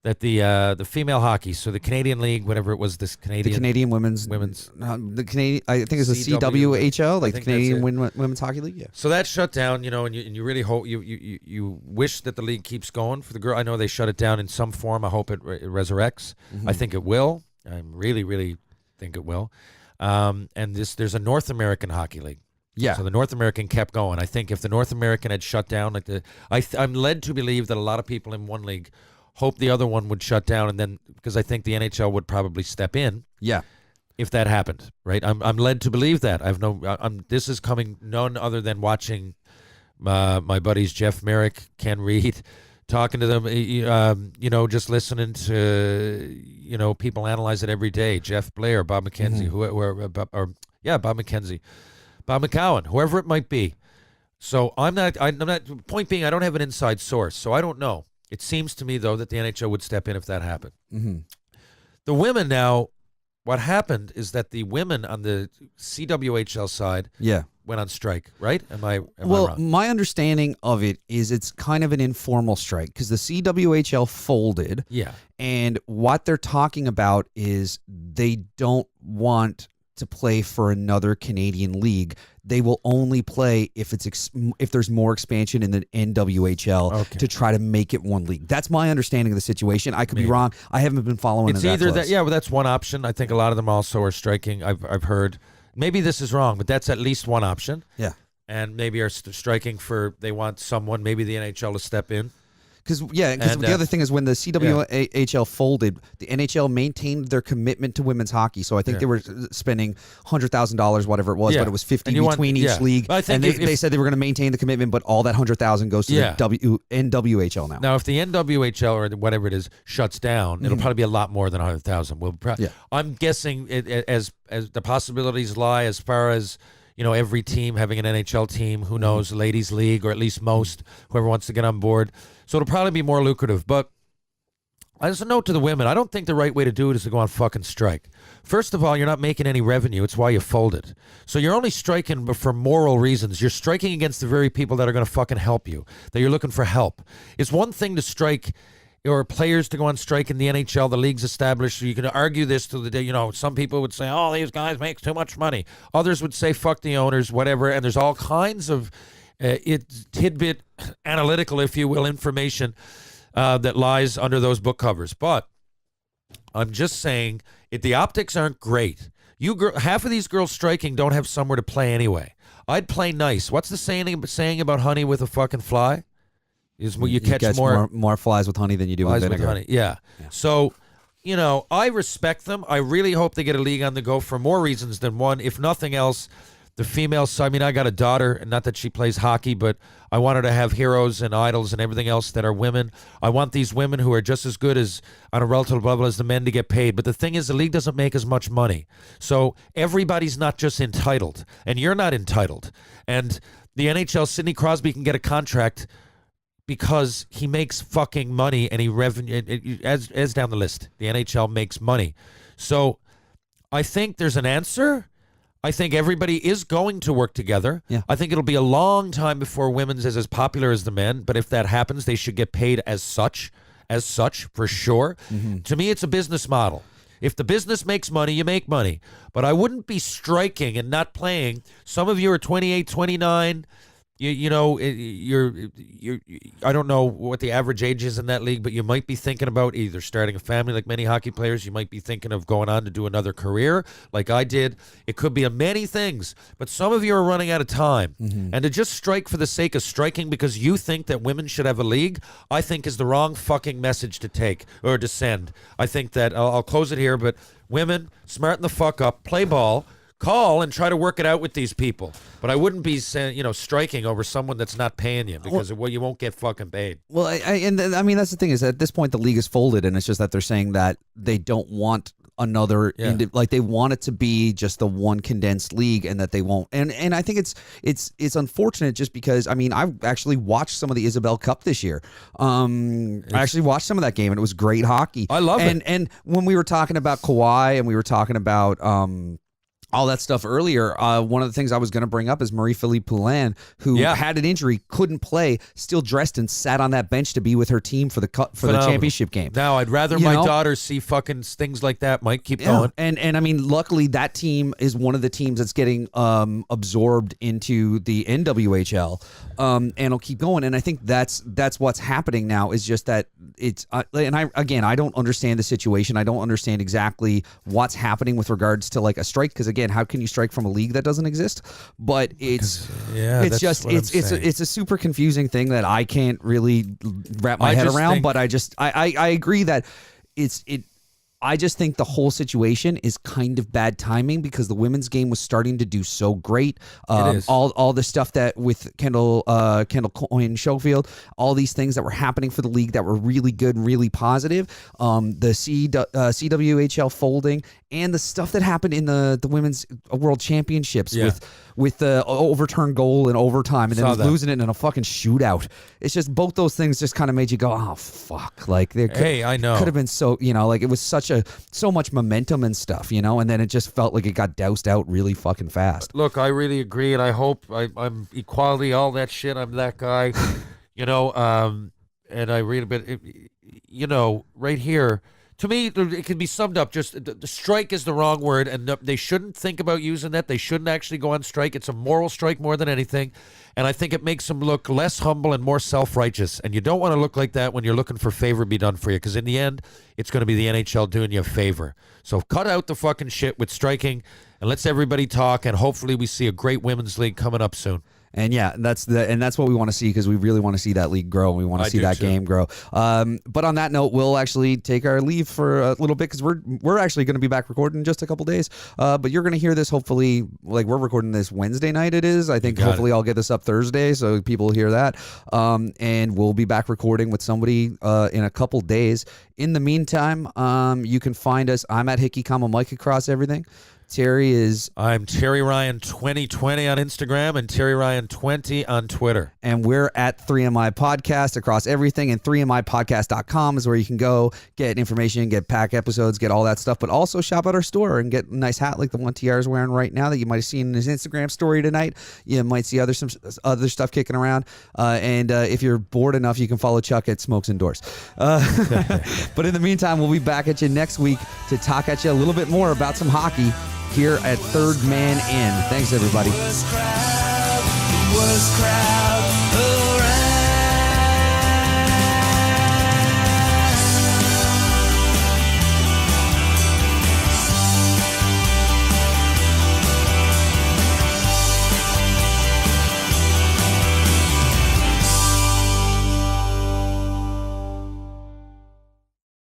That the female hockey, so the Canadian League, whatever it was, the Canadian women's, the Canadian, I think it's the CWHL, like the Canadian Women's Hockey League. Yeah. So that shut down, and you really hope you wish that the league keeps going for the girl. I know they shut it down in some form. I hope it resurrects. Mm-hmm. I think it will. I really, really think it will. And there's a North American Hockey League. Yeah. So the North American kept going. I think if the North American had shut down, I'm led to believe that a lot of people in one league hope the other one would shut down, and then because I think the NHL would probably step in. Yeah. If that happened, right? I'm led to believe that. This is coming none other than watching my buddies Jeff Merrick, Ken Reed, talking to them. Just listening to people analyze it every day. Jeff Blair, Bob McKenzie, Bob McKenzie, Bob McCowan, whoever it might be. So I'm not. Point being, I don't have an inside source, so I don't know. It seems to me, though, that the NHL would step in if that happened. Mm-hmm. The women now, what happened is that the women on the CWHL side went on strike, right? Am I wrong? My understanding of it is it's kind of an informal strike because the CWHL folded. Yeah. And what they're talking about is they don't want to play for another Canadian league. They will only play if there's more expansion in the NWHL to try to make it one league. That's my understanding of the situation. I could be wrong. I haven't been following. It's either that, well, that's one option. I think a lot of them also are striking. I've heard. Maybe this is wrong, but that's at least one option. Yeah, and maybe are striking for they want someone, maybe the NHL to step in. Because the other thing is when the CWHL folded, the NHL maintained their commitment to women's hockey. So I think they were spending $100,000, whatever it was, but it was $50 between each league. I think and they said they were going to maintain the commitment, but all that $100,000 goes to the NWHL now. Now, if the NWHL or whatever it is shuts down, it'll probably be a lot more than $100,000. I'm guessing as the possibilities lie as far as every team having an NHL team. Who knows? Ladies League, or at least most, whoever wants to get on board. So it'll probably be more lucrative. But as a note to the women, I don't think the right way to do it is to go on fucking strike. First of all, you're not making any revenue. It's why you folded. So you're only striking for moral reasons. You're striking against the very people that are going to fucking help you, that you're looking for help. It's one thing to strike or players to go on strike in the NHL, the league's established. So you can argue this to the day. Some people would say, oh, these guys make too much money. Others would say, fuck the owners, whatever. And there's all kinds of tidbit analytical, if you will, information that lies under those book covers. But I'm just saying, if the optics aren't great, half of these girls striking don't have somewhere to play anyway. I'd play nice. What's the saying about honey with a fucking fly? Is you catch more flies with honey than you do with vinegar. Yeah. So I respect them. I really hope they get a league on the go for more reasons than one. If nothing else, the female side. I mean, I got a daughter, and not that she plays hockey, but I want her to have heroes and idols and everything else that are women. I want these women who are just as good as on a relative level as the men to get paid. But the thing is, the league doesn't make as much money. So everybody's not just entitled, and you're not entitled. And the NHL, Sidney Crosby can get a contract because he makes fucking money, and he revenue as down the list. The NHL makes money. So I think there's an answer. I think everybody is going to work together. Yeah. I think it'll be a long time before women's is as popular as the men, but if that happens, they should get paid as such, for sure. Mm-hmm. To me, it's a business model. If the business makes money, you make money. But I wouldn't be striking and not playing. Some of you are 28, 29. You're I don't know what the average age is in that league, but you might be thinking about either starting a family like many hockey players. You might be thinking of going on to do another career like I did. It could be a many things, but some of you are running out of time. Mm-hmm. And to just strike for the sake of striking because you think that women should have a league, I think is the wrong fucking message to take or to send. I think that, I'll close it here, but women, smarten the fuck up, play ball, call and try to work it out with these people. But I wouldn't be striking over someone that's not paying you because you won't get fucking paid. Well, I mean, that's the thing is at this point the league is folded, and it's just that they're saying that they don't want another like they want it to be just the one condensed league, and that they won't. And I think it's unfortunate just because I mean I actually watched some of the Isabel Cup this year. I actually watched some of that game, and it was great hockey. I love it. And when we were talking about Kawhi and we were talking about all that stuff earlier, one of the things I was going to bring up is Marie-Philippe Poulin, who had an injury, couldn't play, still dressed and sat on that bench to be with her team for the championship game. Now, I'd rather my daughter see fucking things like that. Mike, keep going. And I mean, luckily that team is one of the teams that's getting absorbed into the NWHL, and it'll keep going. And I think that's what's happening now is just that it's and I don't understand the situation. I don't understand exactly what's happening with regards to like a strike, because again, how can you strike from a league that doesn't exist? But it's a super confusing thing that I can't really wrap my head around. But I agree that I just think the whole situation is kind of bad timing because the women's game was starting to do so great. All the stuff that with Kendall Coyne Schofield, all these things that were happening for the league that were really good and really positive. The CWHL folding and the stuff that happened in the women's world championships with the overturned goal in overtime and then losing it in a fucking shootout. It's just both those things just kind of made you go, oh fuck! Like I know could have been so like it was so much momentum and stuff, and then it just felt like it got doused out really fucking fast. Look, I really agree, and I hope I'm equality, all that shit. I'm that guy, and I read a bit, right here. To me, it can be summed up just the strike is the wrong word, and they shouldn't think about using that. They shouldn't actually go on strike. It's a moral strike more than anything, and I think it makes them look less humble and more self-righteous, and you don't want to look like that when you're looking for favor be done for you, because in the end, it's going to be the NHL doing you a favor. So cut out the fucking shit with striking, and let's everybody talk, and hopefully we see a great women's league coming up soon. And that's what we want to see, because we really want to see that league grow and we want to see that game grow. But on that note, we'll actually take our leave for a little bit because we're actually going to be back recording in just a couple days. But you're going to hear this hopefully, like we're recording this Wednesday night. It is. I think hopefully I'll get this up Thursday so people hear that. And we'll be back recording with somebody in a couple days. In the meantime, you can find us. I'm at Hickey, Mike across everything. I'm Terry Ryan 2020 on Instagram and Terry Ryan 20 on Twitter. And we're at 3MI Podcast across everything, and 3mipodcast.com is where you can go get information, get pack episodes, get all that stuff, but also shop at our store and get a nice hat like the one TR is wearing right now that you might have seen in his Instagram story tonight. You might see other stuff kicking around. And if you're bored enough, you can follow Chuck at Smokes Indoors. But in the meantime, we'll be back at you next week to talk at you a little bit more about some hockey here at Third Man In. Thanks, everybody.